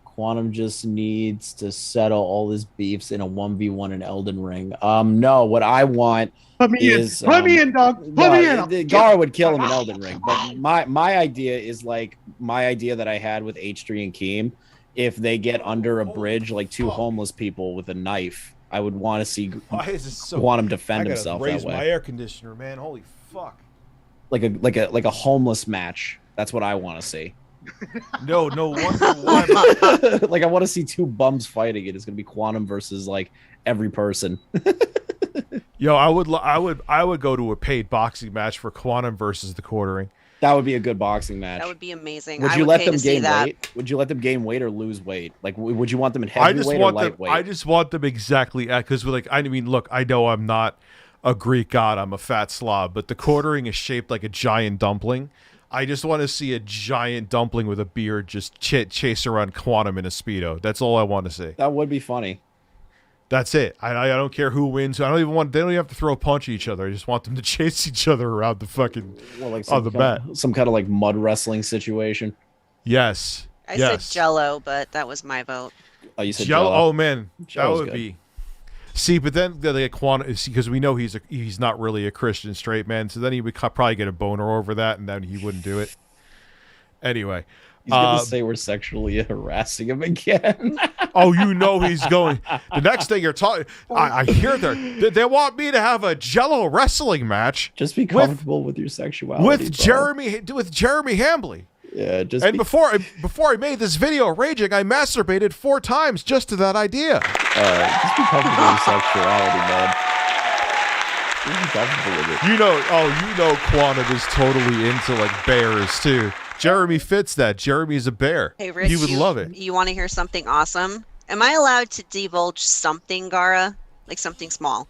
Quantum just needs to settle all his beefs in a 1v1 in Elden Ring. No, what I want
put me in, dog. Put me in.
Gara would kill him in Elden Ring, but my idea is like my idea that I had with H3 and Keem. If they get under a bridge like 2 homeless people with a knife, I would want to see Quantum defend himself
raise
that way.
My air conditioner, man. Holy fuck.
Like a homeless match. That's what I want to see.
No wonder.
Like I want to see 2 bums fighting. It's gonna be Quantum versus like every person.
Yo, I would go to a paid boxing match for Quantum versus the Quartering.
That would be a good boxing match.
That would be amazing.
Would you let them gain weight? Would you let them gain weight or lose weight? Like, would you want them in heavyweight or lightweight?
I just want them exactly at, because like I mean, look, I know I'm not a Greek god. I'm a fat slob, but the Quartering is shaped like a giant dumpling. I just want to see a giant dumpling with a beard just chase around Quantum in a Speedo. That's all I want to see.
That would be funny.
That's it. I don't care who wins. I don't even want. They don't even have to throw a punch at each other. I just want them to chase each other around the fucking on the mat.
Some kind of like mud wrestling situation.
Yes.
I said Jello, but that was my vote.
Oh, you said
Jello?
Jello?
Oh man,
Jello's
that would
good.
be. See, but then the Quantum, because we know he's not really a Christian straight man, so then he would probably get a boner over that, and then he wouldn't do it. Anyway.
He's gonna say we're sexually harassing him again.
Oh, you know he's going. The next thing you're talking, I hear they want me to have a Jello wrestling match.
Just be comfortable with your sexuality.
With Jeremy Hambley.
Yeah,
before I made this video raging, I masturbated 4 times just to that idea.
Just be comfortable with sexuality, man. Just be comfortable with it.
Quantum is totally into like bears too. Jeremy fits that. Jeremy's a bear.
Hey, Rich,
he would love it.
You want to hear something awesome? Am I allowed to divulge something, Gara? Like something small?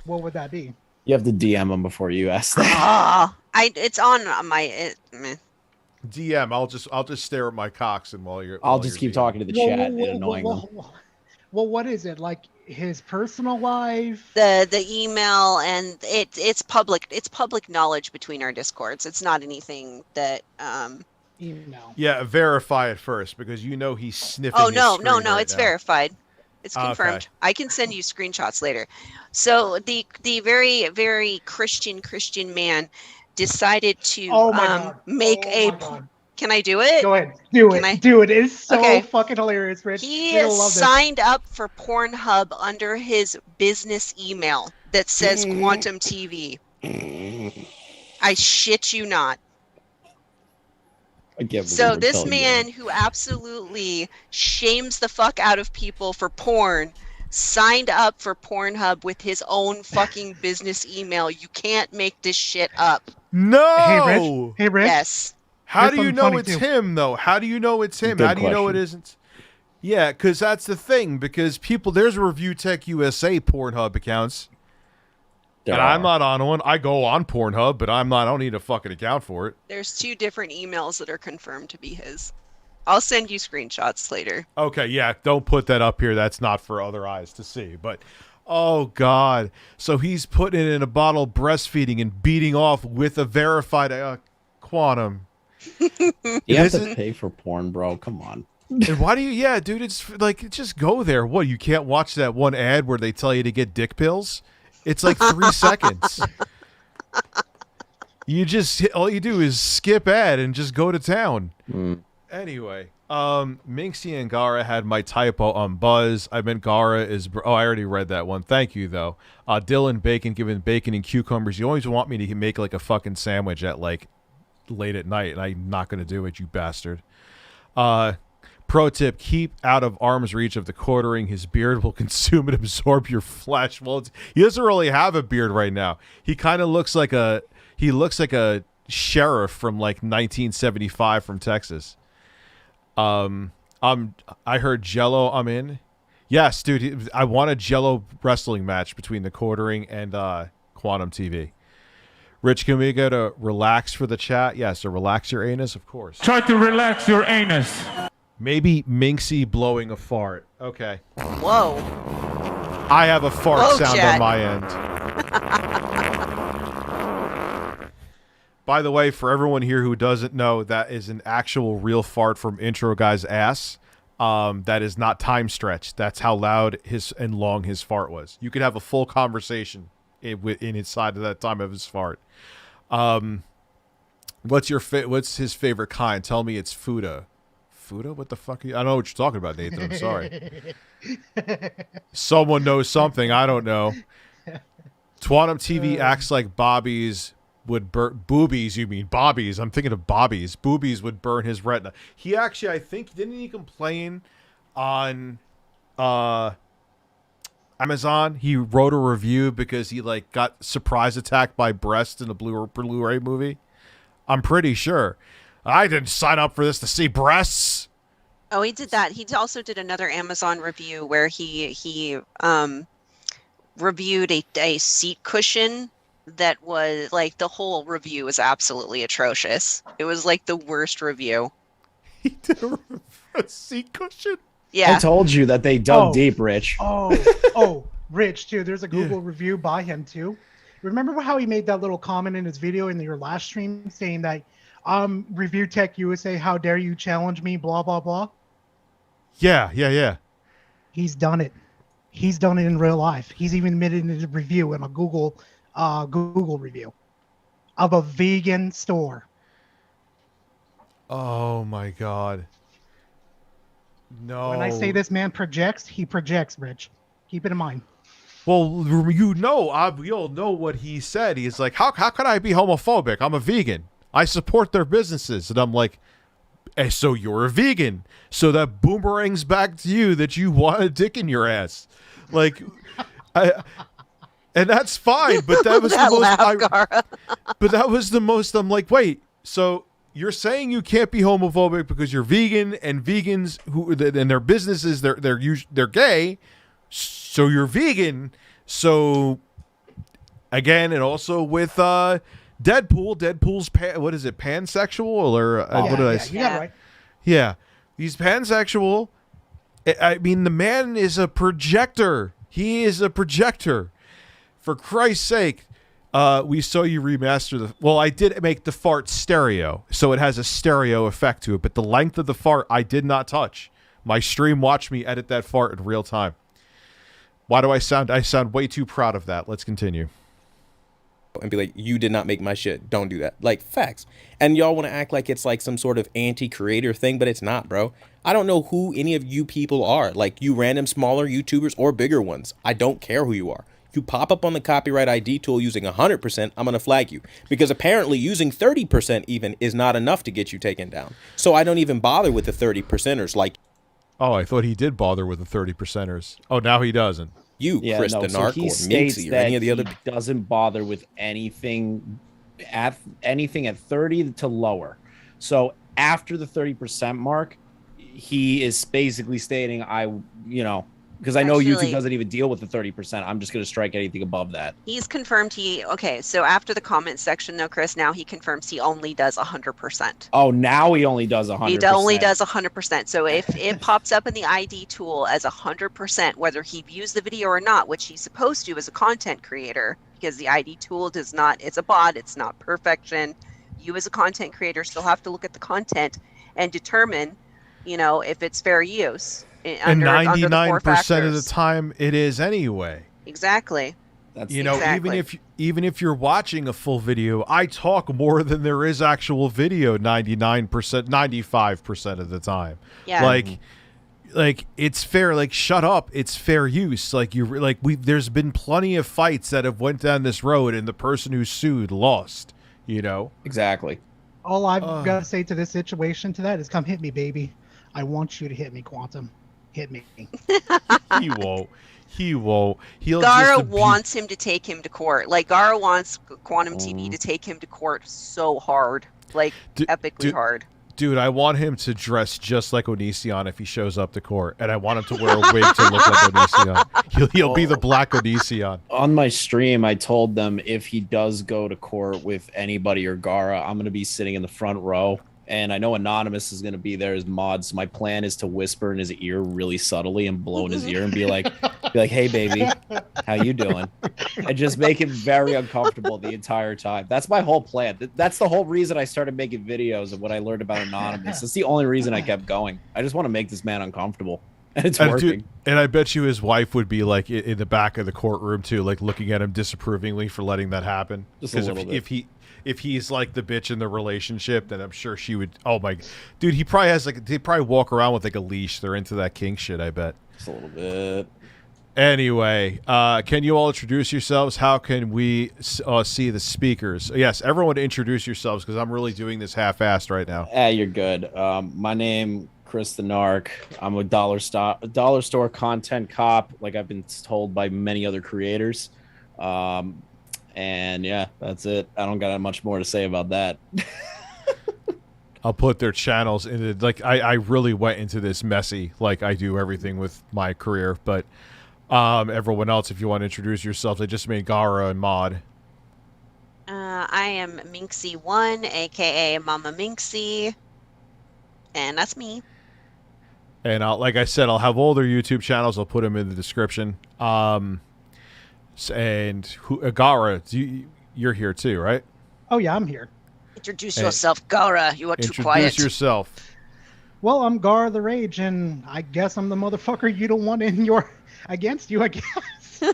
What would that be?
You have to DM him before you ask that.
It's on my meh.
DM. I'll just stare at my cocks and while you're.
I'll just keep talking to the chat and annoying them.
Well, what is it? Like his personal life?
The email, and it's public. It's public knowledge between our discords. It's not anything that
email.
Yeah, verify it first because he's sniffing.
Oh no,
his
no,
screen
no!
right
It's
now.
verified. It's confirmed.
Okay.
I can send you screenshots later. So the very very Christian man decided to make Can I do it?
Go ahead, do it. Do it. It's so fucking hilarious, Rich.
He signed up for Pornhub under his business email that says Quantum TV. I shit you not. So this man who absolutely shames the fuck out of people for porn signed up for Pornhub with his own fucking business email. You can't make this shit up.
No.
Hey, Rich.
Yes.
How do you know it's him, though? How do you know it's him? How do you know it isn't? Yeah, because that's the thing. Because there's ReviewTechUSA Pornhub accounts. And I'm not on one. I go on Pornhub, but I don't need a fucking account for it.
There's 2 different emails that are confirmed to be his. I'll send you screenshots later.
Okay, yeah, don't put that up here. That's not for other eyes to see. But, oh, God. So he's putting it in a bottle, breastfeeding, and beating off with a verified Quantum.
You have to pay for porn, bro. Come on.
And why do you... Yeah, dude, it's like, just go there. What, you can't watch that one ad where they tell you to get dick pills? It's like 3 seconds. All you do is skip ad and just go to town. Anyway, Minxy and Gara had my typo on Buzz. I meant Gara is... Oh, I already read that one. Thank you, though. Dylan Bacon giving bacon and cucumbers. You always want me to make like a fucking sandwich at like late at night, and I'm not going to do it, you bastard. Pro tip, keep out of arm's reach of the quartering. His beard will consume and absorb your flesh. Well, he doesn't really have a beard right now. He kind of looks like a sheriff from like 1975 from Texas. I heard Jello, I'm in. Yes, dude, I want a Jello wrestling match between the quartering and Quantum TV. Rich, can we go to relax for the chat? Yes, so relax your anus, of course.
Try to relax your anus.
Maybe Minxy blowing a fart. Okay.
Whoa.
I have a fart sound
chat.
on my end. By the way, for everyone here who doesn't know, that is an actual real fart from Intro Guy's ass. That is not time stretched. That's how loud and long his fart was. You could have a full conversation inside of that time of his fart. What's his favorite kind? Tell me it's Fuda. Fuda? What the fuck? I don't know what you're talking about, Nathan. I'm sorry. Someone knows something. I don't know. Quantum TV acts like Bobby's would burn... Boobies, you mean. Bobbies. I'm thinking of Bobby's. Boobies would burn his retina. He actually, I think, didn't he complain on Amazon? He wrote a review because he like got surprise attacked by breasts in a Blu-ray movie. I'm pretty sure. I didn't sign up for this to see breasts.
Oh, he did that. He also did another Amazon review where he reviewed a seat cushion that was like, the whole review was absolutely atrocious. It was like the worst review.
He did a seat cushion?
Yeah.
I told you that they dug deep, Rich.
Rich, too. There's a Google review by him, too. Remember how he made that little comment in his video in your last stream saying that ReviewTechUSA, how dare you challenge me, blah, blah, blah?
Yeah.
He's done it. He's done it in real life. He's even admitted in his review in a Google review of a vegan store.
Oh, my God. No.
When I say this man projects, he projects, Rich. Keep it in mind.
Well, you know, we all know what he said. He's like, how can I be homophobic? I'm a vegan. I support their businesses. And I'm like, hey, so you're a vegan. So that boomerangs back to you that you want a dick in your ass. Like, and that's fine. But that was but that was the most, I'm like, wait, so you're saying you can't be homophobic because you're vegan, and vegans and their businesses, they're gay. So you're vegan. So again, and also with Deadpool's what is it, pansexual or what did I say?
You got it right.
Yeah, he's pansexual. I mean, the man is a projector. He is a projector. For Christ's sake, we saw you remaster the. Well, I did make the fart stereo, so it has a stereo effect to it. But the length of the fart, I did not touch. My stream watched me edit that fart in real time. Why do I sound? I sound way too proud of that. Let's continue.
And be like, you did not make my shit. Don't do that. Like, facts. And y'all want to act like it's like some sort of anti-creator thing, but it's not, bro. I don't know who any of you people are. Like, you random smaller YouTubers or bigger ones. I don't care who you are. You pop up on the copyright ID tool using 100%, I'm going to flag you. Because apparently using 30% even is not enough to get you taken down. So I don't even bother with the 30%ers like...
Oh, I thought he did bother with the 30%ers. Oh, now he doesn't.
You, Chris the Narc, or Minxy, or any of the other.
He doesn't bother with anything at 30 to lower. So after the 30% mark, he is basically stating, because I know YouTube doesn't even deal with the 30%. I'm just going to strike anything above that.
He's confirmed so after the comment section though, Chris, now he confirms he only does 100%.
Oh, now he only does 100%.
He only does 100%. So if it pops up in the ID tool as 100%, whether he views the video or not, which he's supposed to as a content creator, because the ID tool does not, it's a bot, it's not perfection. You as a content creator still have to look at the content and determine, if it's fair use.
And 99% of the time it is anyway.
Exactly.
That's
even if you're watching a full video, I talk more than there is actual video 99%, 95% of the time.
Yeah.
Like it's fair, like shut up, it's fair use. There's been plenty of fights that have went down this road and the person who sued lost,
Exactly.
All I've got to say to this situation to that is come hit me, baby. I want you to hit me, Quantum. Hit me.
He won't. He'll
Gara wants him to take him to court. Like, Gara wants Quantum TV to take him to court so hard. Like, epically hard.
Dude, I want him to dress just like Onision if he shows up to court. And I want him to wear a wig to look like Onision. He'll be the black Onision.
On my stream, I told them if he does go to court with anybody or Gara, I'm going to be sitting in the front row. And I know Anonymous is going to be there as mod, so my plan is to whisper in his ear really subtly and blow in his ear and be like, hey, baby, how you doing? And just make him very uncomfortable the entire time. That's my whole plan. That's the whole reason I started making videos of what I learned about Anonymous. That's the only reason I kept going. I just want to make this man uncomfortable. And it's working.
Dude, and I bet you his wife would be like in the back of the courtroom too, like looking at him disapprovingly for letting that happen.
Just a little bit.
If he's like the bitch in the relationship, then I'm sure she would. Oh my, dude, he probably has they probably walk around with like a leash. They're into that kink shit, I bet.
Just a little bit.
Anyway, can you all introduce yourselves? How can we see the speakers? Yes, everyone introduce yourselves because I'm really doing this half-assed right now.
You're good. My name, Chris the Narc. I'm a dollar store content cop, like I've been told by many other creators. And yeah, that's it. I don't got much more to say about that.
I'll put their channels in the, I really went into this messy, like I do everything with my career, but everyone else, if you want to introduce yourselves, I just made Gara and Mod.
I am Minxy1, aka Mama Minxy, and that's me.
And like I said, I'll have all their YouTube channels. I'll put them in the description. And Gara, you're here too, right?
Oh yeah, I'm here.
Introduce yourself, Gara. You are too quiet.
Introduce yourself.
Well, I'm Gara the Rage, and I guess I'm the motherfucker you don't want against you, I guess.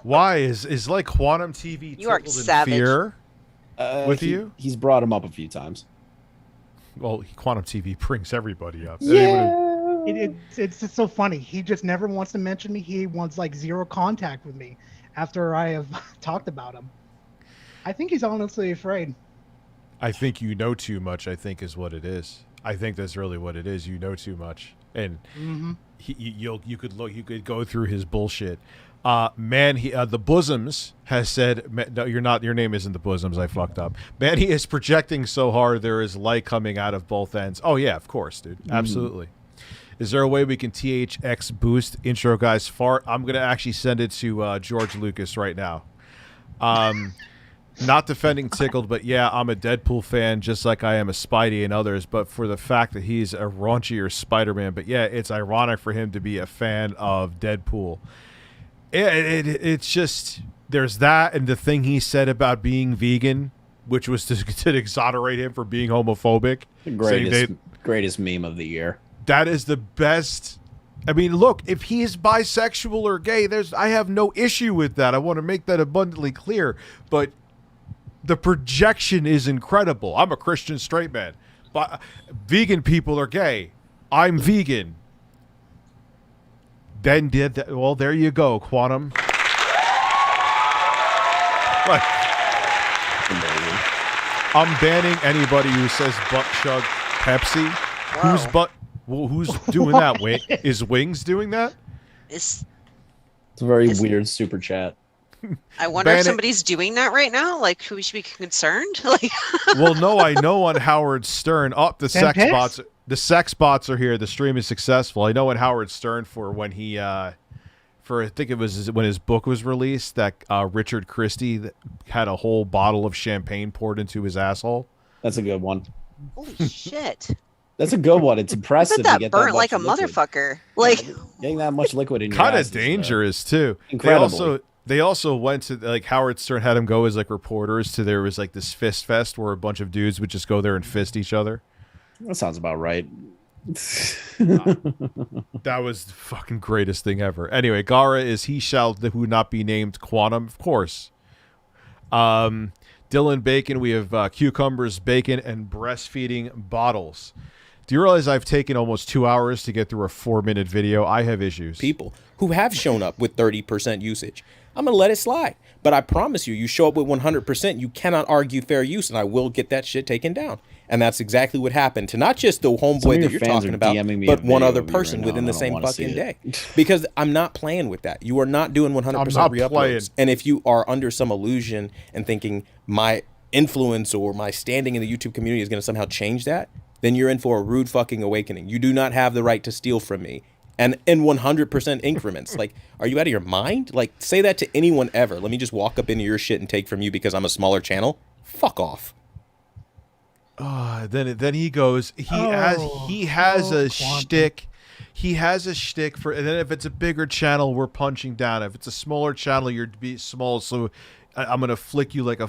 Why is like Quantum TV
you are savage.
Fear with you?
He's brought him up a few times.
Well, Quantum TV brings everybody up.
Yeah.
It's just so funny. He just never wants to mention me. He wants like zero contact with me after I have talked about him. I think he's honestly afraid.
I think you know too much, I think is what it is. I think that's really what it is. You know too much. And you could go through his bullshit. Man, the Bosoms has said, no, your name isn't the Bosoms, I fucked up. Man, he is projecting so hard there is light coming out of both ends. Oh yeah, of course, dude. Absolutely. Is there a way we can THX boost intro guys fart? I'm going to actually send it to George Lucas right now. Not defending Tickled, but yeah, I'm a Deadpool fan just like I am a Spidey and others, but for the fact that he's a raunchier Spider-Man. But yeah, it's ironic for him to be a fan of Deadpool. It's just, there's that, and the thing he said about being vegan, which was to exonerate him for being homophobic.
The greatest meme of the year.
That is the best. I mean, look, if he is bisexual or gay, I have no issue with that. I want to make that abundantly clear. But the projection is incredible. I'm a Christian straight man, but vegan people are gay. I'm vegan. Then well, there you go, Quantum. Like, I'm banning anybody who says butt chug Pepsi.
Wow.
Who's doing that? Is Wings doing that?
It's a very weird super chat.
I wonder if somebody's doing that right now. Like, who we should be concerned? Like,
well, no, I know on Howard Stern. Oh, the sex bots are here. The stream is successful. I know on Howard Stern for when he, I think it was when his book was released, that Richard Christie had a whole bottle of champagne poured into his asshole.
That's a good one.
holy shit.
That's a good one. It's impressive.
I bet that
to get
burnt
that
like a
liquid.
motherfucker. Like,
getting that much liquid in your
kind
ass
of dangerous too.
Incredible.
They also went to, like, Howard Stern had him go as like reporters to, there was like this fist fest where a bunch of dudes would just go there and fist each other.
That sounds about right.
That was the fucking greatest thing ever. Anyway, Gara is he shall who not be named Quantum, of course. Dylan Bacon, we have cucumbers, bacon, and breastfeeding bottles. Do you realize I've taken almost 2 hours to get through a 4-minute video? I have issues.
People who have shown up with 30% usage. I'm going to let it slide. But I promise you, you show up with 100%, you cannot argue fair use, and I will get that shit taken down. And that's exactly what happened to not just the homeboy that you're talking about, but one other person within the same fucking day. Because I'm not playing with that. You are not doing 100% re-uploads. And if you are under some illusion and thinking my influence or my standing in the YouTube community is going to somehow change that, then you're in for a rude fucking awakening. You do not have the right to steal from me. And in 100% increments. Like, are you out of your mind? Like, say that to anyone ever. Let me just walk up into your shit and take from you because I'm a smaller channel. Fuck off.
Then he goes, he has a shtick. He has a shtick for, and then if it's a bigger channel, we're punching down. If it's a smaller channel, you're be small, so I'm gonna flick you like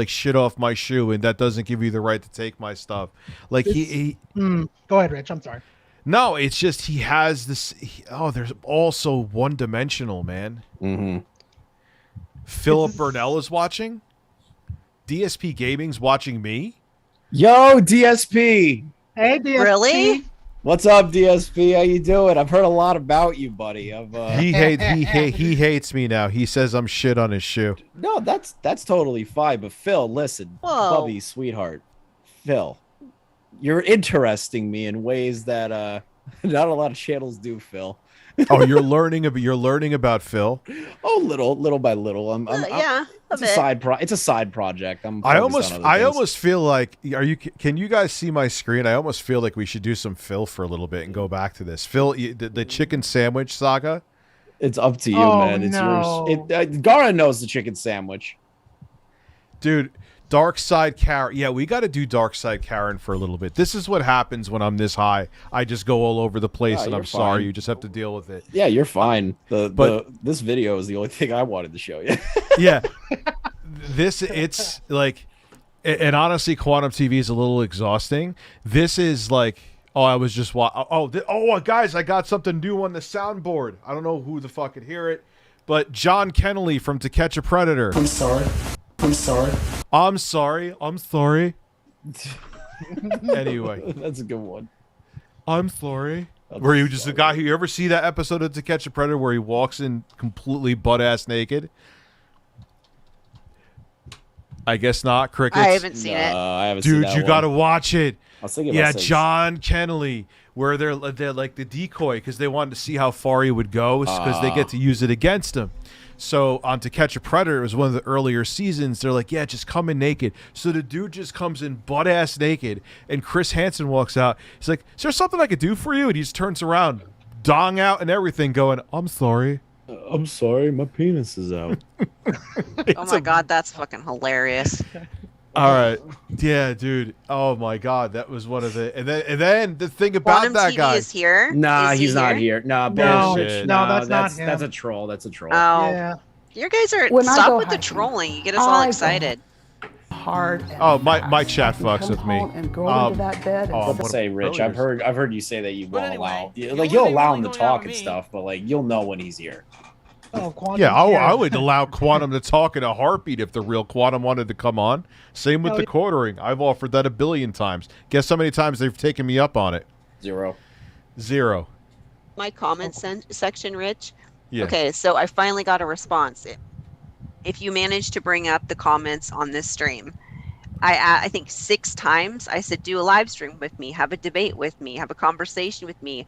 shit off my shoe, and that doesn't give you the right to take my stuff. Like
Go ahead, Rich. I'm sorry.
No, it's just he has this. There's also one-dimensional, man.
Mm-hmm.
Philip Burnell is watching. DSP Gaming's watching me.
Yo, DSP.
Hey, DSP.
Really?
What's up, DSP? How you doing? I've heard a lot about you, buddy.
He hates me now. He says I'm shit on his shoe.
No, that's totally fine. But Phil, listen, Bubby, sweetheart, Phil, you're interesting me in ways that not a lot of channels do, Phil.
Oh, you're learning about Phil.
Oh, little by little. It's a side project. I
almost feel like, can you guys see my screen? I almost feel like we should do some Phil for a little bit and go back to this. Phil, the chicken sandwich saga.
It's up to you, man. It's yours. Gara knows the chicken sandwich,
dude. Dark Side Karen. Yeah, we got to do Dark Side Karen for a little bit. This is what happens when I'm this high. I just go all over the place, and I'm sorry. You just have to deal with it.
Yeah, you're fine. This video is the only thing I wanted to show you.
Yeah. It's like, and honestly, Quantum TV is a little exhausting. This is like, I was just guys, I got something new on the soundboard. I don't know who the fuck could hear it, but John Kennelly from To Catch a Predator.
I'm sorry.
Anyway.
That's a good one.
I'm sorry. Where you just a guy who you ever see that episode of To Catch a Predator where he walks in completely butt-ass naked? I guess not. Crickets.
I haven't seen it.
I haven't seen
Dude,
that
you
one.
gotta watch it.
I was thinking
Yeah,
about saying-
John Kennelly, where they're like the decoy because they wanted to see how far he would go because they get to use it against him. So on To Catch a Predator, it was one of the earlier seasons. They're like, yeah, just come in naked. So the dude just comes in butt ass naked, and Chris Hansen walks out. He's like, is there something I could do for you? And he just turns around, dong out and everything, going, I'm sorry.
I'm sorry, my penis is out.
Oh my god, that's fucking hilarious.
All right, yeah, dude. Oh my god, that was one of the and then the thing about
Quantum
that
TV
guy.
is here.
Nah,
Is
he's
he
not
here?
here. Nah,
No,
bullshit.
no, that's not
that's
him.
That's a troll. That's a troll.
Oh,
Yeah.
you guys are
When I
stop
go
with the
hiking,
trolling. You get us all
I go
excited.
hard. And
Oh, my
fast.
chat
You
fucks
come
with me.
home And go into that bed. And
oh,
sit-
what
Say, Rich, I've
failures.
heard you say that you won't allow,
the
like
only
you'll
thing
allow
really
him to
going on
talk
with
and
me-
stuff, but like you'll know when he's here.
Oh, Quantum.
Yeah, I would allow Quantum to talk in a heartbeat if the real Quantum wanted to come on. Same with
Hell
the
yeah.
quartering. I've offered that 1 billion times. Guess how many times they've taken me up on it?
0.
0.
My comment section, Rich.
Yeah.
Okay, so I finally got a response. If you manage to bring up the comments on this stream, I think 6 times I said, do a live stream with me, have a debate with me, have a conversation with me.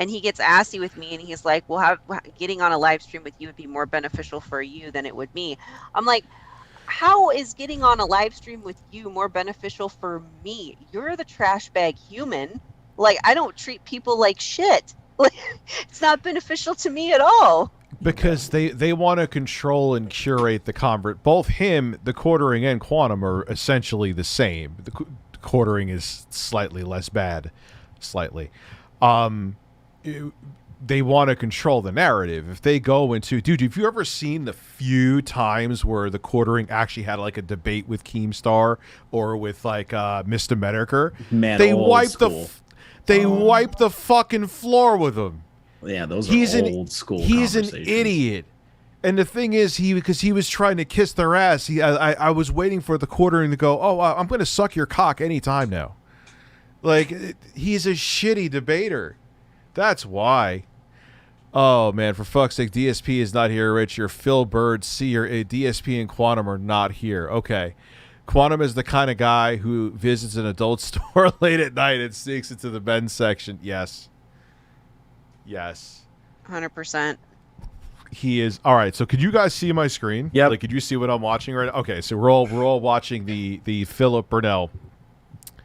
And he gets assy with me and he's like, well, getting on a live stream with you would be more beneficial for you than it would me. I'm like, how is getting on a live stream with you more beneficial for me? You're the trash bag human. Like, I don't treat people like shit. Like, it's not beneficial to me at all.
Because they want to control and curate the convert. Both him, the quartering, and Quantum are essentially the same. The quartering is slightly less bad. Slightly. They want to control the narrative. If they go into... Dude, have you ever seen the few times where the quartering actually had like a debate with Keemstar or with like Mr. Medicare?
Man,
they
old
wipe
school.
They wipe the fucking floor with him.
Yeah, those are old school.
He's an
conversations.
idiot. And the thing is, because he was trying to kiss their ass, I was waiting for the quartering to go, oh, I'm going to suck your cock anytime now. Like, he's a shitty debater. That's why. Oh, man, for fuck's sake, DSP is not here, Rich. Your Phil Bird, DSP and Quantum are not here. Okay. Quantum is the kind of guy who visits an adult store late at night and sneaks into the men's section. Yes. Yes.
100%.
He is. All right, so could you guys see my screen?
Yep.
Like, could you see what I'm watching right now? Okay, so we're all watching the Philip Burnell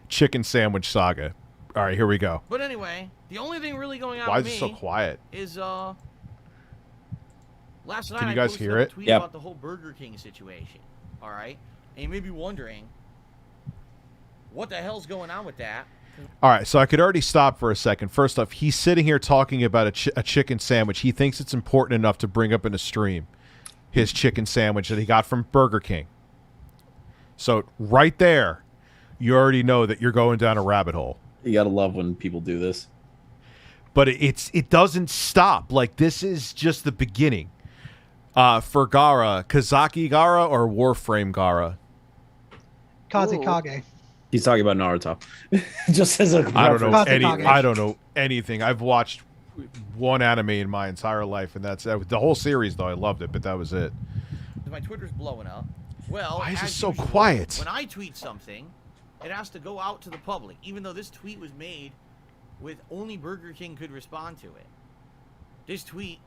chicken sandwich saga. All right, here we go.
But anyway, the only thing really going on
Why
with
is
me
it so quiet?
is last night
Can you
I
guys
posted
hear
a
it?
tweet
Yep.
about the whole Burger King situation. All right, and you may be wondering what the hell's going on with that.
All right, so I could already stop for a second. First off, he's sitting here talking about a chicken sandwich. He thinks it's important enough to bring up in a stream his chicken sandwich that he got from Burger King. So right there, you already know that you're going down a rabbit hole.
You gotta love when people do this.
But it doesn't stop. Like, this is just the beginning. For Gara, Kazaki Gara or Warframe Gara?
Kazekage.
He's talking about Naruto. Just as a
I don't know
Kazekage.
I don't know anything. I've watched one anime in my entire life, and that's the whole series. Though I loved it, but that was it.
My Twitter's blowing up. Well,
Why is it
as
so
usual,
quiet?
When I tweet something, it has to go out to the public, even though this tweet was made with only Burger King could respond to it. This tweet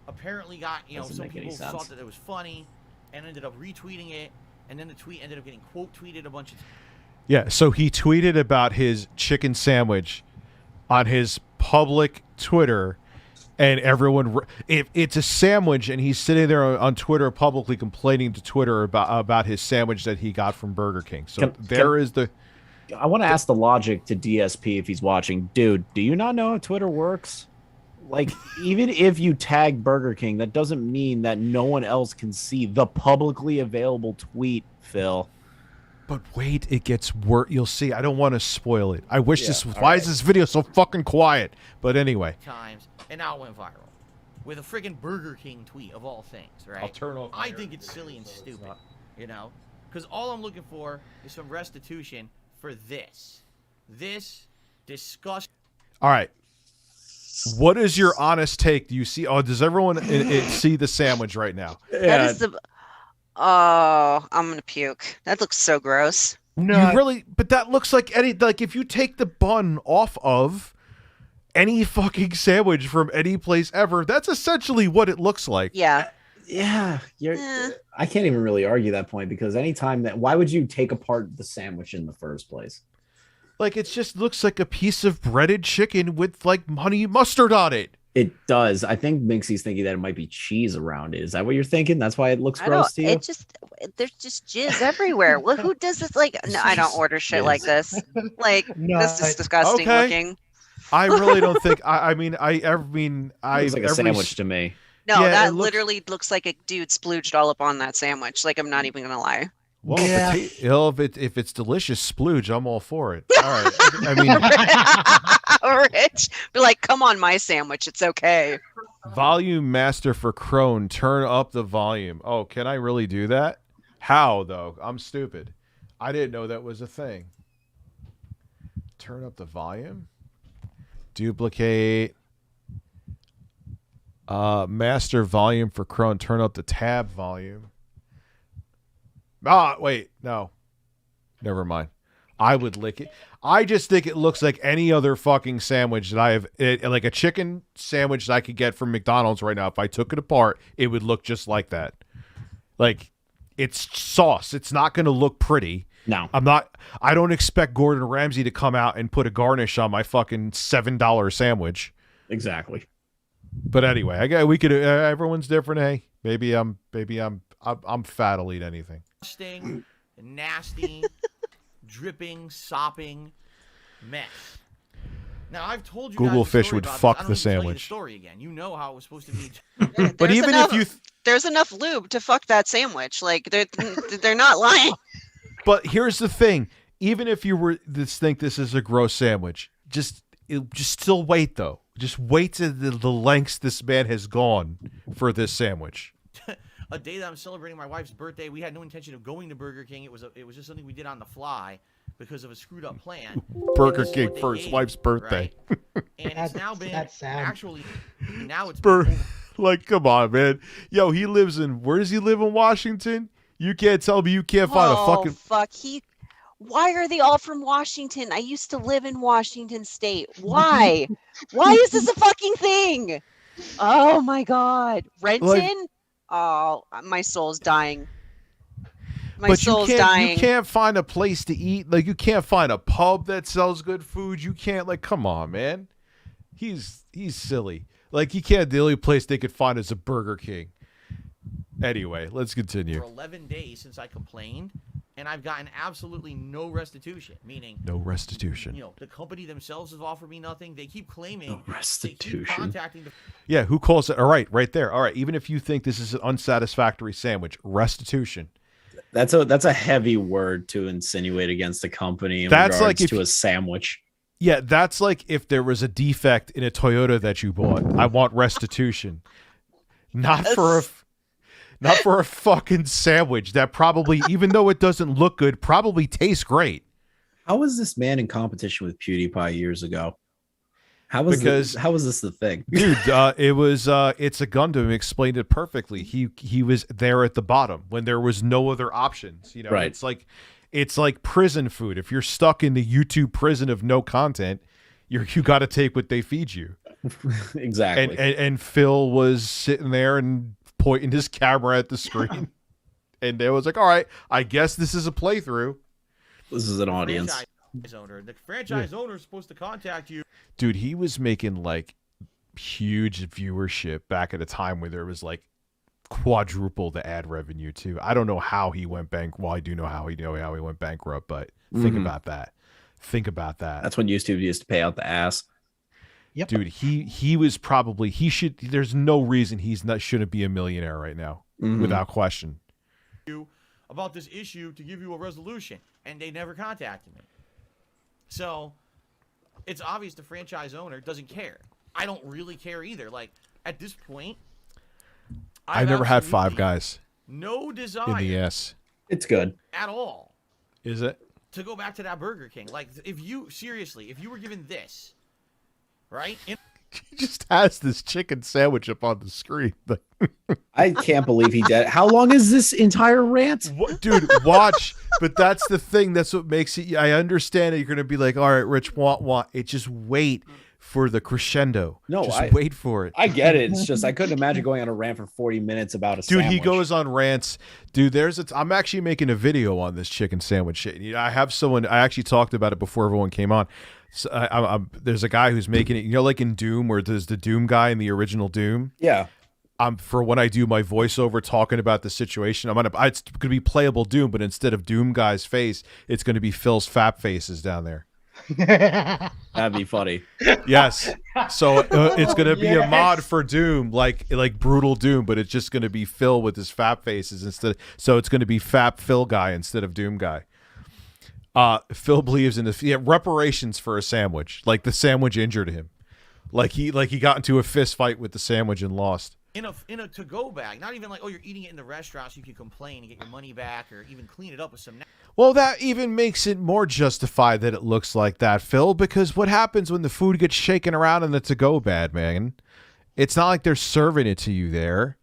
apparently got,
Doesn't
some
make any
people
sense.
thought that it was funny and ended up retweeting it, and then the tweet ended up getting quote tweeted a bunch of
Yeah. So he tweeted about his chicken sandwich on his public Twitter, and everyone. It's a sandwich, and he's sitting there on Twitter publicly complaining to Twitter about his sandwich that he got from Burger King. So there is the.
I want to ask the logic to DSP if he's watching. Dude, do you not know how Twitter works? Like, even if you tag Burger King, that doesn't mean that no one else can see the publicly available tweet, Phil.
But wait, it gets worse. You'll see. I don't want to spoil it. I wish this.
all
Why
right.
is this video so fucking quiet? But anyway.
times, and now it went viral with a friggin' Burger King tweet of all things, right?
I'll turn off
I
my
think it's silly and stupid, because all I'm looking for is some restitution for this disgust.
All right. What is your honest take? Do you see? Oh, does everyone see the sandwich right now?
That is the. Oh, I'm gonna puke. That looks so gross.
No, you really, but that looks like if you take the bun off of any fucking sandwich from any place ever, that's essentially what it looks like.
Yeah.
Yeah, I can't even really argue that point because anytime why would you take apart the sandwich in the first place?
Like it just looks like a piece of breaded chicken with like honey mustard on it.
It does. I think Minxy's thinking that it might be cheese around it. Is that what you're thinking? That's why it looks gross to you?
There's just jizz everywhere. Well, who does this? Like, no, I don't order shit like this. Like, this is disgusting looking.
I really don't think. I mean,
looks like a sandwich to me.
No, that literally looks like a dude splooged all up on that sandwich. Like, I'm not even gonna lie.
Well, if it's delicious splooge, I'm all for it. All right. I mean,
Rich, be like, come on, my sandwich. It's okay.
Volume master for Crone, turn up the volume. Oh, can I really do that? How though? I'm stupid. I didn't know that was a thing. Turn up the volume. Duplicate. Master volume for Crone, turn up the tab volume. Ah, wait, no. Never mind. I would lick it. I just think it looks like any other fucking sandwich that I have, like a chicken sandwich that I could get from McDonald's right now. If I took it apart, it would look just like that. Like, it's sauce. It's not going to look pretty.
No.
I don't expect Gordon Ramsay to come out and put a garnish on my fucking $7 sandwich.
Exactly.
But anyway, everyone's different. Hey, maybe I'm fat. I'll eat anything.
Nasty, dripping, sopping mess. Now I've told you
Google
guys
fish would fuck the
the
sandwich.
story again. You know how it was supposed to be.
But even if you
there's enough lube to fuck that sandwich. Like they're not lying.
But here's the thing: even if you were to think this is a gross sandwich, just still wait though. Just wait to the lengths this man has gone for this sandwich.
A day that I'm celebrating my wife's birthday, we had no intention of going to Burger King. It was just something we did on the fly because of a screwed up plan.
Burger King for his wife's birthday.
Right? And it's now been actually now it's
like, come on, man. Yo, he lives in where does he live in Washington? You can't tell me you can't find a fucking
fuck. Why are they all from Washington? I used to live in Washington State. Why? Why is this a fucking thing? Oh my god. Renton? Oh, my soul's dying. My soul's dying.
You can't find a place to eat. Like, you can't find a pub that sells good food. You can't, like, come on, man. He's silly. Like, you can't, the only place they could find is a Burger King. Anyway, let's continue.
For 11 days since I complained, and I've gotten absolutely no restitution. Meaning,
no restitution.
You know, the company themselves have offered me nothing. They keep claiming
no restitution.
They keep contacting the
yeah, who calls it? All right there. All right, even if you think this is an unsatisfactory sandwich, restitution.
That's a heavy word to insinuate against a company in regards to a sandwich.
Yeah, that's like if there was a defect in a Toyota that you bought. I want restitution. Not for a fucking sandwich that probably, even though it doesn't look good, probably tastes great.
How was this man in competition with PewDiePie years ago? How was this the thing?
Dude, it's a Gundam explained it perfectly. He was there at the bottom when there was no other options. You know,
right.
It's like prison food. If you're stuck in the YouTube prison of no content, you got to take what they feed you.
Exactly.
And Phil was sitting there and pointing his camera at the screen, and it was like, all right, I guess this is a playthrough.
This is an audience.
The franchise owner is supposed to contact you.
Dude, he was making like huge viewership back at a time where there was like quadruple the ad revenue too. I don't know how he went bankrupt. Well, I do know how he went bankrupt, but think about that. Think about that.
That's when YouTube used to pay out the ass.
Yep. Dude, he was probably there's no reason shouldn't be a millionaire right now, without question.
About this issue to give you a resolution, and they never contacted me. So it's obvious the franchise owner doesn't care. I don't really care either. Like, at this point,
I've never had Five Guys.
No desire
in the ass.
It's good
at all.
Is it?
To go back to that Burger King. Like, if you were given this, right?
He just has this chicken sandwich up on the screen.
I can't believe he did. How long is this entire rant?
Dude, watch. But that's the thing. That's what makes it. I understand it. You're going to be like, all right, Rich, want. It just wait for the crescendo.
No,
just wait for it.
I get it. It's just I couldn't imagine going on a rant for 40 minutes about a sandwich.
He goes on rants. Dude, I'm actually making a video on this chicken sandwich shit. I have someone. I actually talked about it before everyone came on. So there's a guy who's making it. Like in Doom, where there's the Doom guy in the original Doom.
Yeah.
For when I do my voiceover talking about the situation, it's gonna be playable Doom, but instead of Doom guy's face, it's gonna be Phil's fap faces down there.
That'd be funny.
Yes. So it's gonna be a mod for Doom, like brutal Doom, but it's just gonna be Phil with his fap faces instead. So it's gonna be fap Phil guy instead of Doom guy. Phil believes in reparations for a sandwich. Like the sandwich injured him. Like he got into a fist fight with the sandwich and lost.
In a to-go bag, not even like, oh, you're eating it in the restaurant so you can complain and get your money back, or even clean it up with some.
Well, that even makes it more justified that it looks like that, Phil, because what happens when the food gets shaken around in the to-go bag, man? It's not like they're serving it to you there.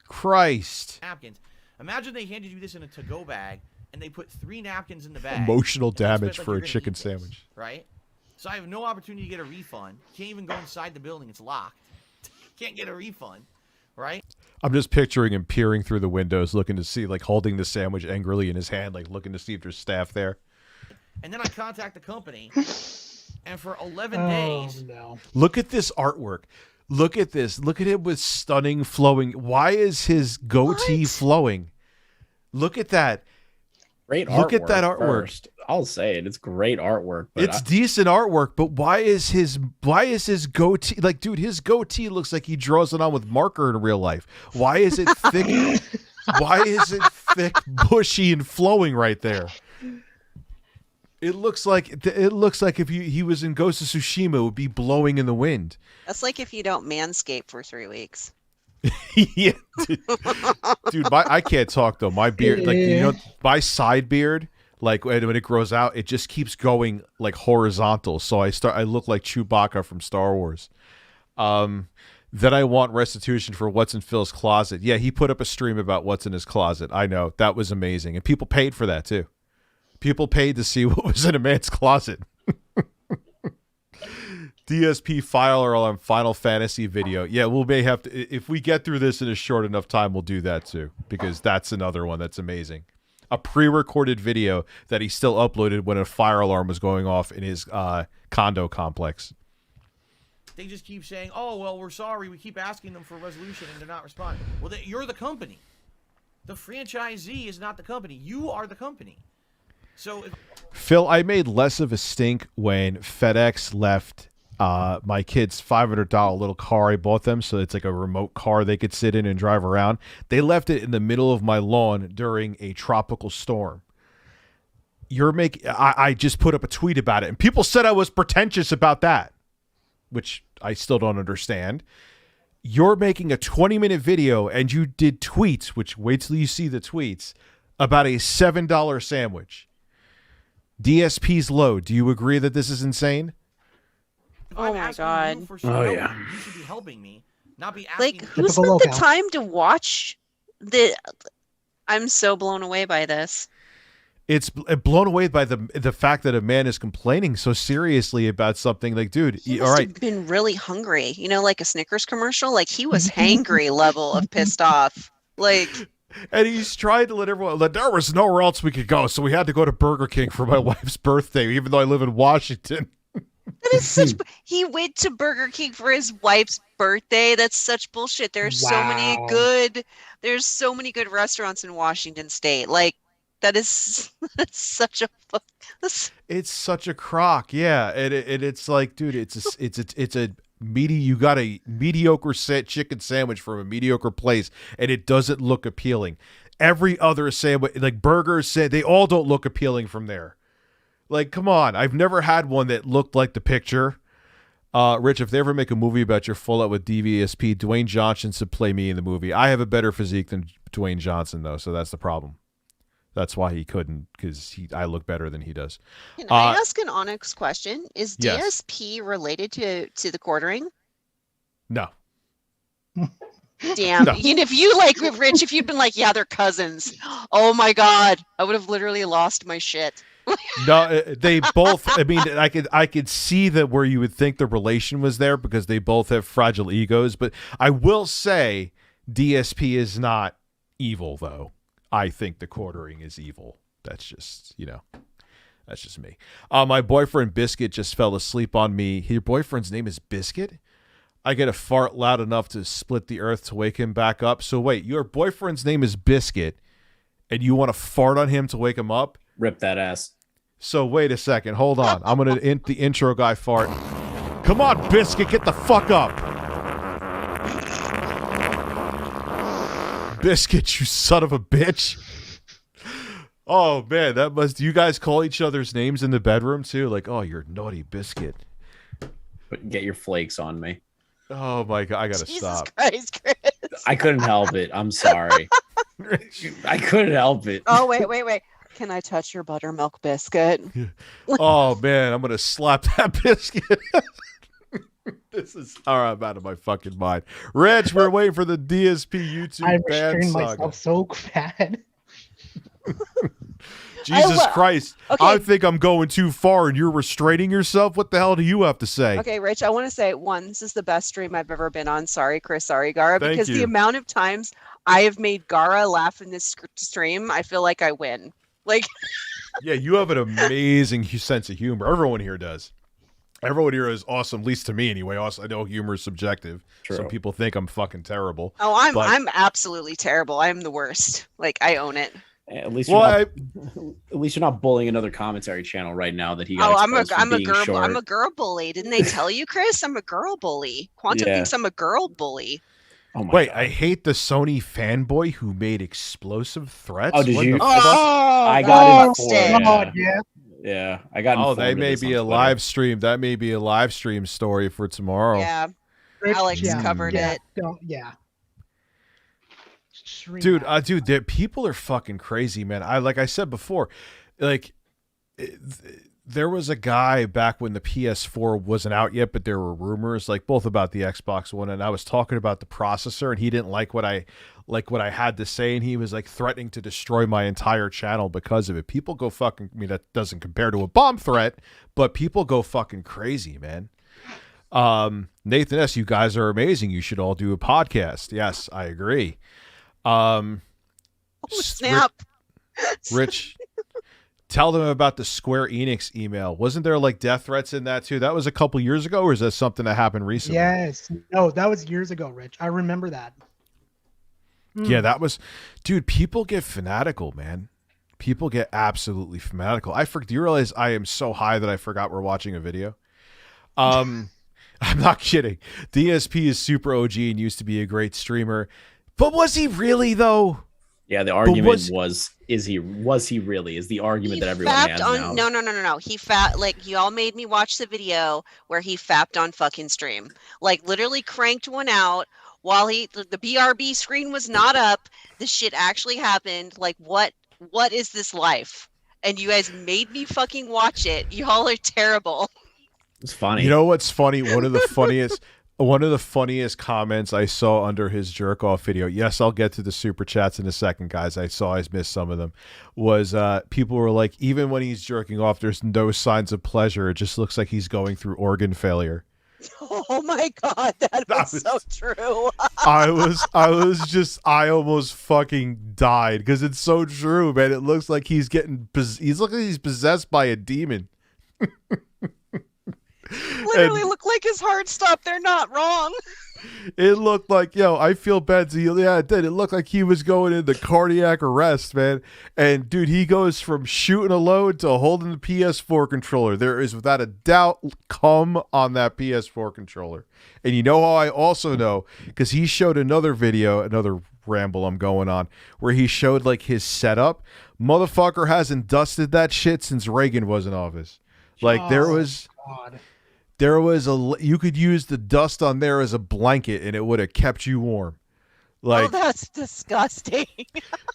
Christ.
Napkins. Imagine they handed you this in a to-go bag and they put 3 napkins in the bag.
Emotional damage for a chicken sandwich.
Right? So I have no opportunity to get a refund. Can't even go inside the building. It's locked. Can't get a refund, right?
I'm just picturing him peering through the windows, looking to see, like, holding the sandwich angrily in his hand, like, looking to see if there's staff there.
And then I contact the company, and for 11 days...
No.
Look at this artwork. Look at this. Look at it with stunning flowing. Why is his goatee flowing? Look at that.
Great artwork.
Look at that artwork.
First. I'll say it. It's great artwork. But
it's decent artwork, but why is his goatee like, dude? His goatee looks like he draws it on with marker in real life. Why is it thick? Why is it thick, bushy, and flowing right there? It looks like if he was in Ghost of Tsushima, it would be blowing in the wind.
That's like if you don't manscape for 3 weeks.
Yeah, dude. I can't talk though. My beard, like my side beard. Like when it grows out, it just keeps going like horizontal. So I look like Chewbacca from Star Wars. Then I want restitution for what's in Phil's closet. Yeah, he put up a stream about what's in his closet. I know, that was amazing. And people paid for that too. People paid to see what was in a man's closet. DSP filer on Final Fantasy video. Yeah, we may have to, if we get through this in a short enough time, we'll do that too. Because that's another one that's amazing. A pre-recorded video that he still uploaded when a fire alarm was going off in his condo complex.
They just keep saying, oh, well, we're sorry. We keep asking them for a resolution, and they're not responding. Well, you're the company. The franchisee is not the company. You are the company. So,
Phil, I made less of a stink when FedEx left my kids' $500 little car I bought them, so it's like a remote car they could sit in and drive around. They left it in the middle of my lawn during a tropical storm. I just put up a tweet about it, and people said I was pretentious about that, which I still don't understand. You're making a 20-minute video, and you did tweets, which wait till you see the tweets, about a $7 sandwich. DSP's low. Do you agree that this is insane?
Oh my god.
Oh yeah. You should be helping me, not be asking.
Like, who spent the time to watch the? I'm so blown away by this.
It's blown away by the fact that a man is complaining so seriously about something. Like, dude,
He
all
must
right.
have been really hungry. You know, like a Snickers commercial. Like he was hangry level of pissed off. Like.
And he's trying to let everyone. There was nowhere else we could go, so we had to go to Burger King for my wife's birthday, even though I live in Washington.
That is such. He went to Burger King for his wife's birthday. That's such bullshit. There's so many good restaurants in Washington State. Like that's such a.
It's such a crock, yeah. And it's like, dude, it's a you got a mediocre chicken sandwich from a mediocre place, and it doesn't look appealing. Every other sandwich, like burgers, they all don't look appealing from there. Like, come on. I've never had one that looked like the picture. Rich, if they ever make a movie about your fallout with DVSP, Dwayne Johnson should play me in the movie. I have a better physique than Dwayne Johnson, though, so that's the problem. That's why he couldn't, because I look better than he does.
Can I ask an Onyx question? Is
yes.
DSP related to the quartering?
No.
Damn.
No.
And if you like Rich, if you'd been like, yeah, they're cousins. Oh my God. I would have literally lost my shit.
No, they both. I mean, I could see that where you would think the relation was there because they both have fragile egos. But I will say, DSP is not evil, though. I think the quartering is evil. That's just, that's just me. My boyfriend Biscuit just fell asleep on me. Your boyfriend's name is Biscuit? I get a fart loud enough to split the earth to wake him back up. So wait, your boyfriend's name is Biscuit, and you want to fart on him to wake him up?
Rip that ass.
So wait a second. Hold on. I'm going to the intro guy fart. Come on, Biscuit. Get the fuck up. Biscuit, you son of a bitch. Oh, man. That must... Do you guys call each other's names in the bedroom, too? Like, oh, you're naughty Biscuit.
But get your flakes on me.
Oh, my God. I got to
Jesus
stop.
Christ, Chris.
I couldn't help it. I'm sorry. I couldn't help it.
Oh, wait. Can I touch your buttermilk biscuit?
Oh, man. I'm going to slap that Biscuit. This is... All right, I'm out of my fucking mind. Reg, we're waiting for the DSP YouTube
I'm
ban
restraining
saga.
myself so bad.
Jesus Christ.
Okay.
I think I'm going too far and you're restraining yourself? What the hell do you have to say?
Okay, Rich, I want to say, one, this is the best stream I've ever been on. Sorry, Chris. Sorry, Gara.
Thank
because
you.
the amount of times I have made Gara laugh in this stream, I feel like I win. Like,
Yeah, you have an amazing sense of humor. Everyone here does. Everyone here is awesome, at least to me anyway. Also, I know humor is subjective.
True.
Some people think I'm fucking terrible.
oh, I'm
But-
I'm absolutely terrible. I'm the worst. Like, I own it.
At least
Well,
you're not bullying another commentary channel right now that he got
Oh, I'm a
exposed for being short.
girl bully. Didn't they tell you, Chris? I'm a girl bully. Quantum
Yeah.
thinks I'm a girl bully.
Oh my
Wait,
God.
I hate the Sony fanboy who made explosive threats.
Oh, did
What
you?
the fuck?
I
Oh,
got
that's
informed.
God, yeah.
Yeah, I got.
Oh,
informed
that
of
may
this
be
on
a
Twitter.
live stream. That may be a live stream story for tomorrow.
Yeah,
Rich,
Alex
yeah,
covered
yeah,
it.
Yeah. Stream
Dude,
that.
people are fucking crazy, man. Like I said before, like there was a guy back when the PS4 wasn't out yet, but there were rumors, like both about the Xbox One, and I was talking about the processor, and he didn't like what I had to say, and he was like threatening to destroy my entire channel because of it. People go fucking. I mean, that doesn't compare to a bomb threat, but people go fucking crazy, man. Nathan S., you guys are amazing. You should all do a podcast. Yes, I agree.
Oh, snap.
Rich, tell them about the Square Enix email. Wasn't there like death threats in that too? That was a couple years ago, or is that something that happened recently?
Yes. No, that was years ago, Rich. I remember that.
Yeah, that was, dude, people get fanatical, man. People get absolutely fanatical. Do you realize I am so high that I forgot we're watching a video? I'm not kidding. DSP is super OG and used to be a great streamer. But was he really though?
Yeah, the argument was he really is the argument that everyone has now.
No. He y'all made me watch the video where he fapped on fucking stream. Like literally cranked one out while the BRB screen was not up. This shit actually happened. Like what is this life? And you guys made me fucking watch it. Y'all are terrible.
It's funny.
You know what's funny? One of the funniest comments I saw under his jerk off video. Yes, I'll get to the super chats in a second, guys. I missed some of them. Was people were like, even when he's jerking off, there's no signs of pleasure. It just looks like he's going through organ failure.
Oh my God, that was so true.
I almost fucking died because it's so true, man. It looks like he's possessed by a demon.
Literally looked like his heart stopped. They're not wrong.
It looked like, I feel bad. Yeah, it did. It looked like he was going into cardiac arrest, man. And dude, he goes from shooting a load to holding the PS4 controller. There is without a doubt cum on that PS4 controller. And you know how I also know? Because he showed another video, another ramble I'm going on, where he showed like his setup. Motherfucker hasn't dusted that shit since Reagan was in office. Like you could use the dust on there as a blanket and it would have kept you warm. Like,
oh, that's disgusting.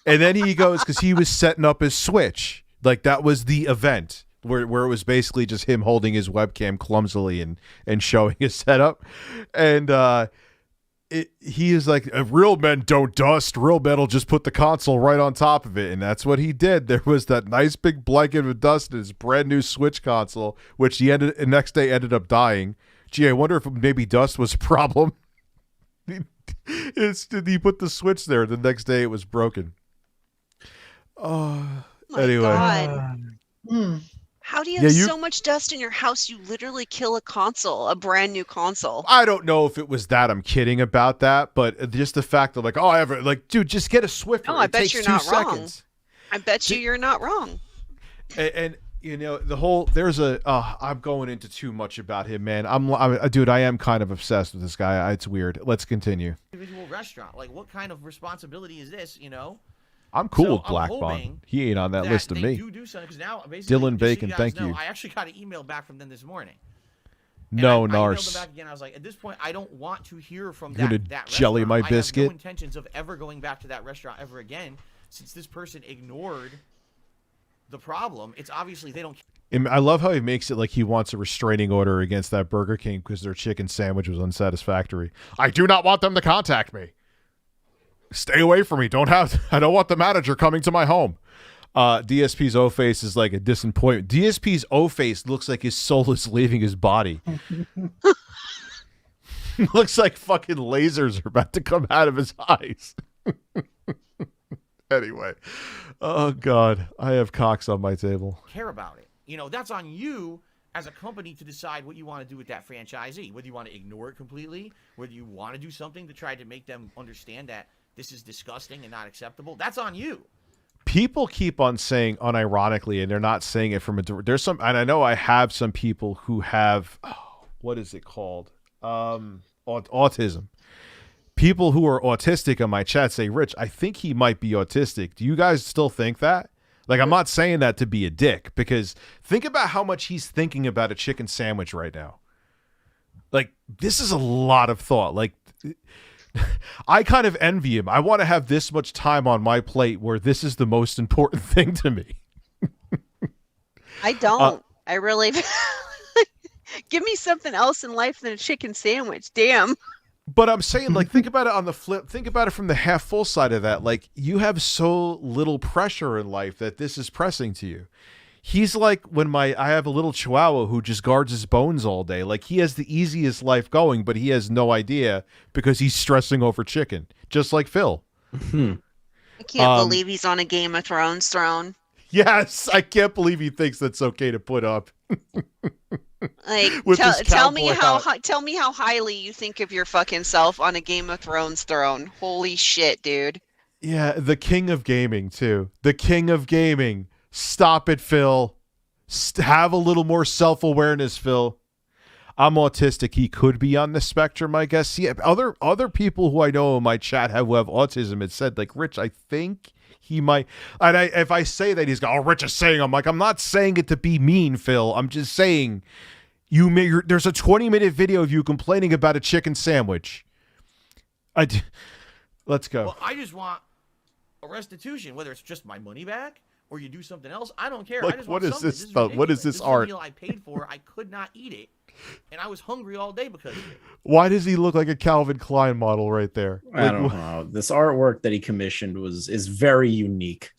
and then he goes, because he was setting up his Switch. Like that was the event. where it was basically just him holding his webcam clumsily and showing his setup. And he is like, real men don't dust. Real men will just put the console right on top of it. And that's what he did. There was that nice big blanket of dust in his brand new Switch console, which the next day ended up dying. Gee, I wonder if maybe dust was a problem. Did he put the Switch there? The next day it was broken. Anyway.
God. How do you have so much dust in your house you literally kill a console, a brand new console?
I don't know if it was that. I'm kidding about that, but just the fact of like, oh, I have like, dude, just get a Swiffer.
No, I bet you're not wrong. I bet you're not wrong.
And you know, the whole I'm going into too much about him, man. Dude, I am kind of obsessed with this guy. It's weird. Let's continue.
Individual restaurant, like what kind of responsibility is this? You know.
I'm cool with Black Bond. He ain't on that list of me.
Do something, now,
Dylan Bacon, thank you.
I actually got an email back from them this morning.
No,
I
Nars.
emailed them back again. I was like, at this point, I don't want to hear from
You're
that
gonna jelly
restaurant.
my biscuit?
I have no intentions of ever going back to that restaurant ever again, since this person ignored the problem. It's obviously they don't.
I love how he makes it like he wants a restraining order against that Burger King because their chicken sandwich was unsatisfactory. I do not want them to contact me. Stay away from me. I don't want the manager coming to my home. DSP's O-face is like a disappointment. DSP's O-face looks like his soul is leaving his body. Looks like fucking lasers are about to come out of his eyes. Anyway. Oh, God. I have cocks on my table.
Care about it. You know, that's on you as a company to decide what you want to do with that franchisee. Whether you want to ignore it completely, whether you want to do something to try to make them understand that this is disgusting and not acceptable. That's on you.
People keep on saying unironically, and they're not saying it from there's some, and I know I have some people who have, what is it called? Autism. People who are autistic on my chat say, Rich, I think he might be autistic. Do you guys still think that? Like, I'm not saying that to be a dick, because think about how much he's thinking about a chicken sandwich right now. Like, this is a lot of thought. Like, I kind of envy him. I want to have this much time on my plate where this is the most important thing to me.
I don't. I really give me something else in life than a chicken sandwich. Damn.
But I'm saying, like, think about it on the flip. Think about it from the half full side of that. Like, you have so little pressure in life that this is pressing to you. He's like when I have a little chihuahua who just guards his bones all day. Like, he has the easiest life going, but he has no idea because he's stressing over chicken, just like Phil.
I can't believe he's on a Game of Thrones throne.
Yes, I can't believe he thinks that's okay to put up.
Like, tell me how highly you think of your fucking self on a Game of Thrones throne. Holy shit, dude.
Yeah, the king of gaming, too. The king of gaming. Stop it, Phil. Have a little more self-awareness, Phil. I'm autistic. He could be on the spectrum, I guess. Yeah, other people who I know in my chat who have autism had said, like, Rich, I think he might. And if I say that, he's going, oh, Rich is saying, I'm like, I'm not saying it to be mean, Phil. I'm just saying there's a 20-minute video of you complaining about a chicken sandwich. Let's go.
Well, I just want a restitution, whether it's just my money back or you do something else. I don't care.
Like,
I just
what
want
is
something.
this about? What is this art?
Meal I paid for. I could not eat it, and I was hungry all day because of it.
Why does he look like a Calvin Klein model right there?
I don't know. This artwork that he commissioned is very unique.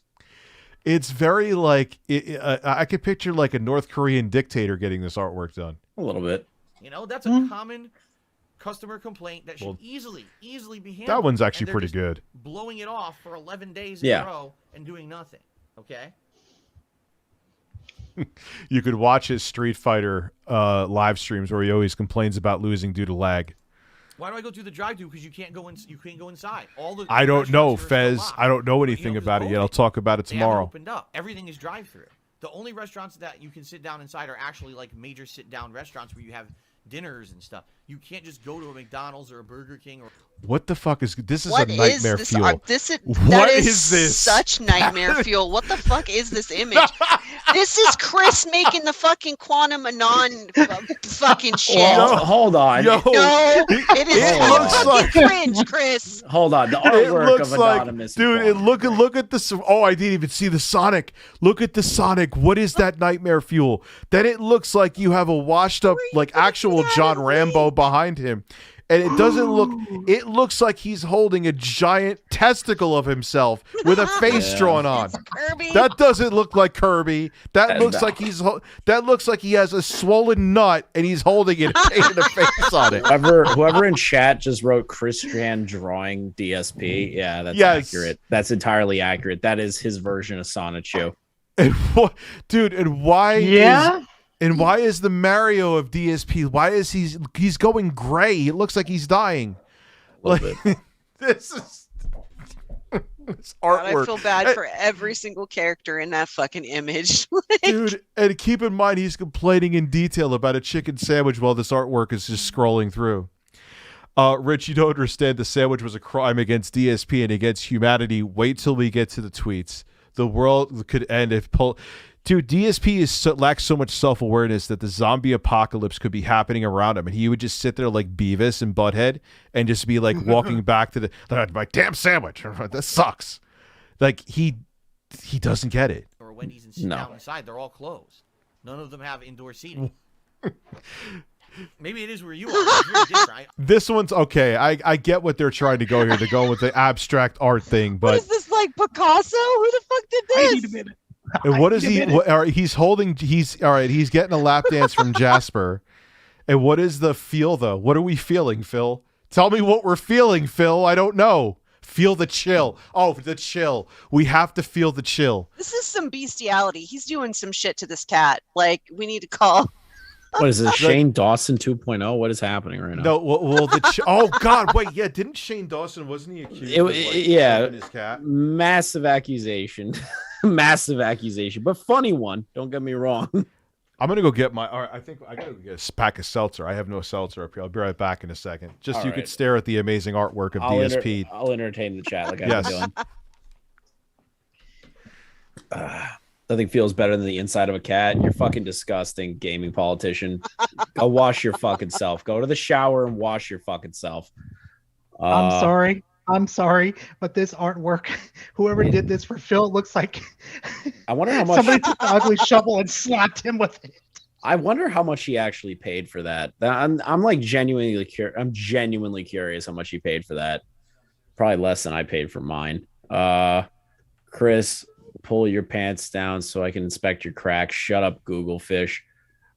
It's very like I could picture like a North Korean dictator getting this artwork done.
A little bit.
You know, that's a common customer complaint that should easily be handled.
That one's actually pretty good.
Blowing it off for 11 days in a row and doing nothing. Okay.
You could watch his Street Fighter live streams where he always complains about losing due to lag.
Why do I go through the drive-thru? Because you can't go inside.
I don't know, Fez. I don't know anything about it yet. I'll talk about it tomorrow.
Opened up. Everything is drive-thru. The only restaurants that you can sit down inside are actually like major sit-down restaurants where you have dinners and stuff. You can't just go to a McDonald's or a Burger King or.
What the fuck is this? Is a nightmare fuel.
That is this? Such nightmare fuel. What the fuck is this image? This is Chris making the fucking quantum anon fucking shit.
Well, hold on.
Yo,
No, it is
it
so
looks
fucking
like-
cringe, Chris.
Hold on. The
It
artwork
looks
of
like,
Anonymous.
dude. Look at this. Oh, I didn't even see the Sonic. Look at the Sonic. What is that nightmare fuel? Then it looks like you have a washed up, like actual John Rambo behind him, and it doesn't look. It looks like he's holding a giant testicle of himself with a face drawn on.
Kirby.
That doesn't look like Kirby. That looks like that looks like he has a swollen nut and he's holding it and painting a face on it.
Whoever in chat just wrote Chris Strand drawing DSP. Yeah, that's accurate. That's entirely accurate. That is his version of Sonichu.
And what, dude? And why?
Yeah.
And why is the Mario of DSP? Why is he's going gray? It looks like he's dying. Like this is this artwork.
God, I feel bad for every single character in that fucking image.
Dude, and keep in mind he's complaining in detail about a chicken sandwich while this artwork is just scrolling through. Rich, you don't understand. The sandwich was a crime against DSP and against humanity. Wait till we get to the tweets. The world could end if Dude, DSP lacks so much self-awareness that the zombie apocalypse could be happening around him, and he would just sit there like Beavis and Butthead and just be like walking back to my damn sandwich. This sucks. Like he doesn't get it.
Or Wendy's and sit down inside, they're all closed. None of them have indoor seating. Maybe it is where you are. It's very different.
This one's okay. I get what they're trying to go here. They're going with the abstract art thing, but
What is this, like Picasso? Who the fuck did this?
I need a minute.
and what is he? All right, he's holding. He's all right. He's getting a lap dance from Jasper. And what is the feel though? What are we feeling, Phil? Tell me what we're feeling, Phil. I don't know. Feel the chill. Oh, the chill. We have to feel the chill.
This is some bestiality. He's doing some shit to this cat. Like, we need to call.
What is this? Shane Dawson 2.0? What is happening right now?
No, well, oh God, wait, yeah, didn't Shane Dawson, wasn't he accused of, like, choking his cat?
Massive accusation. Massive accusation, but funny one. Don't get me wrong.
I'm gonna go get my. All right, I think I gotta get a pack of seltzer. I have no seltzer up here. I'll be right back in a second. Just
All
so you could stare at the amazing artwork of DSP.
I'll entertain the chat like I've
Yes.
been doing. Nothing feels better than the inside of a cat. You're fucking disgusting, gaming politician. Go wash your fucking self. Go to the shower and wash your fucking self.
I'm sorry, but this artwork, whoever did this for Phil, looks like
I wonder how much
somebody took the ugly shovel and slapped him with it.
I wonder how much he actually paid for that. I'm like genuinely curious. I'm genuinely curious how much he paid for that. Probably less than I paid for mine. Chris, pull your pants down so I can inspect your cracks. Shut up, Google fish.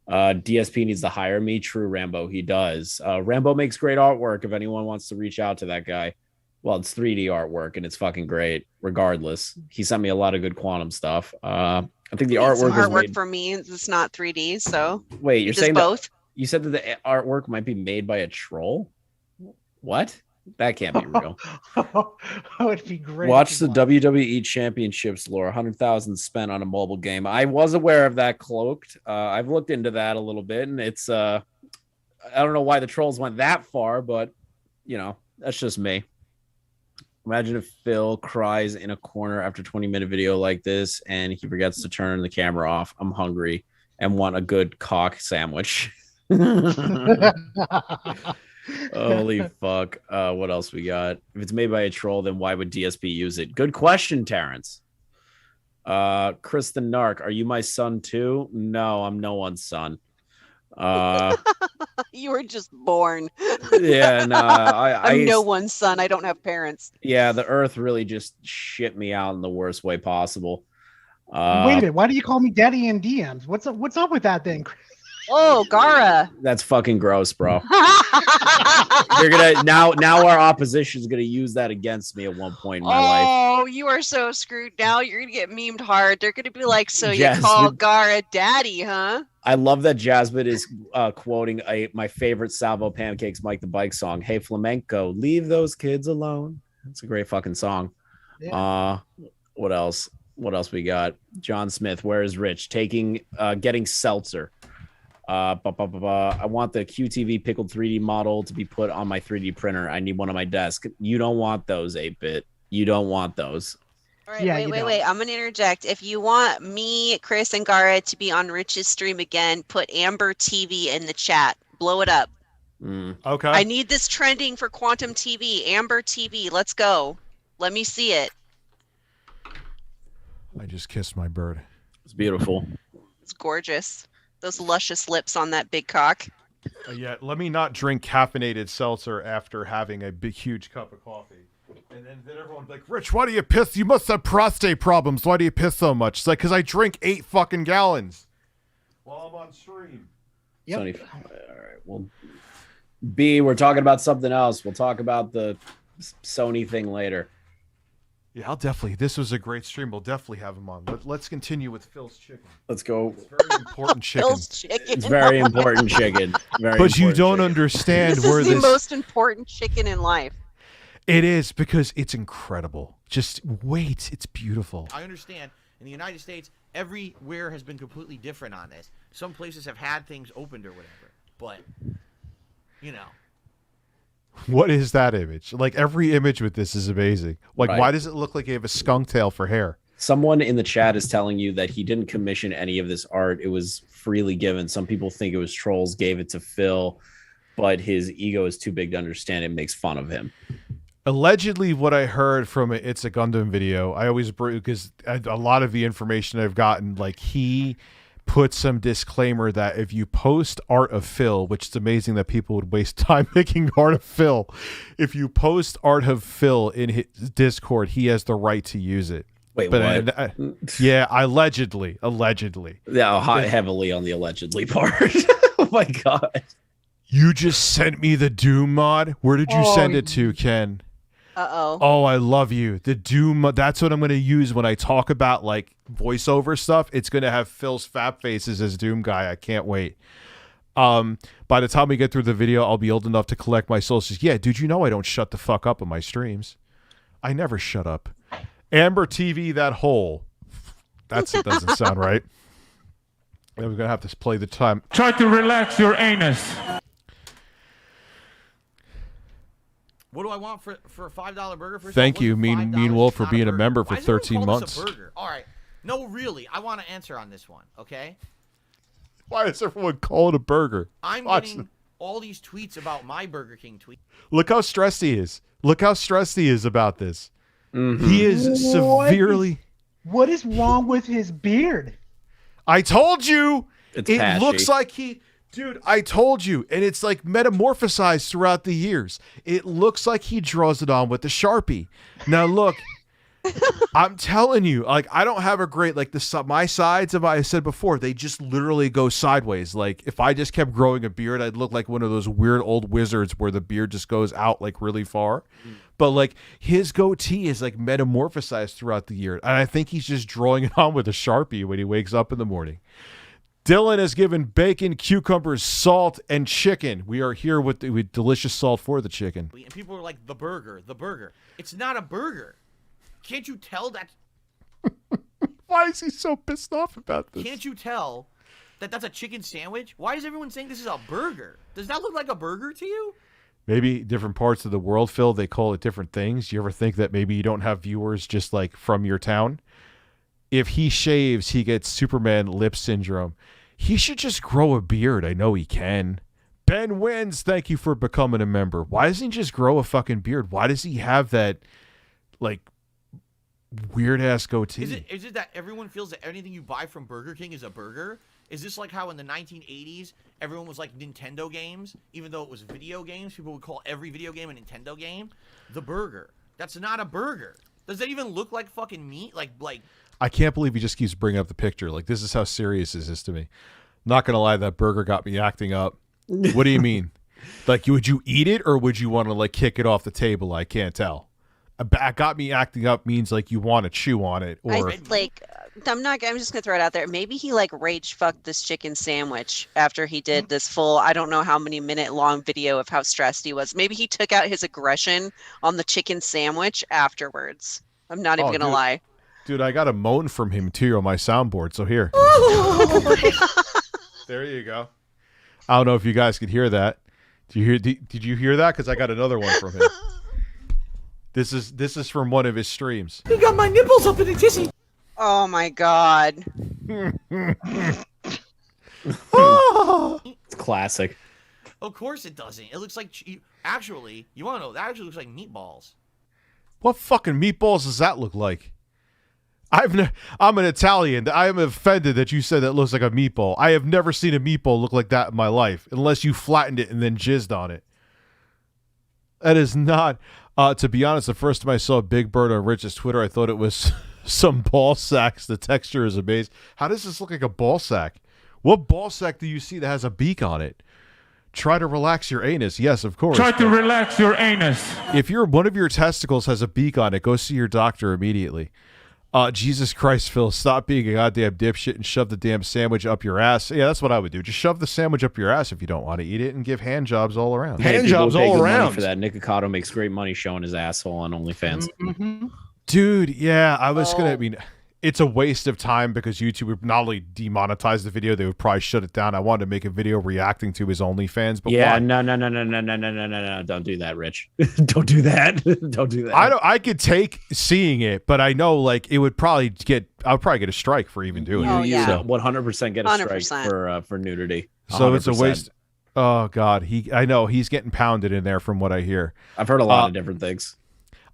DSP needs to hire me. True, Rambo. He does. Rambo makes great artwork. If anyone wants to reach out to that guy. Well, it's 3D artwork and it's fucking great. Regardless, he sent me a lot of good quantum stuff. I think the artwork was
artwork
made...
for me. It's not 3D, so
wait, you're saying
both?
That you said that the artwork might be made by a troll? What? That can't be real.
That would be great.
Watch the WWE Championships lore. 100,000 spent on a mobile game. I was aware of that, Cloaked. I've looked into that a little bit, and it's I don't know why the trolls went that far, but you know, that's just me. Imagine if Phil cries in a corner after a 20-minute video like this and he forgets to turn the camera off. I'm hungry and want a good cock sandwich. Holy fuck. What else we got? If it's made by a troll, then why would DSP use it? Good question, Terrence. Kristen Narc, are you my son too? No, I'm no one's son.
You were just born.
Yeah, no,
I'm no one's son. I don't have parents.
Yeah, the earth really just shit me out in the worst way possible.
Wait a minute, why do you call me daddy in DMs? What's up with that thing?
Oh, Gara.
That's fucking gross, bro. You're gonna now our opposition is gonna use that against me at one point in my life.
Oh, you are so screwed now. You're gonna get memed hard. They're gonna be like, so you
Jasmine.
call Gara daddy, huh?
I love that Jasmine is quoting my favorite Salvo Pancakes Mike the Bike song. Hey, flamenco, leave those kids alone. That's a great fucking song.
Yeah.
What else? What else we got? John Smith, where is Rich? Getting seltzer. I want the QTV pickled 3D model to be put on my 3D printer. I need one on my desk. You don't want those, 8-bit. You don't want those.
All right, wait. I'm going to interject. If you want me, Chris, and Gara to be on Rich's stream again, put Amber TV in the chat. Blow it up.
Okay.
I need this trending for Quantum TV. Amber TV, let's go. Let me see it.
I just kissed my bird.
It's beautiful.
It's gorgeous. Those luscious lips on that big cock.
Yeah, let me not drink caffeinated seltzer after having a big, huge cup of coffee. And then everyone's like, Rich, why do you piss? You must have prostate problems. Why do you piss so much? It's like, because I drink 8 fucking gallons while I'm on stream.
Yep. All right. Well, B, we're talking about something else. We'll talk about the Sony thing later.
Yeah, I'll definitely. This was a great stream. We'll definitely have him on. Let's continue with Phil's chicken.
Let's go.
It's very important chicken.
Phil's chicken.
It's very important chicken.
But you don't understand
this
where
is the most important chicken in life.
It is, because it's incredible. Just wait. It's beautiful.
I understand. In the United States, everywhere has been completely different on this. Some places have had things opened or whatever. But, you know.
What is that image? Like, every image with this is amazing. Like,
Right.
why does it look like you have a skunk tail for hair?
Someone in the chat is telling you that he didn't commission any of this art. It was freely given. Some people think it was trolls gave it to Phil, but his ego is too big to understand it, makes fun of him.
Allegedly, what I heard from It's a Gundam video, I always, because a lot of the information I've gotten, like, he put some disclaimer that if you post art of Phil, which is amazing that people would waste time making art of Phil, if you post art of Phil in his Discord, he has the right to use it.
Wait,
but
what?
Yeah, allegedly.
Yeah, heavily on the allegedly part. Oh my god.
You just sent me the Doom mod? Where did you send it to, Ken?
Uh-oh.
Oh, I love you. The Doom, that's what I'm going to use when I talk about, like, voiceover stuff. It's going to have Phil's fat faces as Doom guy. I can't wait. By the time we get through the video, I'll be old enough to collect my sources. Yeah, dude, you know I don't shut the fuck up on my streams. I never shut up. Amber TV, that hole. It doesn't sound right. We're going to have to play the time.
Try to relax your anus.
What do I want for a $5 burger? First
Thank you,
$5
Mean Wolf, for
not
being a
burger?
member
Why
for
does everyone
13
call
months.
this a burger? All right. No, really. I want to answer on this one, okay?
Why does everyone call it a burger?
I'm getting all these tweets about my Burger King tweet.
Look how stressed he is. Look how stressed he is about this. Mm-hmm. He is severely...
What is wrong with his beard?
I told you!
It's
it
patchy.
Looks like he... Dude, I told you. And it's like metamorphosized throughout the years. It looks like he draws it on with the Sharpie. Now, look... I'm telling you, like, I don't have a great, like, my sides, of I said before, they just literally go sideways. Like, if I just kept growing a beard, I'd look like one of those weird old wizards where the beard just goes out, like, really far. But, like, his goatee is, like, metamorphosized throughout the year. And I think he's just drawing it on with a Sharpie when he wakes up in the morning. Dylan has given bacon, cucumbers, salt, and chicken. We are here with delicious salt for the chicken.
And people are like, the burger. It's not a burger. Can't you tell that?
Why is he so pissed off about this?
Can't you tell that that's a chicken sandwich? Why is everyone saying this is a burger? Does that look like a burger to you?
Maybe different parts of the world, Phil, they call it different things. You ever think that maybe you don't have viewers just like from your town? If he shaves, he gets Superman lip syndrome. He should just grow a beard. I know he can. Ben Wins, thank you for becoming a member. Why doesn't he just grow a fucking beard? Why does he have that, like, weird ass goatee?
Is it that everyone feels that anything you buy from Burger King is a burger? Is this like how in the 1980s everyone was like Nintendo games, even though it was video games, people would call every video game a Nintendo game? The burger. That's not a burger. Does that even look like fucking meat? Like
I can't believe he just keeps bringing up the picture. Like, this is how serious this is to me. Not gonna lie, that burger got me acting up. What do you mean? Like, would you eat it or would you want to like kick it off the table? I can't tell. Got me acting up means like you want to chew on it, or
I'm just gonna throw it out there. Maybe he like rage fucked this chicken sandwich after he did this full, I don't know how many minute long video of how stressed he was. Maybe he took out his aggression on the chicken sandwich afterwards. I'm not even gonna lie.
Dude, I got a moan from him too on my soundboard. So here, there you go. I don't know if you guys could hear that. Did you hear that? Because I got another one from him. This is from one of his streams.
You got my nipples up in a tissy.
Oh my god.
It's classic.
Of course it doesn't. It looks like actually. You want to know? That actually looks like meatballs.
What fucking meatballs does that look like? I'm an Italian. I am offended that you said that looks like a meatball. I have never seen a meatball look like that in my life, unless you flattened it and then jizzed on it. That is not. To be honest, the first time I saw Big Bird on Rich's Twitter, I thought it was some ball sacks. The texture is amazing. How does this look like a ball sack? What ball sack do you see that has a beak on it? Try to relax your anus. Yes, of course.
Try to relax your anus.
If one of your testicles has a beak on it, go see your doctor immediately. Jesus Christ, Phil, stop being a goddamn dipshit and shove the damn sandwich up your ass. Yeah, that's what I would do. Just shove the sandwich up your ass if you don't want to eat it and give hand jobs all around.
Hand jobs all around. For that, Nick Ocado makes great money showing his asshole on OnlyFans.
Dude, yeah, I was I mean, it's a waste of time because YouTube would not only demonetize the video, they would probably shut it down. I wanted to make a video reacting to his OnlyFans, but
yeah,
why?
No, don't do that, Rich. Don't do that. Don't do that.
I could take seeing it, but I know like it would probably I would probably get a strike for even doing it.
yeah.
So 100% get a strike
100%.
For nudity. 100%.
So it's a waste. Oh God, I know he's getting pounded in there from what I hear.
I've heard a lot of different things.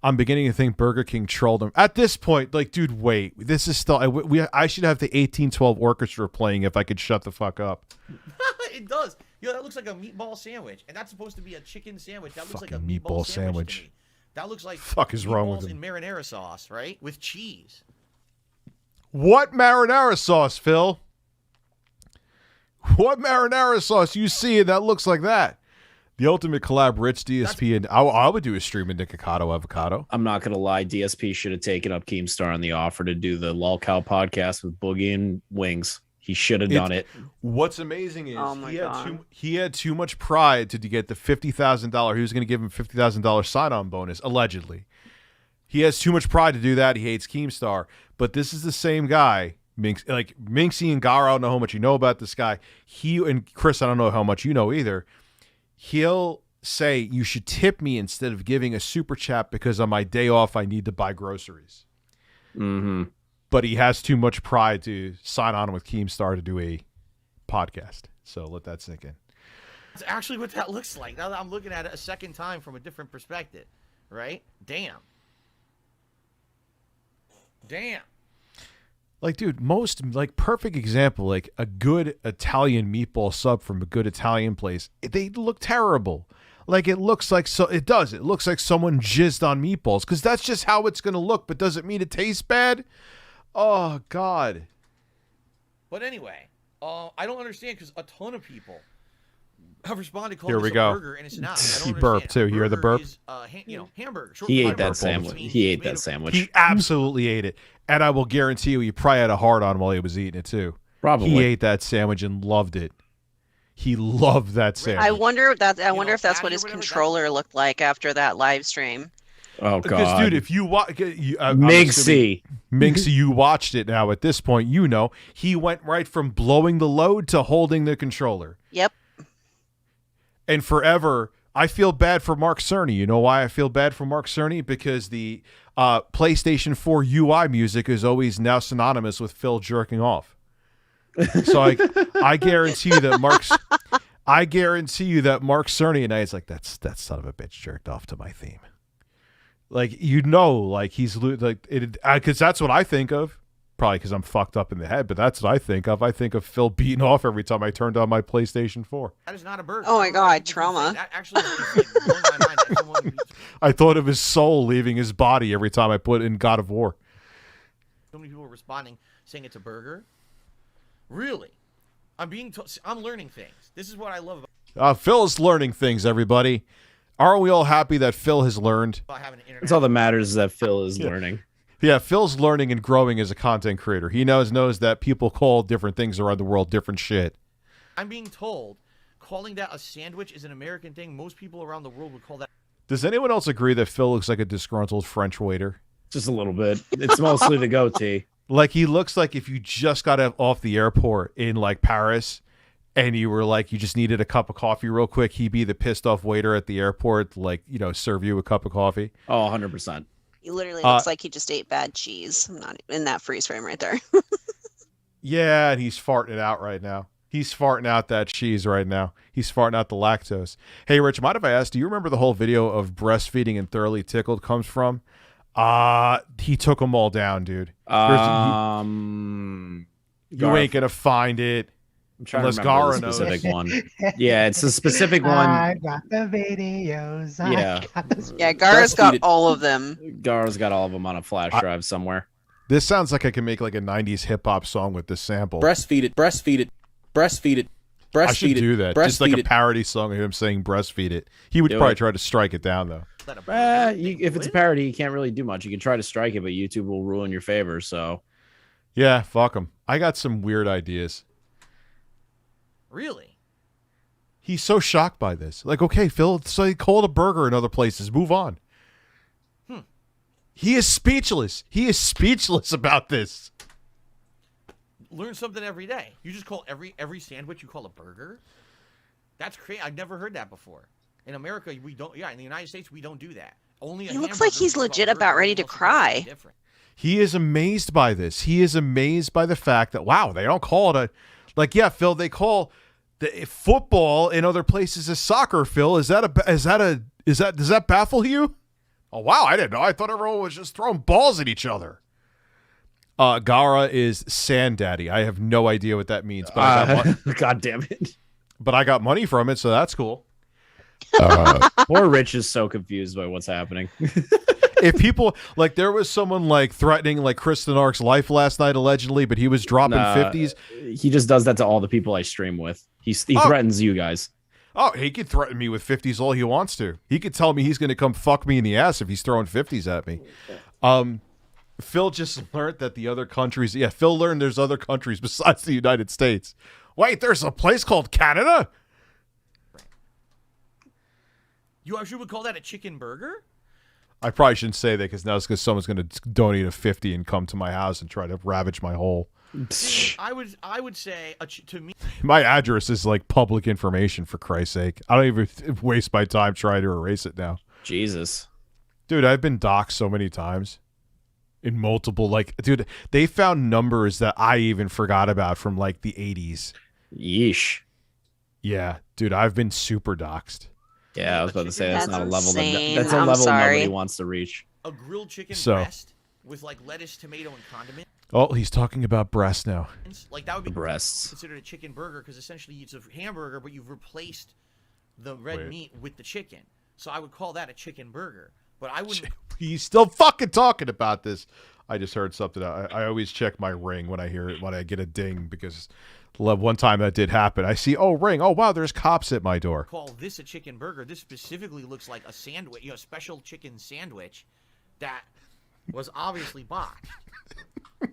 I'm beginning to think Burger King trolled him. At this point, like, dude, wait. This is still... I should have the 1812 orchestra playing if I could shut the fuck up.
It does. That looks like a meatball sandwich. And that's supposed to be a chicken sandwich. That looks
Fucking
like a meatball sandwich. To me. That looks like
fuck is wrong with
in marinara sauce, right? With cheese.
What marinara sauce, Phil? What marinara sauce you see that looks like that? The ultimate collab, Rich, DSP, and I would do a stream in Nick Ocado Avocado.
I'm not going to lie. DSP should have taken up Keemstar on the offer to do the Lol Cow podcast with Boogie and Wings. He should have done it.
What's amazing is he had too much pride to get the $50,000. He was going to give him $50,000 sign-on bonus, allegedly. He has too much pride to do that. He hates Keemstar. But this is the same guy. Minxy and Gara, I don't know how much you know about this guy. He and Chris, I don't know how much you know either. He'll say, you should tip me instead of giving a super chat because on my day off, I need to buy groceries.
Mm-hmm.
But he has too much pride to sign on with Keemstar to do a podcast. So let that sink in.
That's actually what that looks like. Now that I'm looking at it a second time from a different perspective, right? Damn.
Like, dude, perfect example, like a good Italian meatball sub from a good Italian place. They look terrible. Like, it looks like it looks like someone jizzed on meatballs because that's just how it's going to look, but does it mean it tastes bad? Oh, God.
But anyway, I don't understand because a ton of people have responded calling
Here we
this
go.
a burger, and it's not.
He burped, too. You hear the burp?
Is, hamburger.
He ate that sandwich. He
absolutely ate it. And I will guarantee you he probably had a hard-on while he was eating it, too.
Probably.
He ate that sandwich and loved it. He loved that sandwich.
I wonder if that's what his controller looked like after that live stream.
Oh, God.
Because, dude, if you watch...
Minxy,
you watched it now. At this point, you know, he went right from blowing the load to holding the controller.
Yep.
And forever, I feel bad for Mark Cerny. You know why I feel bad for Mark Cerny? Because the PlayStation 4 UI music is always now synonymous with Phil jerking off. So I guarantee you that Mark Cerny and I is like, that son of a bitch jerked off to my theme. Like, like he's like it because that's what I think of. Probably because I'm fucked up in the head, but that's what I think of. I think of Phil beating off every time I turned on my PlayStation 4.
That is not a burger.
Oh my God, trauma.
That actually blowing my mind that someone
I thought of his soul leaving his body every time I put in God of War.
So many people are responding saying it's a burger. Really? I'm learning things. This is what I love about
Phil's learning things, everybody. Aren't we all happy that Phil has learned?
having an internet.
That's all that matters is that Phil is learning.
Yeah, Phil's learning and growing as a content creator. He knows that people call different things around the world different shit.
I'm being told calling that a sandwich is an American thing. Most people around the world would call that.
Does anyone else agree that Phil looks like a disgruntled French waiter?
Just a little bit. It's mostly the goatee.
Like, he looks like if you just got off the airport in, like, Paris and you were like, you just needed a cup of coffee real quick, he'd be the pissed off waiter at the airport, like, you know, serve you a cup of coffee.
Oh, 100%.
He literally looks like he just ate bad cheese. I'm not in that freeze frame right there.
Yeah, and he's farting it out right now. He's farting out that cheese right now. He's farting out the lactose. Hey, Rich, mind if I ask, do you remember the whole video of breastfeeding and thoroughly tickled comes from? He took them all down, dude. You ain't gonna find it.
I'm trying
unless
to remember
Gara
the
knows.
specific one. Yeah, it's a specific one.
I got the videos.
Yeah, Gara's got all of them.
Gara's got all of them on a flash drive somewhere.
This sounds like I can make like a 90s hip hop song with this sample.
Breastfeed it, breastfeed it, breastfeed it, breastfeed
I should
it.
do that. Just like a parody song of him saying breastfeed it. He would probably try to strike it down though.
If it's a parody, you can't really do much. You can try to strike it, but YouTube will rule in your favor. So,
yeah, fuck him. I got some weird ideas.
Really?
He's so shocked by this. Like, okay, Phil, so he called a burger in other places. Move on. He is speechless. He is speechless about this.
Learn something every day. You just call every sandwich you call a burger? That's crazy. I've never heard that before. In America, we don't. Yeah, in the United States, we don't do that. Only.
He looks like he's legit about ready to cry.
He is amazed by this. He is amazed by the fact that, wow, they don't call it a... Like, yeah, Phil, they call the football in other places as soccer, Phil. Does that baffle you? Oh, wow, I didn't know. I thought everyone was just throwing balls at each other. Gara is Sand Daddy. I have no idea what that means. But I got
God damn it.
But I got money from it, so that's cool.
Poor Rich is so confused by what's happening.
If people, like, there was someone, like, threatening, like, Kristen Ark's life last night, allegedly, but he was dropping 50s.
He just does that to all the people I stream with. He threatens you guys.
Oh, he could threaten me with 50s all he wants to. He could tell me he's going to come fuck me in the ass if he's throwing 50s at me. Phil just learned that the other countries... Yeah, Phil learned there's other countries besides the United States. Wait, there's a place called Canada?
You actually would call that a chicken burger?
I probably shouldn't say that because now it's because someone's going to donate a 50 and come to my house and try to ravage my hole.
I would say to me.
My address is like public information, for Christ's sake. I don't even waste my time trying to erase it now.
Jesus.
Dude, I've been doxxed so many times. In multiple, like, dude, they found numbers that I even forgot about from like the 80s.
Yeesh.
Yeah, dude, I've been super doxxed.
Yeah, I was about to say that's not a level
insane.
that's a
I'm
level
sorry.
nobody wants to reach.
A grilled chicken
So-
breast with like lettuce, tomato, and condiment.
Oh, he's talking about breast now.
Like that would be
breasts.
considered a chicken burger because essentially it's a hamburger, but you've replaced the red meat with the chicken. So I would call that a chicken burger. But I wouldn't.
He's still fucking talking about this. I just heard something. I always check my ring when I hear it, when I get a ding, because one time that did happen. I see, oh, ring. Oh, wow, there's cops at my door.
Call this a chicken burger. This specifically looks like a sandwich, a special chicken sandwich that was obviously botched.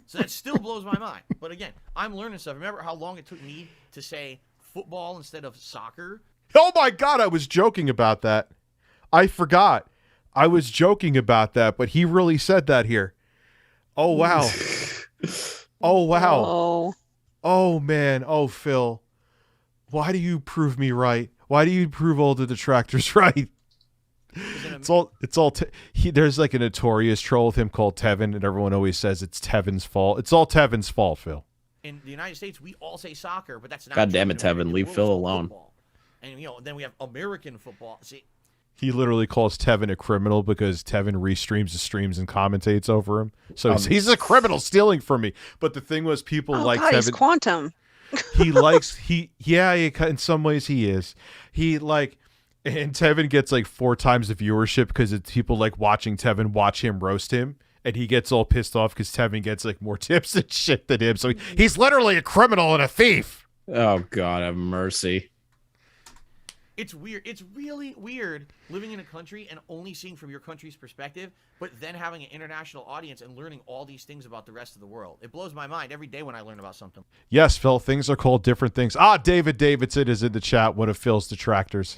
So that still blows my mind. But again, I'm learning stuff. Remember how long it took me to say football instead of soccer?
Oh, my God, I was joking about that. I forgot. I was joking about that, but he really said that here. Oh, wow. Oh, wow.
Oh.
Oh, man. Oh, Phil. Why do you prove me right? Why do you prove all the detractors right? There's like a notorious troll with him called Tevin, and everyone always says it's Tevin's fault. It's all Tevin's fault, Phil.
In the United States, we all say soccer, but that's not.
God damn it, Tevin. Leave Phil alone.
Football. And then we have American football. See,
he literally calls Tevin a criminal because Tevin restreams his streams and commentates over him. So he's a criminal stealing from me. But the thing was, people like
God,
Tevin.
he's quantum.
In some ways he is. And Tevin gets like 4 times the viewership because it's people like watching Tevin watch him roast him. And he gets all pissed off because Tevin gets like more tips and shit than him. So he's literally a criminal and a thief.
Oh, God, have mercy.
it's weird. It's really weird living in a country and only seeing from your country's perspective, but then having an international audience and learning all these things about the rest of the world. It blows my mind every day when I learn about something.
Yes, Phil, things are called different things. David Davidson is in the chat, one of Phil's detractors.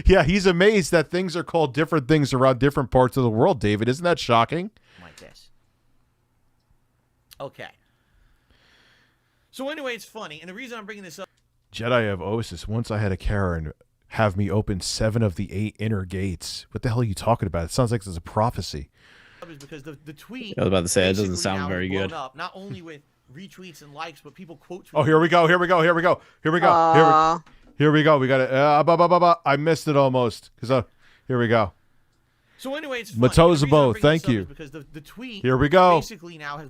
Yeah, he's amazed that things are called different things around different parts of the world, David. Isn't that shocking?
Like this. Okay. So anyway, it's funny, and the reason I'm bringing this up.
Jedi of Osis. Once I had a Karen have me open 7 of the 8 inner gates. What the hell are you talking about? It sounds like this is a prophecy.
Is because the tweet.
I was about to say, it doesn't sound very good.
Up, not only with retweets and likes, but people quote tweet.
Oh, here we go. Here we go. Here we go. Here we go. Here we go. We got it. I missed it almost. Here we go.
So anyway, it's funny.
Matozabo, thank you.
Because the tweet
here we go.
Basically now has.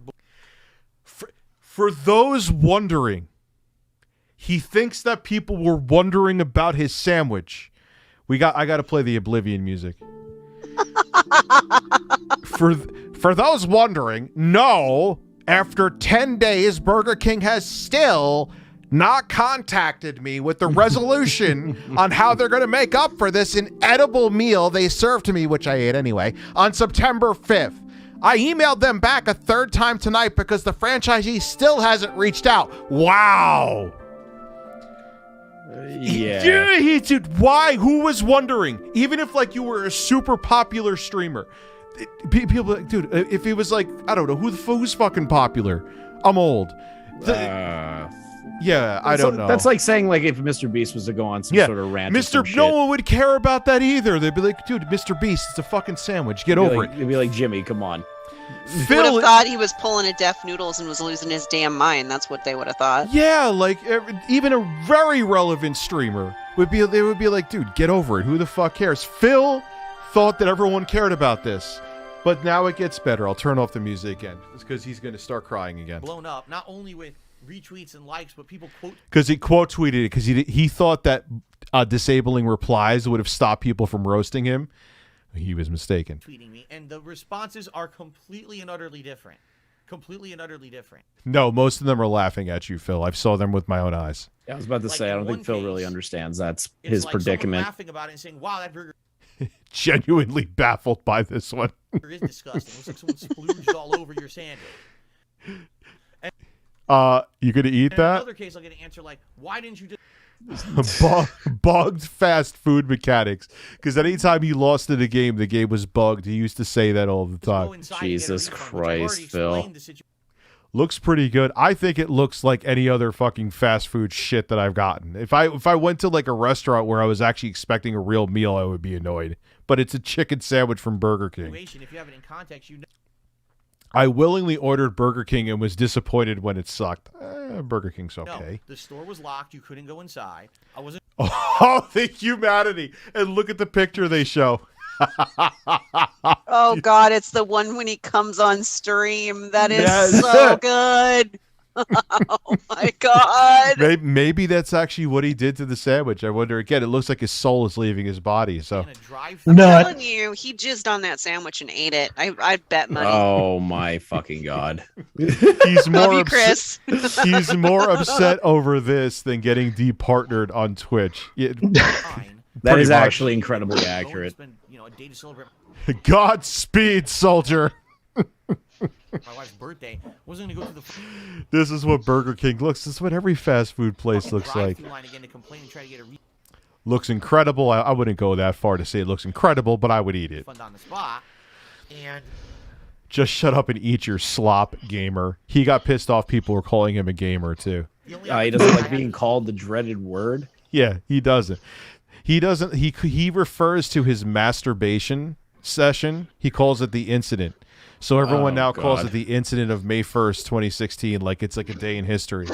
For those wondering, he thinks that people were wondering about his sandwich. I got to play the Oblivion music. For those wondering, no, after 10 days, Burger King has still not contacted me with the resolution on how they're going to make up for this inedible meal they served to me, which I ate anyway, on September 5th. I emailed them back a 3rd time tonight because the franchisee still hasn't reached out. Wow.
Yeah.
He did. Why? Who was wondering? Even if like you were a super popular streamer, people like, dude, if he was like, I don't know, who's fucking popular? I'm old. Yeah, I don't know.
That's like saying like if Mr. Beast was to go on some sort of rant.
No one would care about that either. They'd be like, dude, Mr. Beast, it's a fucking sandwich. Get over it.
It'd be like, Jimmy, come on.
Phil would have thought he was pulling a Deaf Noodles and was losing his damn mind. That's what they would have thought.
Yeah, like even a very relevant streamer would be like, dude, get over it. Who the fuck cares? Phil thought that everyone cared about this, but now it gets better. I'll turn off the music again. It's because he's going to start crying again.
Blown up, not only with retweets and likes, but people quote.
Because he quote tweeted it because he thought that disabling replies would have stopped people from roasting him. He was mistaken.
Tweeting me, and the responses are completely and utterly different. Completely and utterly different.
No, most of them are laughing at you, Phil. I saw them with my own eyes.
Yeah, I was about to say, I don't think Phil really understands that's his predicament.
Laughing about it and saying, "Wow, that burger."
Genuinely baffled by this one.
Is disgusting. It looks like someone splooged all over your sandwich.
You gonna eat that?
In another case, I'll get an answer like, "Why didn't you just?"
Bugged fast food mechanics. Because anytime he lost in a game, the game was bugged. He used to say that all the time.
Jesus Christ, Phil.
Looks pretty good. I think it looks like any other fucking fast food shit that I've gotten. If I went to like a restaurant where I was actually expecting a real meal, I would be annoyed. But it's a chicken sandwich from Burger King.
If you have it in context, you know.
I willingly ordered Burger King and was disappointed when it sucked. Burger King's okay.
No, the store was locked. You couldn't go inside. I wasn't.
Oh, the humanity. And look at the picture they show.
Oh, God. It's the one when he comes on stream. That is so good. Oh, my God.
Maybe that's actually what he did to the sandwich. I wonder. Again, it looks like his soul is leaving his body. So
I'm telling you, he jizzed on that sandwich and ate it. I bet money.
Oh, my fucking God.
He's more
Love you, Chris.
He's more upset over this than getting departnered on Twitch. Yeah,
that is actually incredibly accurate.
Godspeed, soldier.
My wife's birthday wasn't gonna go to the.
This is what Burger King looks. This is what every fast food place looks like. Looks incredible. I wouldn't go that far to say it looks incredible, but I would eat it.
On the spot, and
just shut up and eat your slop, gamer. He got pissed off. People were calling him a gamer too.
He doesn't like being called the dreaded word.
Yeah, he doesn't. He doesn't. He refers to his masturbation session. He calls it the incident. So everyone now calls it the incident of May 1st, 2016, like it's like a day in history.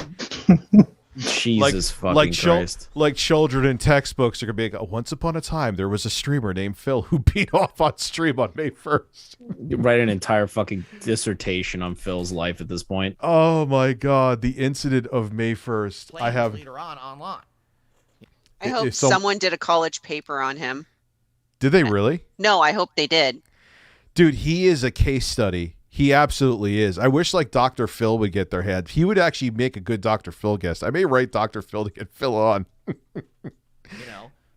Jesus fucking Christ.
Like children in textbooks are going to be like, once upon a time, there was a streamer named Phil who beat off on stream on May 1st.
You write an entire fucking dissertation on Phil's life at this point.
Oh my God. The incident of May 1st. I have
later on online.
I hope someone did a college paper on him.
Did they really?
No, I hope they did.
Dude, he is a case study. He absolutely is. I wish like Dr. Phil would get their head. He would actually make a good Dr. Phil guest. I may write Dr. Phil to get Phil on.
But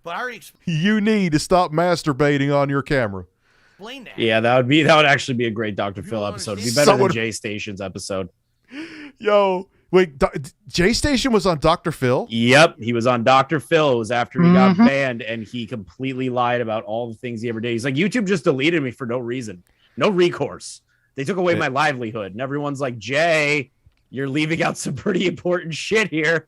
I already
you need to stop masturbating on your camera.
Explain that.
Yeah, that would actually be a great Dr. Phil episode. It'd be better than J Station's episode.
Yo, wait, J Station was on Dr. Phil?
Yep, he was on Dr. Phil. It was after he got banned, and he completely lied about all the things he ever did. He's like, YouTube just deleted me for no reason. No recourse. They took away my livelihood. And everyone's like, Jay, You're leaving out some pretty important shit here.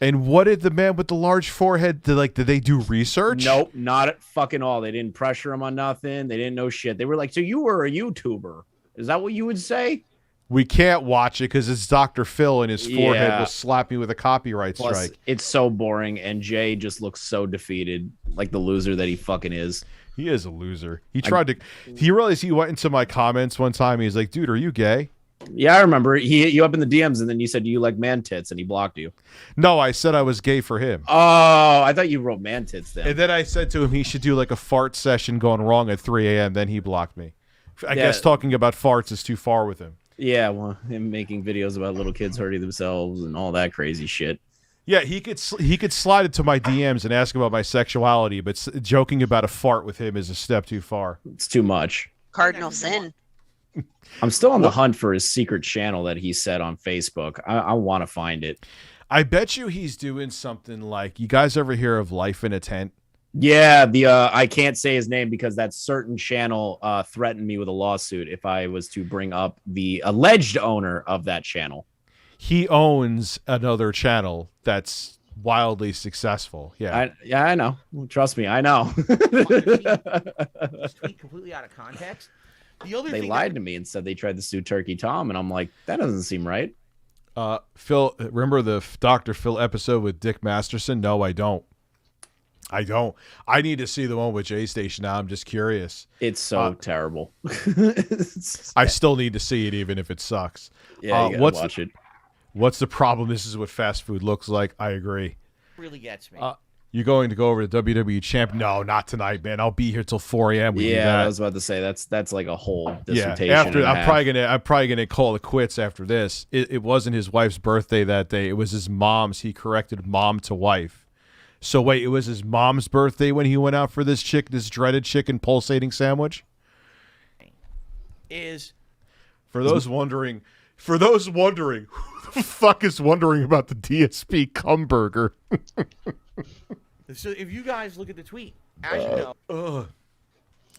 And what did the man with the large forehead, did they do research?
Nope, not at fucking all. They didn't pressure him on nothing. They didn't know shit. They were like, so you were a YouTuber. Is that what you would say?
We can't watch it because it's Dr. Phil and his forehead
Yeah.
will slap me with a copyright
Plus,
strike.
it's so boring, and Jay just looks so defeated, like the loser that he fucking is.
He is a loser. He realized he went into my comments one time. He's like, dude, are you gay?
Yeah, I remember. He hit you up in the DMs, and then you said you like man tits, and he blocked you.
No, I said I was gay for him.
Oh, I thought you wrote man tits then.
And then I said to him he should do like a fart session going wrong at 3 a.m. Then he blocked me. I guess talking about farts is too far with him.
Yeah, well, him making videos about little kids hurting themselves and all that crazy shit.
Yeah, he could slide into my DMs and ask about my sexuality, but joking about a fart with him is a step too far.
It's too much.
Cardinal sin.
I'm still on the hunt for his secret channel that he said on Facebook. I want to find it.
I bet you he's doing something like, you guys ever hear of Life in a Tent?
Yeah, I can't say his name because that certain channel threatened me with a lawsuit if I was to bring up the alleged owner of that channel.
He owns another channel that's wildly successful. Yeah,
I know. Trust me, I know.
Tweet completely out of context. The other
They
thing
lied to me and said they tried to sue Turkey Tom, and I'm like, that doesn't seem right.
Phil, remember the Dr. Phil episode with Dick Masterson? No, I don't. I need to see the one with J Station now. I'm just curious.
It's so terrible.
I still need to see it, even if it sucks.
Yeah, you gotta watch it.
What's the problem? This is what fast food looks like. I agree.
really gets me.
You going to go over to WWE Champ? No, not tonight, man. I'll be here till 4 a.m.
Yeah, I was about to say that's like a whole dissertation.
Yeah, after I'm probably gonna call it quits after this. It wasn't his wife's birthday that day. It was his mom's. He corrected mom to wife. So wait, it was his mom's birthday when he went out for this dreaded chicken pulsating sandwich? For those wondering, who the fuck is wondering about the DSP cum burger?
So if you guys look at the tweet, as you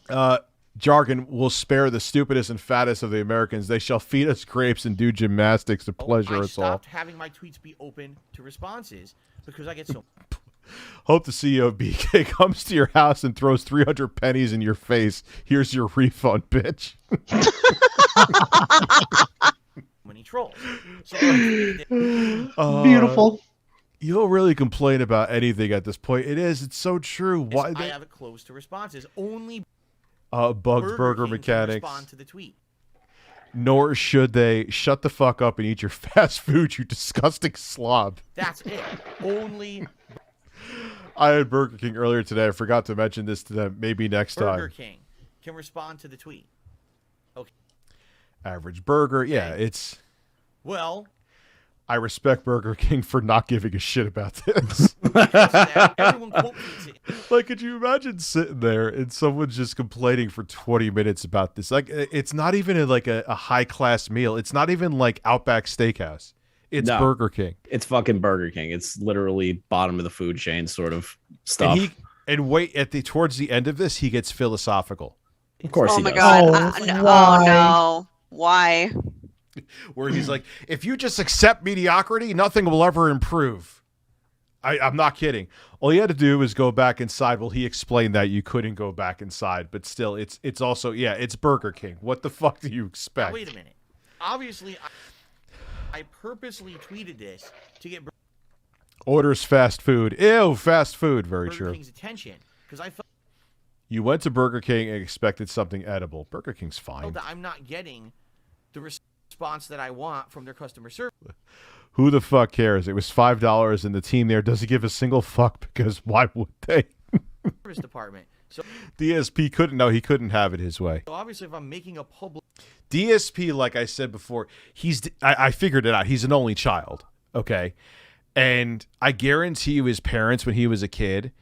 know,
Jargon will spare the stupidest and fattest of the Americans. They shall feed us grapes and do gymnastics to pleasure us all.
I stopped having my tweets be open to responses because I get so.
Hope the CEO of BK comes to your house and throws 300 pennies in your face. Here's your refund, bitch.
Many trolls. So,
beautiful.
You'll really complain about anything at this point. It's so true. Why
I have it closed to responses. Only
Bugs Burger Mechanics.
Respond to the tweet.
Nor should they. Shut the fuck up and eat your fast food, you disgusting slob.
That's it. Only.
I had Burger King earlier today. I forgot to mention this to them. Maybe next time.
Burger King can respond to the tweet. Okay.
Average burger. Yeah, it's.
Well.
I respect Burger King for not giving a shit about this.
Everyone quote tweets it.
Like, could you imagine sitting there and someone's just complaining for 20 minutes about this? Like, it's not even a high-class meal. It's not even like Outback Steakhouse. It's Burger King.
It's fucking Burger King. It's literally bottom of the food chain sort of stuff.
Towards the end of this, he gets philosophical.
Of course he does.
Oh my god. Oh no. Why?
Where he's like, if you just accept mediocrity, nothing will ever improve. I'm not kidding. All you had to do was go back inside. Well, he explained that you couldn't go back inside, but still, it's also, it's Burger King. What the fuck do you expect?
Now, wait a minute. Obviously, I purposely tweeted this to get
orders fast food. Ew, fast food. Very
Burger
true.
King's attention because I felt
you went to Burger King and expected something edible. Burger King's fine.
that I'm not getting the response that I want from their customer service.
Who the fuck cares? It was $5 and the team there doesn't give a single fuck because why would they?
Service department. So
DSP couldn't have it his way.
So obviously, if I'm making a public
DSP, like I said before, I figured it out. He's an only child, okay? And I guarantee you his parents, when he was a kid,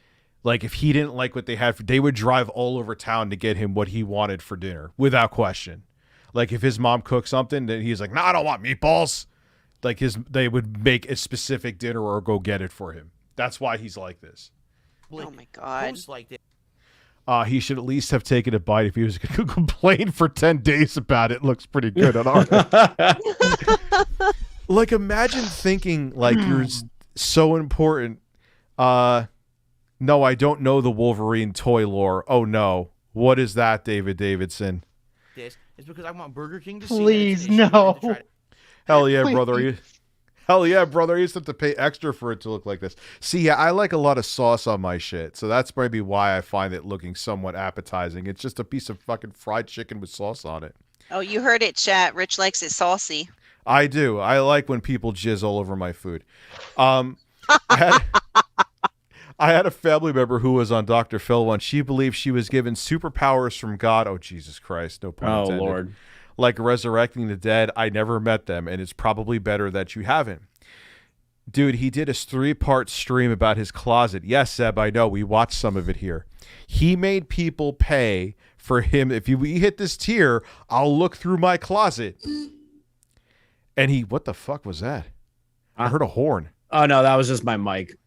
like if he didn't like what they had, they would drive all over town to get him what he wanted for dinner, without question. Like if his mom cooked something, then he's like, "No, I don't want meatballs." Like they would make a specific dinner or go get it for him. That's why he's like this.
Oh my god.
Like this.
He should at least have taken a bite if he was going to complain for 10 days about it. Looks pretty good on our Like, imagine thinking like you're so important. No, I don't know the Wolverine toy lore. Oh no, what is that, David Davidson?
This is because I want Burger King to see.
Please, no.
Hell yeah, brother. Hell yeah, brother. I used to have to pay extra for it to look like this. See, yeah, I like a lot of sauce on my shit, so that's maybe why I find it looking somewhat appetizing. It's just a piece of fucking fried chicken with sauce on it.
Oh, you heard it, chat. Rich likes it saucy.
I do. I like when people jizz all over my food. I had a family member who was on Dr. Phil once. She believed she was given superpowers from God. Oh, Jesus Christ. No pun intended.
Oh, Lord.
Like resurrecting the dead. I never met them, and it's probably better that you haven't. Dude, he did a 3-part stream about his closet. Yes, Seb, I know. We watched some of it here. He made people pay for him. If we hit this tier, I'll look through my closet. And what the fuck was that? I heard a horn.
Oh, no, that was just my mic.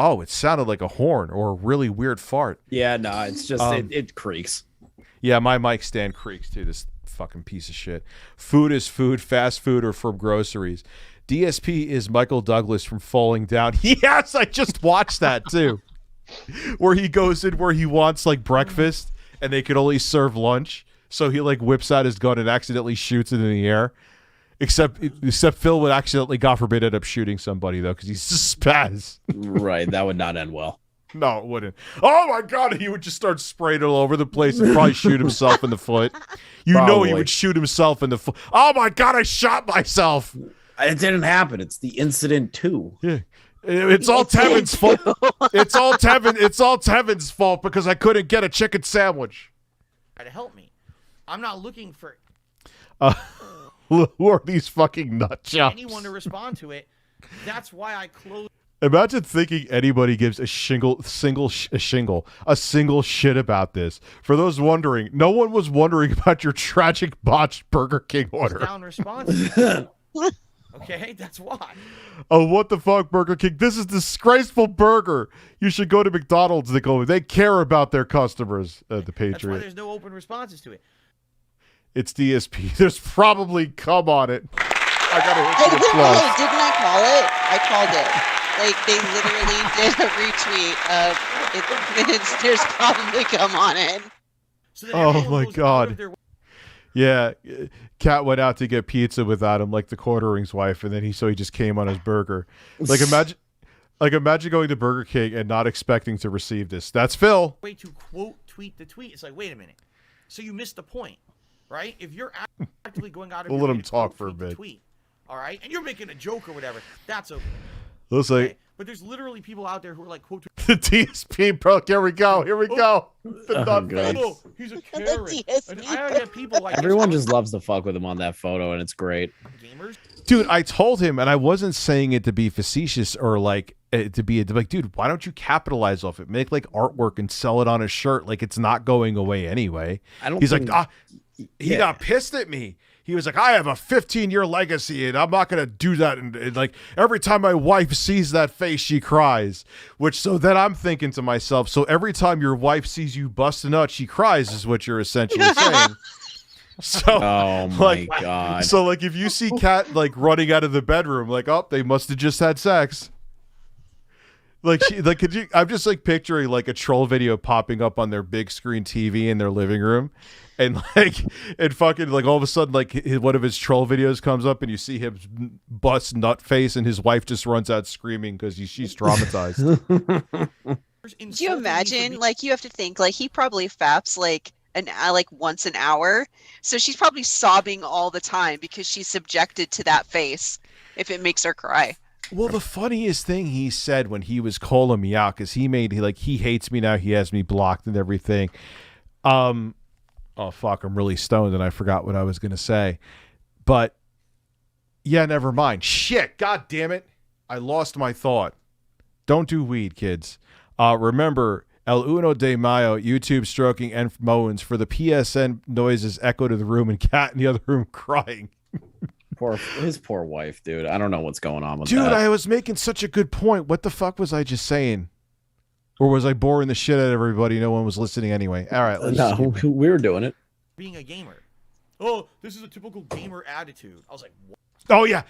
Oh, it sounded like a horn or a really weird fart.
Yeah, no, it's just, it creaks.
Yeah, my mic stand creaks too, this fucking piece of shit. Food is food, fast food, or from groceries. DSP is Michael Douglas from Falling Down. Yes, I just watched that too. Where he goes in where he wants like breakfast and they can only serve lunch. So he like whips out his gun and accidentally shoots it in the air. Except Phil would accidentally, God forbid, end up shooting somebody, though, because he's a spaz.
Right, that would not end well.
No, it wouldn't. Oh, my God, he would just start spraying it all over the place and probably shoot himself in the foot. You know he would shoot himself in the foot. Oh, my God, I shot myself.
It didn't happen. It's the incident, too.
Yeah. It's all Tevin's fault. It's all Tevin's fault because I couldn't get a chicken sandwich.
Try to help me. I'm not looking for...
Who are these fucking nut jobs?
Anyone to respond to it. That's why I closed.
Imagine thinking anybody gives a single shit about this. For those wondering, no one was wondering about your tragic botched Burger King order.
Down responses. Okay, that's why.
Oh, what the fuck, Burger King? This is disgraceful burger. You should go to McDonald's. They care about their customers. The Patriot.
That's why there's no open responses to it.
It's DSP. There's probably cum on it. I gotta hit you with
plus. Oh, didn't I call it? I called it. Like, they literally did a retweet of there's probably cum on it.
So
oh my God. Yeah, Cat went out to get pizza without him, like the quartering's wife, and then he just came on his burger. Like imagine going to Burger King and not expecting to receive this. That's Phil.
Way to quote tweet the tweet. It's like, wait a minute. So you missed the point. Right? If you're actively going out of
we'll
your
let
way
him
to
talk for a bit.
Tweet, all right? And you're making a joke or whatever, that's okay.
Looks like,
but there's literally people out there who are like, quote,
the DSP, bro. Here we go. The nut face.
Oh, he's a Karen. And I get people like
everyone just loves to fuck with him on that photo, and it's great.
Gamers?
Dude, I told him, and I wasn't saying it to be facetious or like to be like, dude, why don't you capitalize off it? Make like artwork and sell it on a shirt. Like it's not going away anyway. He's like, he got pissed at me. He was like, I have a 15-year legacy, and I'm not going to do that. And like, every time my wife sees that face, she cries. So then I'm thinking to myself, so every time your wife sees you bust a nut, she cries is what you're essentially saying. So,
oh my God.
So like, if you see Kat like running out of the bedroom, like, oh, they must have just had sex. Like I'm just like picturing like a troll video popping up on their big screen TV in their living room, and fucking like all of a sudden like one of his troll videos comes up and you see him bust nut face and his wife just runs out screaming because she's traumatized.
Do you imagine? Like you have to think like he probably faps like once an hour, so she's probably sobbing all the time because she's subjected to that face if it makes her cry.
Well, the funniest thing he said when he was calling me out, because he hates me now, he has me blocked and everything. Oh fuck, I'm really stoned and I forgot what I was gonna say. But yeah, never mind. Shit, god damn it. I lost my thought. Don't do weed, kids. Remember, El Uno de Mayo, YouTube stroking and moans for the PSN noises echo to the room and Cat in the other room crying.
His poor wife, dude. I don't know what's going on with that.
Dude, I was making such a good point. What the fuck was I just saying? Or was I boring the shit out of everybody? No one was listening anyway. All right.
No, we were doing it.
Being a gamer. Oh, this is a typical gamer attitude. I was like, what?
Oh yeah,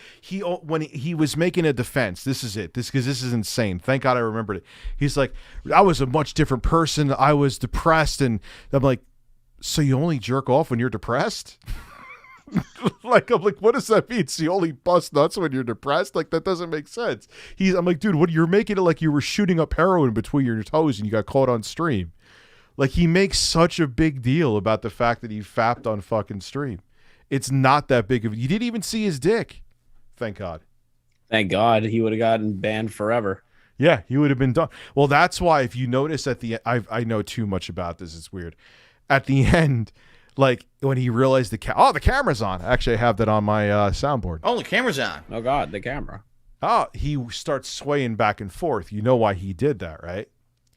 when he was making a defense. This is it. This is insane. Thank God I remembered it. He's like, I was a much different person. I was depressed, and I'm like, so you only jerk off when you're depressed? Like, I'm like, what does that mean? So you only bust nuts when you're depressed? Like, that doesn't make sense. I'm like, dude, what? You're making it like you were shooting up heroin between your toes and you got caught on stream. Like, he makes such a big deal about the fact that he fapped on fucking stream. It's not that big of. You didn't even see his dick. Thank God.
Thank God, he would have gotten banned forever.
Yeah, he would have been done. Well, that's why if you notice at the end, I know too much about this. It's weird. At the end, like when he realized the camera's on. Actually, I have that on my soundboard.
Oh, the camera's on.
Oh God, the camera.
Oh, he starts swaying back and forth. You know why he did that, right?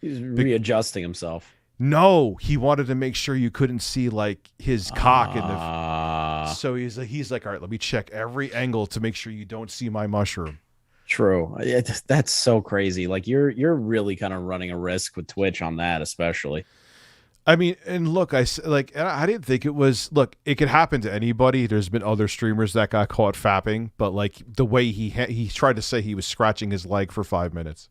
He's readjusting himself.
No, he wanted to make sure you couldn't see like his cock in the. So he's like, all right, let me check every angle to make sure you don't see my mushroom.
True. That's so crazy. Like you're really kind of running a risk with Twitch on that, especially.
I mean, and look, I didn't think it was. Look, it could happen to anybody. There's been other streamers that got caught fapping, but like the way he tried to say he was scratching his leg for 5 minutes.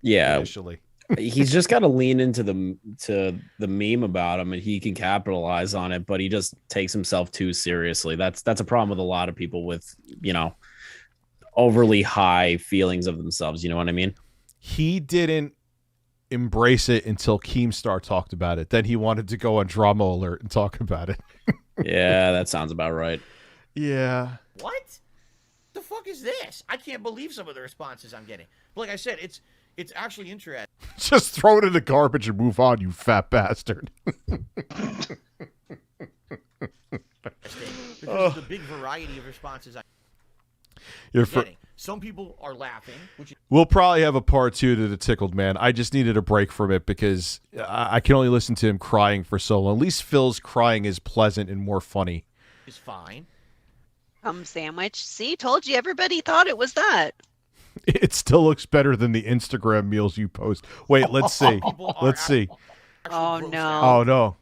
Yeah,
initially.
He's just got to lean into the meme about him, and he can capitalize on it. But he just takes himself too seriously. That's a problem with a lot of people with overly high feelings of themselves. You know what I mean?
He didn't embrace it until Keemstar talked about it. Then he wanted to go on Drama Alert and talk about it.
Yeah, that sounds about right.
Yeah.
What the fuck is this? I can't believe some of the responses I'm getting. But like I said, it's actually interesting.
Just throw it in the garbage and move on, you fat bastard.
Because of the big variety of responses I'm getting. Some people are laughing.
We'll probably have a part 2 to the Tickled Man. I just needed a break from it because I can only listen to him crying for so long. At least Phil's crying is pleasant and more funny.
Is fine.
Sandwich. See, told you everybody thought it was that.
It still looks better than the Instagram meals you post. Wait, let's see. Let's see.
Oh, no.
Oh, no.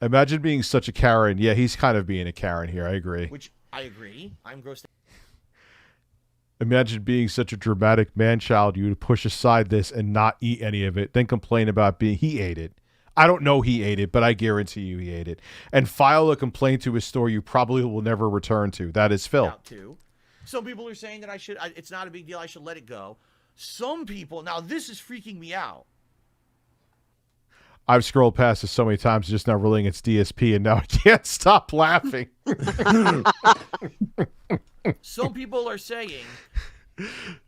Imagine being such a Karen. Yeah, he's kind of being a Karen here. I agree.
Which I agree. I'm grossed.
Imagine being such a dramatic man-child. You would push aside this and not eat any of it, then complain about he ate it. I don't know he ate it, but I guarantee you he ate it. And file a complaint to his store you probably will never return to. That is Phil.
Some people are saying that it's not a big deal. I should let it go. Some people, now this is freaking me out.
I've scrolled past this so many times, just now realizing it's DSP, and now I can't stop laughing.
Some people are saying,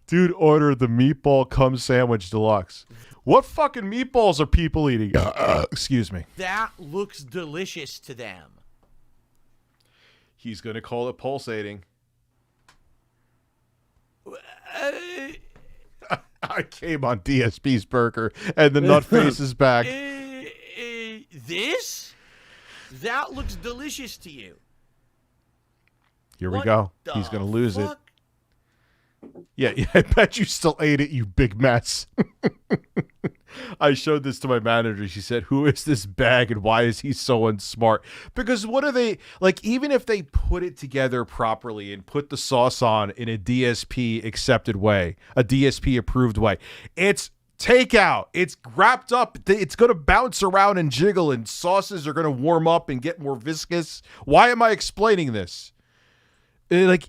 dude, order the meatball cum sandwich deluxe. What fucking meatballs are people eating? Excuse me.
That looks delicious to them.
He's going to call it pulsating. I came on DSP's burger, and the nutface is back.
This? That looks delicious to you.
Here we go. He's going to lose it. Yeah, I bet you still ate it, you big mess. I showed this to my manager. She said, who is this bag and why is he so unsmart? Because what are they, like, even if they put it together properly and put the sauce on in a DSP accepted way, a DSP approved way, it's takeout. It's wrapped up. It's going to bounce around and jiggle, and sauces are going to warm up and get more viscous. Why am I explaining this? Like,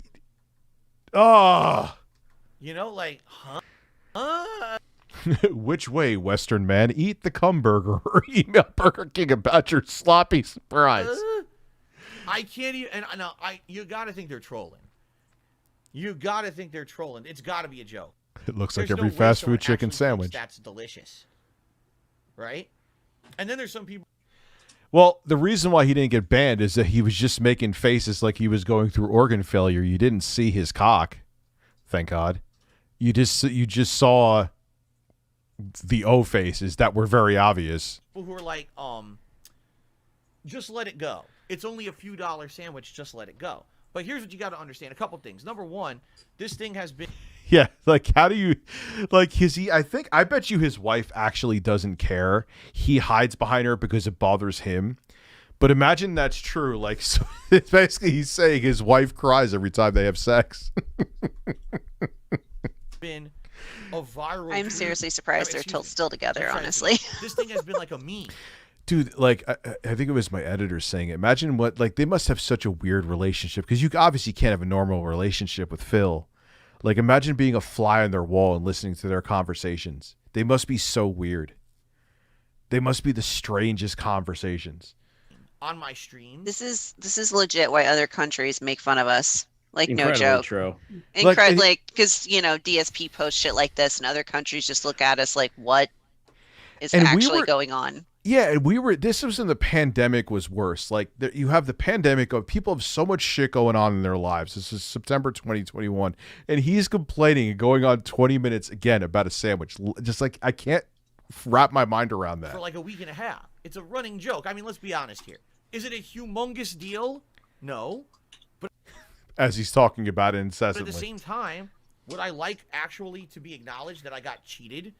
which way, Western man? Eat the cum burger or email Burger King about your sloppy surprise.
I can't even. And you got to think they're trolling. You got to think they're trolling. It's got to be a joke.
It looks like every fast food chicken sandwich.
That's delicious, right? And then there's some people.
Well, the reason why he didn't get banned is that he was just making faces like he was going through organ failure. You didn't see his cock, thank God. You just saw the O faces that were very obvious.
People who are like, just let it go. It's only a few dollar sandwich. Just let it go. But here's what you got to understand: a couple things. Number one, this thing has been.
Yeah, like how do you, like I bet you his wife actually doesn't care. He hides behind her because it bothers him. But imagine that's true. Like, so it's basically he's saying his wife cries every time they have sex.
Been a viral.
I'm seriously surprised they're still together, honestly.
This thing has been like a meme.
Dude, like, I think it was my editor saying it. Imagine what, like, they must have such a weird relationship, because you obviously can't have a normal relationship with Phil. Like, imagine being a fly on their wall and listening to their conversations. They must be so weird. They must be the strangest conversations.
On my stream.
This is legit why other countries make fun of us. Like,
Incredibly
no joke.
True.
Like, because, you know, DSP posts shit like this and other countries just look at us like, what is actually going on?
Yeah, and this was in the pandemic was worse. Like, you have the pandemic of people have so much shit going on in their lives. This is September 2021, and he's complaining and going on 20 minutes again about a sandwich. Just like, I can't wrap my mind around that.
For like a week and a half. It's a running joke. I mean, let's be honest here. Is it a humongous deal? No. But
as he's talking about it incessantly.
But at the same time, would I like actually to be acknowledged that I got cheated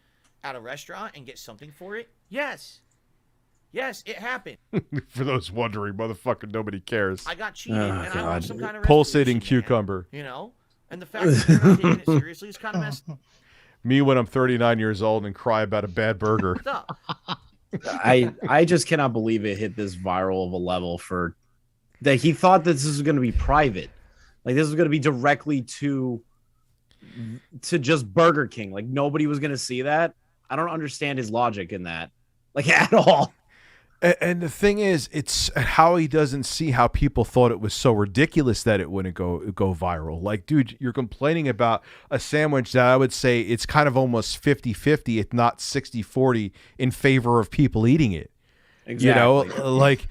at a restaurant and get something for it? Yes. Yes, it happened.
For those wondering, motherfucker, nobody cares.
I got cheated, and I want some kind of
pulsating cucumber.
You know, and the fact that you're not taking it seriously is kind of messed.
Me when I'm 39 years old and cry about a bad burger.
I just cannot believe it hit this viral of a level for that. He thought that this was going to be private, like this was going to be directly to just Burger King. Like nobody was going to see that. I don't understand his logic in that, like at all.
And the thing is, it's how he doesn't see how people thought it was so ridiculous that it wouldn't go viral. Like, dude, you're complaining about a sandwich that I would say it's kind of almost 50-50, if not 60-40 in favor of people eating it.
Exactly.
You know, like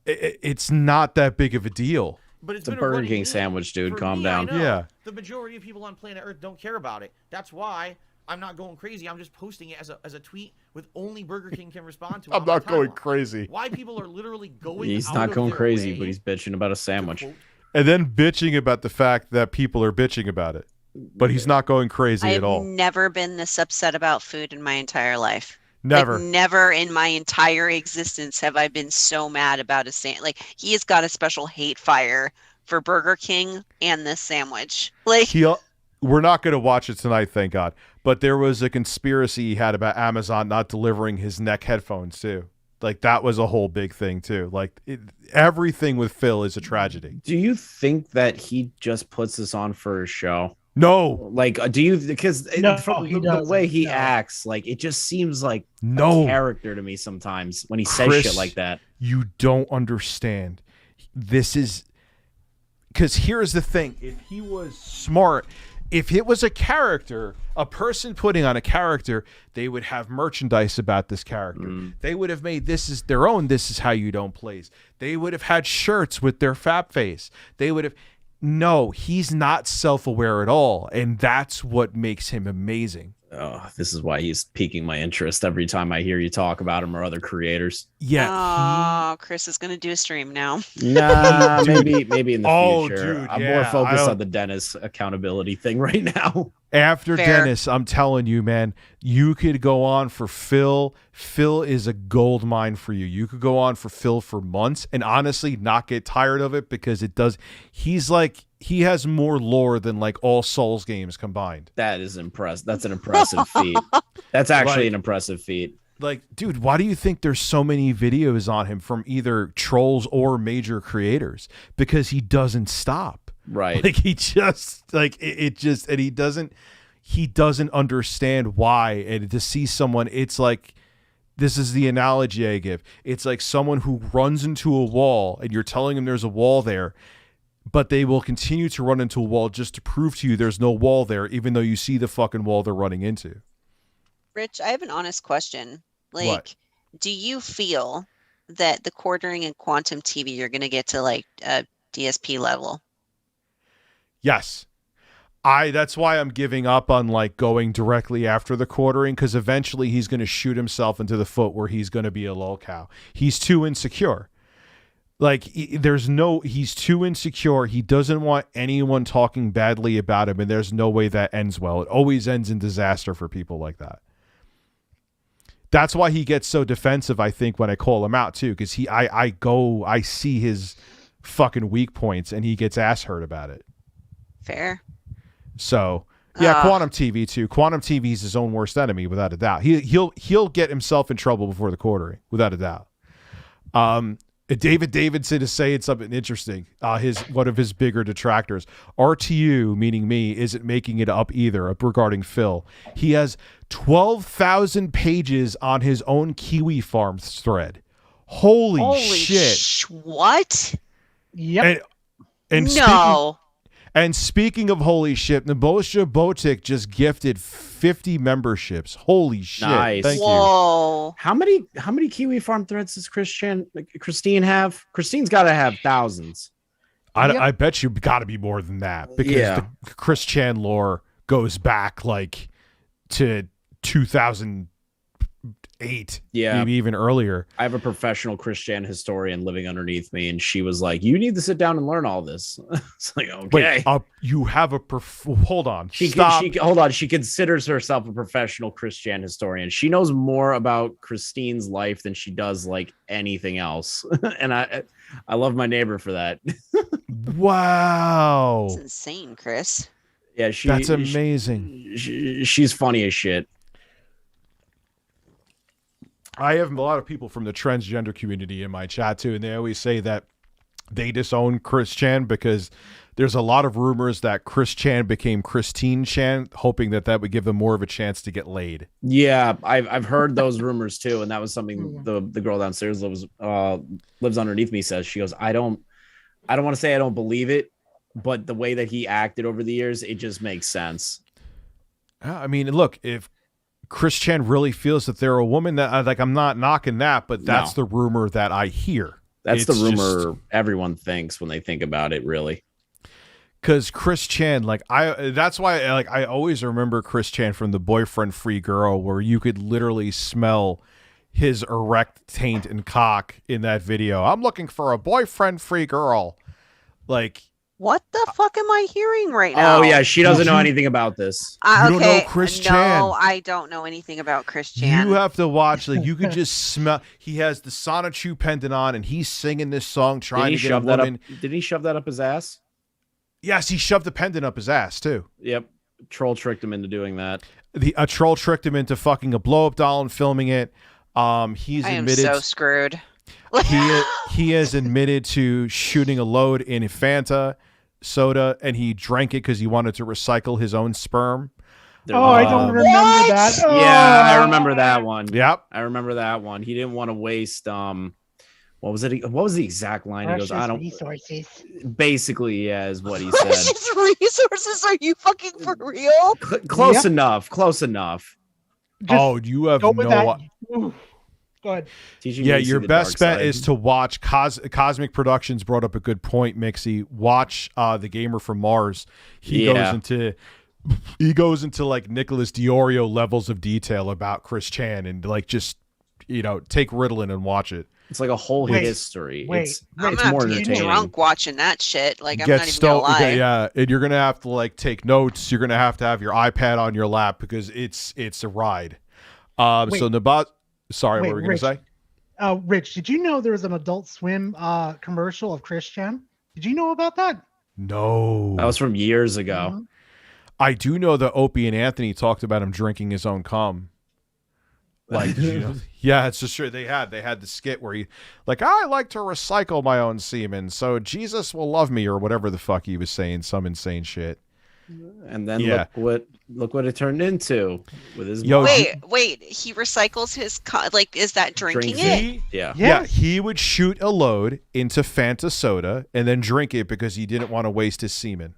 it's not that big of a deal.
But
it's a Burger King sandwich, dude. Calm down.
Yeah.
The majority of people on planet Earth don't care about it. That's why I'm not going crazy. I'm just posting it as a tweet with only Burger King can respond to.
I'm not going crazy.
Why people are literally going
He's
out
not
of
going
their
crazy,
way
but he's bitching about a sandwich.
And then bitching about the fact that people are bitching about it. But he's not going crazy at all.
I've never been this upset about food in my entire life.
Never.
Like, never in my entire existence have I been so mad about a sandwich. Like, he has got a special hate fire for Burger King and this sandwich. Like,
we're not going to watch it tonight, thank God. But there was a conspiracy he had about Amazon not delivering his neck headphones too. Like that was a whole big thing too. Like everything with Phil is a tragedy.
Do you think that he just puts this on for a show?
No.
Like, do you? Because
No,
from
he
the way
doesn't.
he
No.
acts, like it just seems like
No.
a character to me sometimes when he says
Chris,
shit like that.
You don't understand. This is because here's the thing. If he was smart, if it was a character, a person putting on a character, they would have merchandise about this character. They would have made this is their own. This is how you don't plays. They would have had shirts with their fap face. They would have. No, he's not self-aware at all. And that's what makes him amazing.
Oh, this is why he's piquing my interest every time I hear you talk about him or other creators.
Yeah.
oh, Chris is going to do a stream now.
Nah, maybe in the future.
Dude,
I'm
yeah,
more focused
I
on the Dennis accountability thing right now.
After
Fair.
Dennis, I'm telling you, man, you could go on for Phil. Phil is a gold mine for you. You could go on for Phil for months and honestly not get tired of it because it does. He has more lore than like all Souls games combined.
That is impressive. That's an impressive feat. That's actually an impressive feat.
Like, dude, why do you think there's so many videos on him from either trolls or major creators? Because he doesn't stop.
Right.
Like he just like it just and he doesn't understand why. And to see someone, it's like this is the analogy I give. It's like someone who runs into a wall and you're telling them there's a wall there, but they will continue to run into a wall just to prove to you there's no wall there, even though you see the fucking wall they're running into.
Rich, I have an honest question. Like,
What?
do you feel that the quartering and quantum TV you're going to get to like a DSP level?
Yes. That's why I'm giving up on like going directly after the quartering, because eventually he's going to shoot himself into the foot where he's going to be a lol cow. He's too insecure. Like he's too insecure. He doesn't want anyone talking badly about him, and there's no way that ends well. It always ends in disaster for people like that. That's why he gets so defensive, I think, when I call him out too, because I see his fucking weak points and he gets ass hurt about it.
Fair.
So yeah, Quantum TV too. Quantum TV is his own worst enemy, without a doubt. He'll get himself in trouble before the quartering, without a doubt. David Davidson is saying something interesting. One of his bigger detractors, RTU, meaning me, isn't making it up either regarding Phil. He has 12,000 pages on his own Kiwi Farm thread. Holy shit!
What?
Yep.
And
No.
Speaking of holy shit, Nebosha Botic just gifted 50 memberships. Holy shit.
Nice.
Thank you.
Whoa.
How many Kiwi Farm threads does Christine have? Christine's got to have thousands.
I bet you got to be more than that, because the Chris Chan lore goes back like to 2008, maybe even earlier.
I have a professional Chris Chan historian living underneath me, and she was like, "You need to sit down and learn all this." It's like, okay.
Wait, you have a hold on.
Hold on. She considers herself a professional Chris Chan historian. She knows more about Christine's life than she does like anything else, and I love my neighbor for that.
Wow,
That's insane, Chris.
Yeah,
that's amazing.
She's funny as shit.
I have a lot of people from the transgender community in my chat too, and they always say that they disown Chris Chan because there's a lot of rumors that Chris Chan became Christine Chan, hoping that would give them more of a chance to get laid.
Yeah, I've heard those rumors too, and that was something the girl downstairs lives underneath me says. She goes, I don't want to say I don't believe it, but the way that he acted over the years, it just makes sense.
I mean, look, if Chris Chan really feels that they're a woman, that I'm not knocking that, but that's the rumor that I hear.
That's the rumor everyone thinks when they think about it, really.
Because Chris Chan, that's why I always remember Chris Chan from The Boyfriend Free Girl, where you could literally smell his erect taint and cock in that video. I'm looking for a boyfriend free girl.
What the fuck am I hearing right now?
Oh yeah, she doesn't know anything about this.
You don't know Chris Chan.
No, I don't know anything about Chris Chan.
You have to watch. You could just smell. He has the Sonichu pendant on, and he's singing this song, trying to get a woman.
Did he shove that up his ass?
Yes, he shoved the pendant up his ass too.
Yep, troll tricked him into doing that.
A troll tricked him into fucking a blow up doll and filming it. I
am so screwed.
He has admitted to shooting a load in Fanta soda, and he drank it because he wanted to recycle his own sperm.
I don't remember that. Oh.
Yeah, I remember that one.
Yep,
I remember that one. He didn't want to waste. What was it? What was the exact line? He goes, "I don't."
Resources.
Basically, yeah, is what he said.
Precious resources? Are you fucking for real?
Close enough. Close enough.
You have no.
Go ahead.
Yeah, your best bet is to watch Cosmic Productions. Brought up a good point, Mixy. Watch The Gamer from Mars. He goes into like Nicholas Diorio levels of detail about Chris Chan, and just take Ritalin and watch it.
It's like a whole history. It's
I'm
more
gonna
entertaining.
get drunk watching that shit. I'm not even gonna lie.
Yeah, and you're gonna have to take notes. You're gonna have to have your iPad on your lap because it's a ride. So Nabat. Sorry, what were we going to say?
Rich, did you know there was an Adult Swim commercial of Chris Chan? Did you know about that?
No.
That was from years ago.
Mm-hmm.
I do know that Opie and Anthony talked about him drinking his own cum. Yeah, it's just true. They had the skit where he I like to recycle my own semen, so Jesus will love me, or whatever the fuck he was saying, some insane shit.
And then look what it turned into with his
wait, he recycles his is that drinking it?
Yeah, he would shoot a load into Fanta soda and then drink it because he didn't want to waste his semen.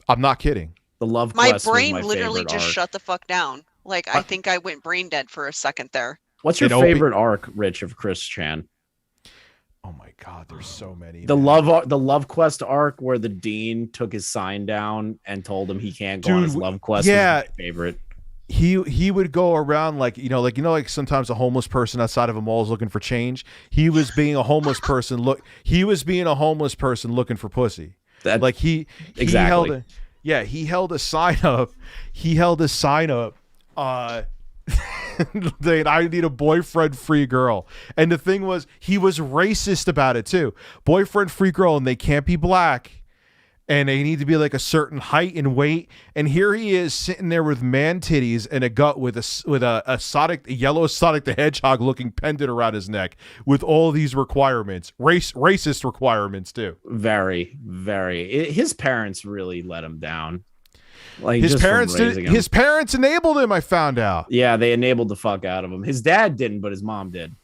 I'm not kidding.
The Love
My
Quest was
brain
my
literally
favorite
just
arc.
shut the fuck down. I think I went brain dead for a second there.
What's your favorite arc, Rich, of Chris Chan?
Oh my God, there's so many.
The Love Quest arc where the dean took his sign down and told him he can't go on his Love Quest.
Yeah,
was my favorite.
He would go around like sometimes a homeless person outside of a mall is looking for change. He was being a homeless person. He was being a homeless person looking for pussy. He held a sign up. He held a sign up. I need a boyfriend-free girl. And the thing was, he was racist about it too. Boyfriend-free girl, and they can't be black. And they need to be like a certain height and weight. And here he is sitting there with man titties and a gut with a yellow Sonic the Hedgehog looking pendant around his neck with all these requirements, racist requirements too.
Very, very. His parents really let him down. Like
his parents enabled him. I found out.
Yeah, they enabled the fuck out of him. His dad didn't, but his mom did.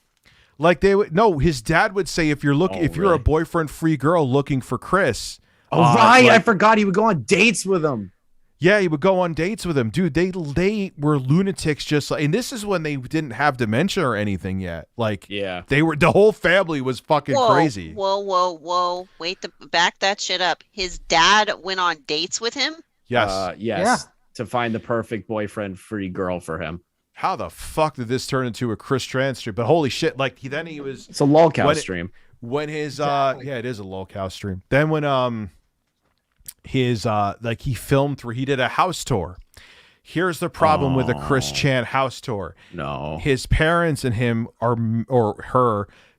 Like his dad would say, if you're a boyfriend free girl looking for Chris.
Oh, right. I forgot he would go on dates with him.
Yeah, he would go on dates with him. Dude, they were lunatics just like, and this is when they didn't have dementia or anything yet. Like,
yeah,
the whole family was fucking crazy.
Whoa. Wait, back that shit up. His dad went on dates with him?
Yes.
Yes. To find the perfect boyfriend-free girl for him.
How the fuck did this turn into a Chris Trans stream? But holy shit, like he was.
It's a lolcow stream.
When his it is a lolcow stream. Then when his he filmed he did a house tour. Here's the problem with a Chris Chan house tour.
No.
His parents and him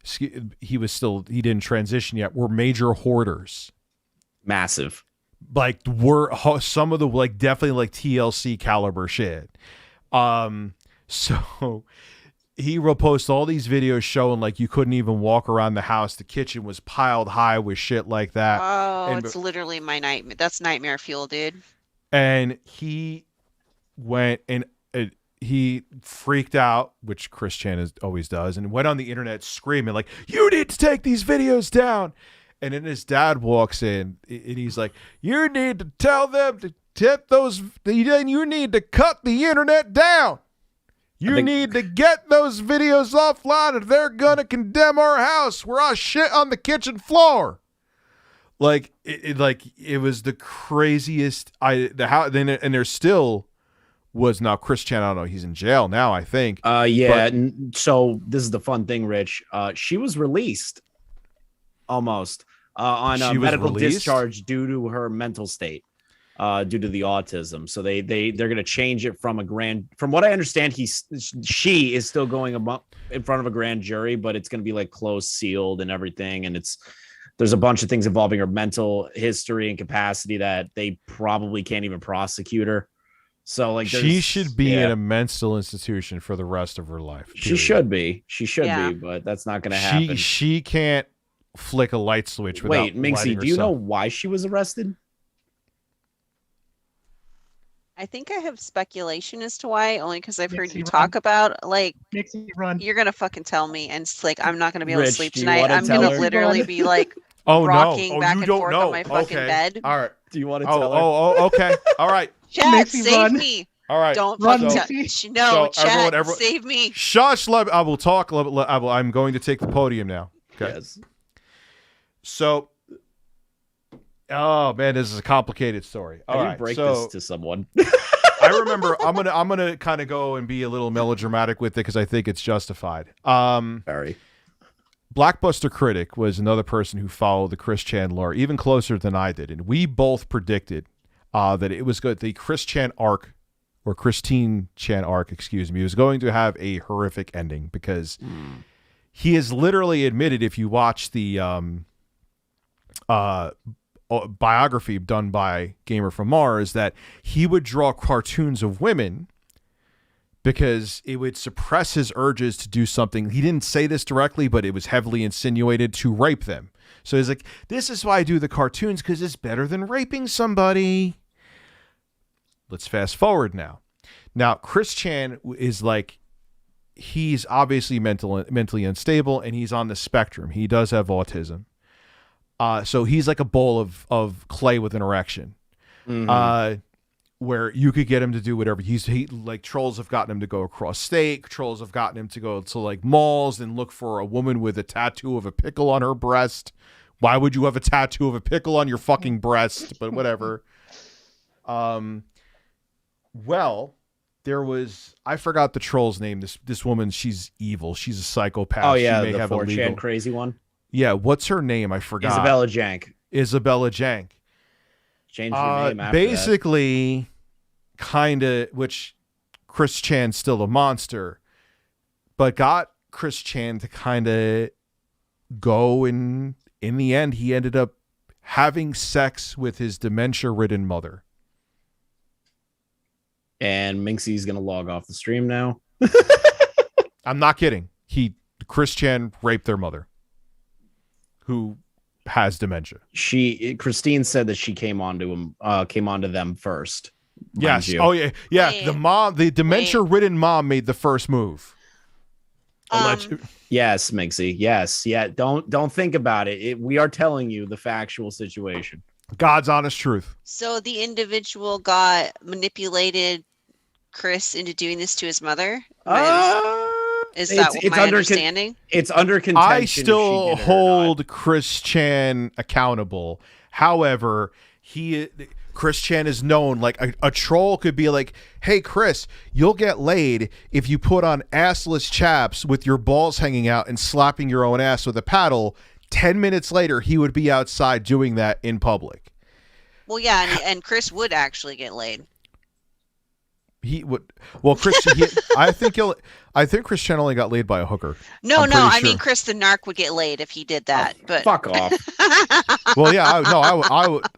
he didn't transition yet, were major hoarders.
Massive.
Like were some of the definitely TLC caliber shit. So he will post all these videos showing you couldn't even walk around the house. The kitchen was piled high with shit like that.
Oh, it's literally my nightmare. That's nightmare fuel, dude.
And he went and he freaked out, which Chris Chan always does, and went on the internet screaming you need to take these videos down. And then his dad walks in and he's like, you need to tell them to tip those, you need to cut the internet down. You need to get those videos offline or they're going to condemn our house where I shit on the kitchen floor. It was the craziest. And there still was now Chris Chan. I don't know. He's in jail now, I think.
Yeah. So this is the fun thing, Rich. She was released almost on a medical discharge due to her mental state. Due to the autism, so they're going to change it from from what I understand, she is still going in front of a grand jury, but it's going to be closed, sealed, and everything. And there's a bunch of things involving her mental history and capacity that they probably can't even prosecute her. So
she should be in a mental institution for the rest of her life.
Period. She should be, but that's not going to happen.
She can't flick a light switch without.
Wait, Minxy, do you know why she was arrested?
I think I have speculation as to why, only because I've heard you talk about
Minxy, run.
You're gonna fucking tell me, and it's I'm not gonna be able
Rich,
to sleep
do you
tonight.
wanna
I'm
tell
gonna
her?
literally be rocking back and forth on my fucking bed.
All right.
Do you want to tell her?
Oh, okay. All right.
Chat, save me.
All right.
Don't
run,
fucking no, chat,
everyone,
save me.
Shush. I will talk. I'm going to take the podium now. Okay.
Yes.
So. Oh man, this is a complicated story. All right,
break this to someone.
I remember. I'm gonna kind of go and be a little melodramatic with it because I think it's justified.
Very.
Blackbuster Critic was another person who followed the Chris Chan lore even closer than I did, and we both predicted that it was good. The Chris Chan arc, or Christine Chan arc, excuse me, was going to have a horrific ending because he has literally admitted, if you watch the biography done by Gamer from Mars, that he would draw cartoons of women because it would suppress his urges to do something. He didn't say this directly, but it was heavily insinuated, to rape them. So he's like, this is why I do the cartoons, because it's better than raping somebody. Let's fast forward now. Now, Chris Chan is he's obviously mentally unstable, and he's on the spectrum. He does have autism. So he's like a bowl of clay with an erection, where you could get him to do whatever. Trolls have gotten him to go across state. Trolls have gotten him to go to malls and look for a woman with a tattoo of a pickle on her breast. Why would you have a tattoo of a pickle on your fucking breast? But whatever. Well, there was, I forgot the troll's name. This woman, she's evil. She's a psychopath.
Oh yeah,
she may
the
have
4chan crazy one.
Yeah, what's her name? I forgot. Isabella Jank.
Change your name after
basically, kind of, which Chris Chan's still a monster. but got Chris Chan to kind of go, and in the end, he ended up having sex with his dementia-ridden mother.
And Minxie's gonna log off the stream now.
I'm not kidding. Chris Chan raped their mother, who has dementia.
Christine said that she came onto them first.
Yes. Oh yeah.
Wait.
The dementia-ridden mom made the first move.
Yes, Minxie. Yes. Yeah. Don't think about it. We are telling you the factual situation.
God's honest truth.
So the individual got manipulated Chris into doing this to his mother? Is that my understanding?
It's under contention.
I still hold Chris Chan accountable. However, Chris Chan is known, like a troll could be like, hey, Chris, you'll get laid if you put on assless chaps with your balls hanging out and slapping your own ass with a paddle. 10 minutes later, he would be outside doing that in public.
Well, yeah, and Chris would actually get laid.
He would. Well, Chris, I think Chris Chan only got laid by a hooker.
No, I mean Chris the Narc would get laid if he did that. But
fuck off.
Well, yeah,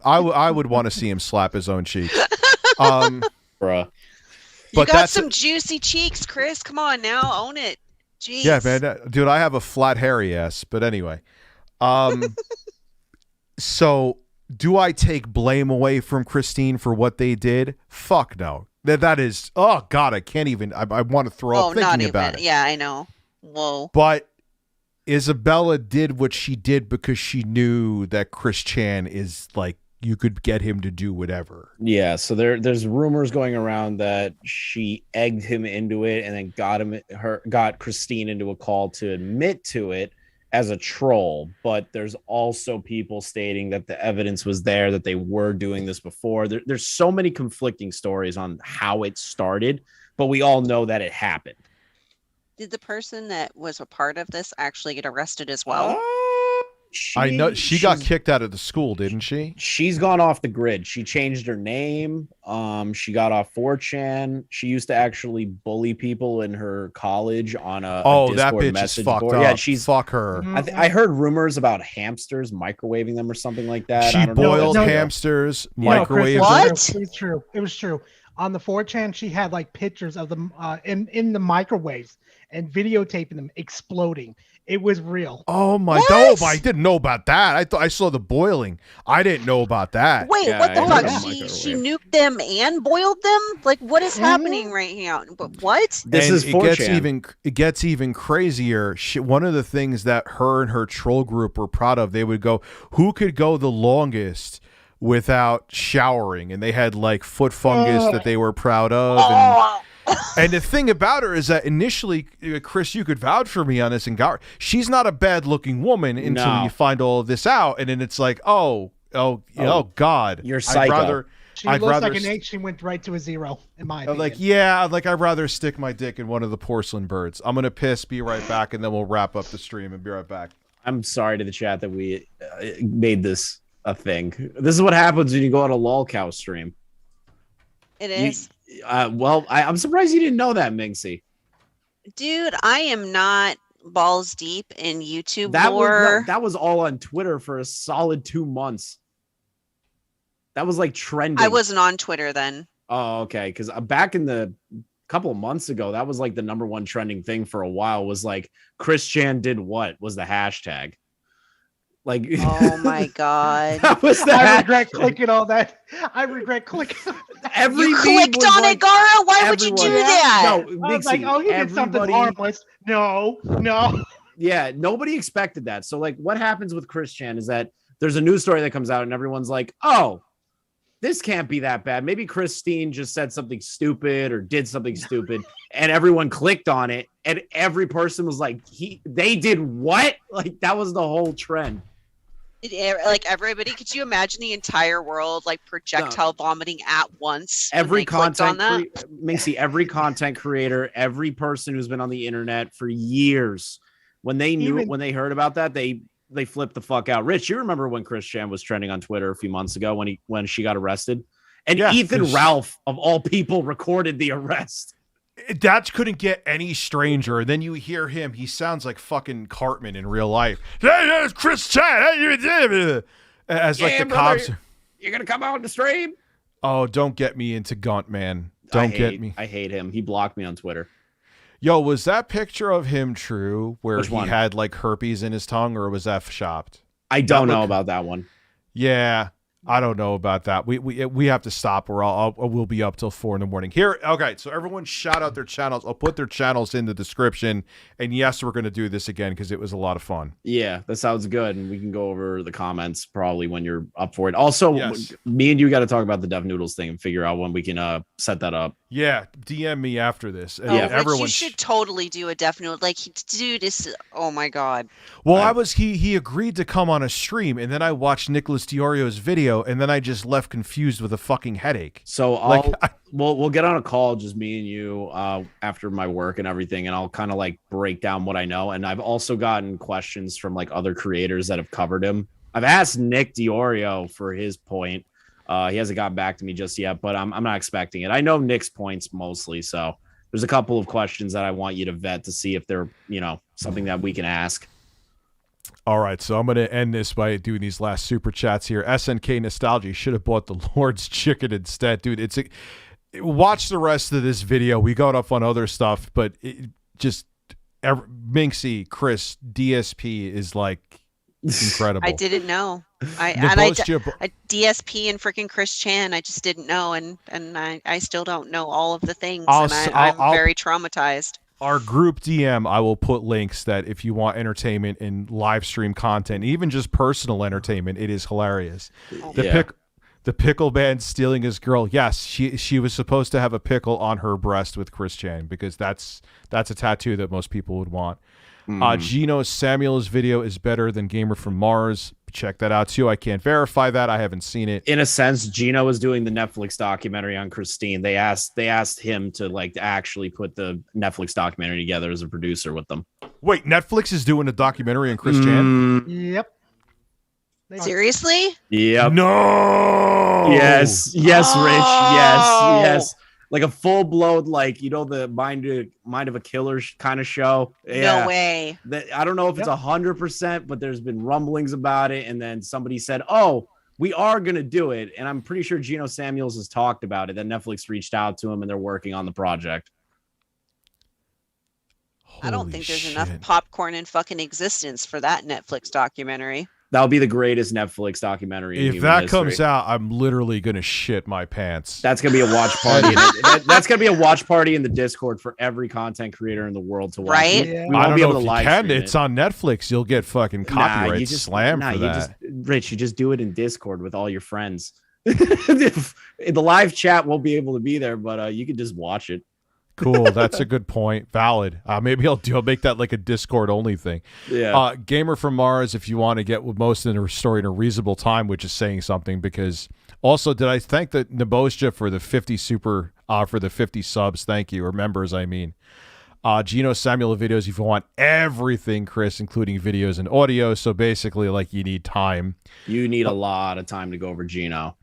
I would want to see him slap his own cheek.
Bruh.
You got some juicy cheeks, Chris. Come on now, own it. Jeez.
Yeah, man, dude, I have a flat hairy ass. But anyway, so do I take blame away from Christine for what they did? Fuck no. That is, oh God, I can't even, I want to throw up thinking about it.
Yeah, I know. Whoa.
But Isabella did what she did because she knew that Chris Chan is like, you could get him to do whatever.
Yeah, so there's rumors going around that she egged him into it and then got Christine into a call to admit to it as a troll, but there's also people stating that the evidence was there, that they were doing this before. There's so many conflicting stories on how it started, but we all know that it happened.
Did the person that was a part of this actually get arrested as well?
I know she got kicked out of the school, didn't she?
She's gone off the grid. She changed her name. She got off 4chan. She used to actually bully people in her college on a Discord
that bitch
message
is fucked
board.
up.
Yeah, she's
fuck her.
I heard rumors about hamsters microwaving them or something like that.
She boiled hamsters, microwaved
What?
It was true. It was true. On the 4chan, she had like pictures of them in the microwaves and videotaping them exploding. It was real.
Oh my God! I didn't know about that. I thought I saw the boiling. I didn't know about that.
Wait, what the fuck? She nuked them and boiled them? Like, what is happening right now? But what?
This is 4chan.
It gets even crazier. One of the things that her and her troll group were proud of, they would go, who could go the longest without showering? And they had like foot fungus that they were proud of. And the thing about her is that initially, Chris, you could vouch for me on this, and she's not a bad-looking woman until you find all of this out, and then it's like, oh God,
you're psycho.
She looks like an 8. She went right to a 0, in my opinion.
I'd rather stick my dick in one of the porcelain birds. I'm gonna piss, be right back, and then we'll wrap up the stream and be right back.
I'm sorry to the chat that we made this a thing. This is what happens when you go on a lolcow stream.
It is.
I'm surprised you didn't know that, Minxy.
Dude, I am not balls deep in YouTube lore.
That was all on Twitter for a solid 2 months. That was like trending.
I wasn't on Twitter then.
Oh, okay. Because back in the couple of months ago, that was like the #1 trending thing for a while. Was like Chris Chan did what was the hashtag. Like,
oh my God.
I regret clicking all that. I regret clicking.
You clicked on it, Gara? Why would you do that?
No,
I was like, oh, he did something harmless. No.
Yeah, nobody expected that. So, like, what happens with Chris Chan is that there's a news story that comes out and everyone's like, oh, this can't be that bad. Maybe Christine just said something stupid or did something stupid, and everyone clicked on it, and every person was like, they did what? Like, that was the whole trend.
Like everybody, could you imagine the entire world like projectile vomiting at once?
Every Minxy, every content creator, every person who's been on the internet for years, when they heard about that, they flipped the fuck out. Rich, you remember when Chris Chan was trending on Twitter a few months ago when she got arrested, and Ethan Ralph of all people recorded the arrest.
That couldn't get any stranger. And then you hear him. He sounds like fucking Cartman in real life. Hey, it's Chris Chan. As like the
brother,
cops.
You're gonna come out on the stream?
Oh, don't get me into Gunt, man. Don't get me.
I hate him. He blocked me on Twitter.
Yo, was that picture of him true where
Which
he
one?
had like herpes in his tongue, or was that shopped?
I don't know about that one.
Yeah, I don't know about that. We have to stop, or we'll be up till 4 a.m. Here, okay. So everyone, shout out their channels. I'll put their channels in the description. And yes, we're gonna do this again because it was a lot of fun.
Yeah, that sounds good, and we can go over the comments probably when you're up for it. Also,
Yes.
me and you got to talk about the Dev Noodles thing and figure out when we can set that up.
Yeah, DM me after this. And
Yeah,
everyone.
you should totally do a definite. Like, dude, is oh my god.
Well, he agreed to come on a stream, and then I watched Nicholas Diorio's video, and then I just left confused with a fucking headache.
So we'll get on a call, just me and you, after my work and everything, and I'll kind of like break down what I know. And I've also gotten questions from like other creators that have covered him. I've asked Nick Diorio for his point. He hasn't gotten back to me just yet, but I'm not expecting it. I know Nick's points mostly, so there's a couple of questions that I want you to vet to see if they're, something that we can ask.
All right, so I'm going to end this by doing these last super chats here. SNK Nostalgia should have bought the Lord's Chicken instead. Dude, watch the rest of this video. We got up on other stuff, but Minxy, Chris, DSP is like incredible.
I didn't know. I DSP and freaking Chris Chan. I just didn't know, and I still don't know all of the things, I'm very traumatized.
Our group DM, I will put links that if you want entertainment and live stream content, even just personal entertainment, it is hilarious. The pickle band stealing his girl. Yes, she was supposed to have a pickle on her breast with Chris Chan because that's a tattoo that most people would want. Gino Samuel's video is better than Gamer from Mars. Check that out too. I can't verify that. I haven't seen it.
In a sense, Gino was doing the Netflix documentary on Christine. They asked him to like actually put the Netflix documentary together as a producer with them.
Wait, Netflix is doing a documentary on Chris Chan?
Yep.
Seriously?
Yep.
No.
Yes, Rich. Yes. Like a full blown, like the mind of a killer kind of show. Yeah.
No way.
I don't know if it's 100%, but there's been rumblings about it. And then somebody said, "Oh, we are gonna do it." And I'm pretty sure Gino Samuels has talked about it. That Netflix reached out to him and they're working on the project.
I don't think there's enough popcorn in fucking existence for that Netflix documentary.
That'll be the greatest Netflix documentary.
If that comes out, I'm literally gonna shit my pants.
That's gonna be a watch party. That's gonna be a watch party in the Discord for every content creator in the world to watch.
Right?
We
I
won't
don't
be able
know
to
if
live
you can.
stream
It's on Netflix. You'll get fucking copyright slammed for that.
Rich, you just do it in Discord with all your friends. The live chat won't be able to be there, but you can just watch it.
Cool. That's a good point. Valid. Maybe I'll make that like a Discord only thing.
Yeah.
Gamer from Mars, if you want to get most of the story in a reasonable time, which is saying something, because also did I thank the Nebosja for the 50 for the 50 subs? Thank you. Or members, I mean. Gino Samuel videos if you want everything, Chris, including videos and audio. So basically, like, you need time.
You need a lot of time to go over Gino.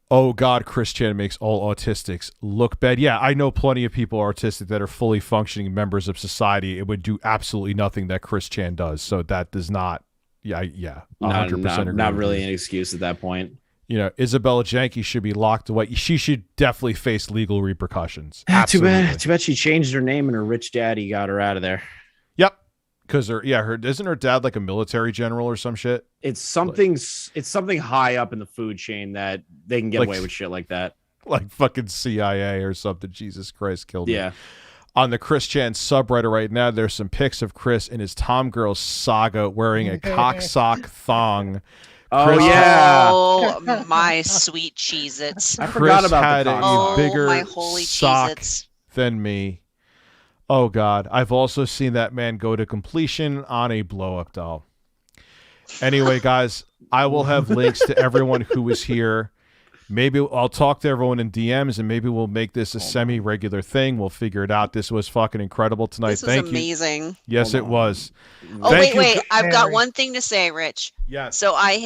Oh God, Chris Chan makes all autistics look bad. Yeah, I know plenty of people autistic that are fully functioning members of society. It would do absolutely nothing that Chris Chan does. So that does not, 100%
not really an excuse at that point.
Isabella Janke should be locked away. She should definitely face legal repercussions.
Too
Absolutely.
bad she changed her name and her rich daddy got her out of there.
Yep. Because isn't her dad like a military general or some shit?
It's something high up in the food chain that they can get away with shit like that.
Like fucking CIA or something. Jesus Christ, killed me.
Yeah.
On the Chris Chan subreddit right now, there's some pics of Chris in his Tom Girl saga wearing a cocksock thong.
Oh, my sweet Cheez-Its.
I forgot about
the
cocksock.
bigger
my holy
sock
Cheez-Its.
than me. Oh, God. I've also seen that man go to completion on a blow-up doll. Anyway, guys, I will have links to everyone who was here. Maybe I'll talk to everyone in DMs, and maybe we'll make this a semi-regular thing. We'll figure it out. This was fucking incredible tonight.
This was amazing.
Yes, it was.
Oh, wait. I've got one thing to say, Rich.
Yes.
So I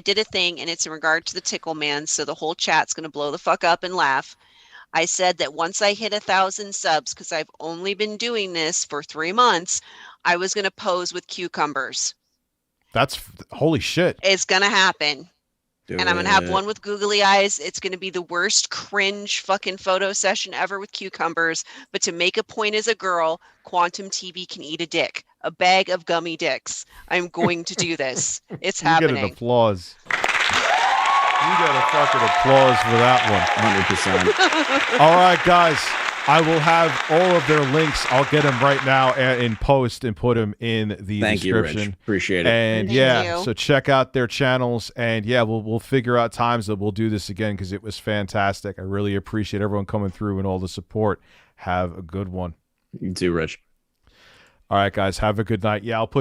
did a thing, and it's in regard to the Tickle Man, so the whole chat's going to blow the fuck up and laugh. I said that once I hit 1,000 subs, because I've only been doing this for 3 months, I was going to pose with cucumbers.
That's holy shit.
It's going to happen.
Do
And I'm going to have
it.
one with googly eyes. It's going to be the worst cringe fucking photo session ever with cucumbers. But to make a point as a girl, Quantum TV can eat a dick. A bag of gummy dicks. I'm going to do this. It's happening.
You get an applause. You get a fucking applause for that one.
100%.
All right, guys. I will have all of their links. I'll get them right now in post and put them in the
Thank you,
description.
Rich. Appreciate it.
And
Thank you.
so check out their channels. And yeah, we'll figure out times that we'll do this again because it was fantastic. I really appreciate everyone coming through and all the support. Have a good one.
You too, Rich.
All right, guys. Have a good night. Yeah, I'll put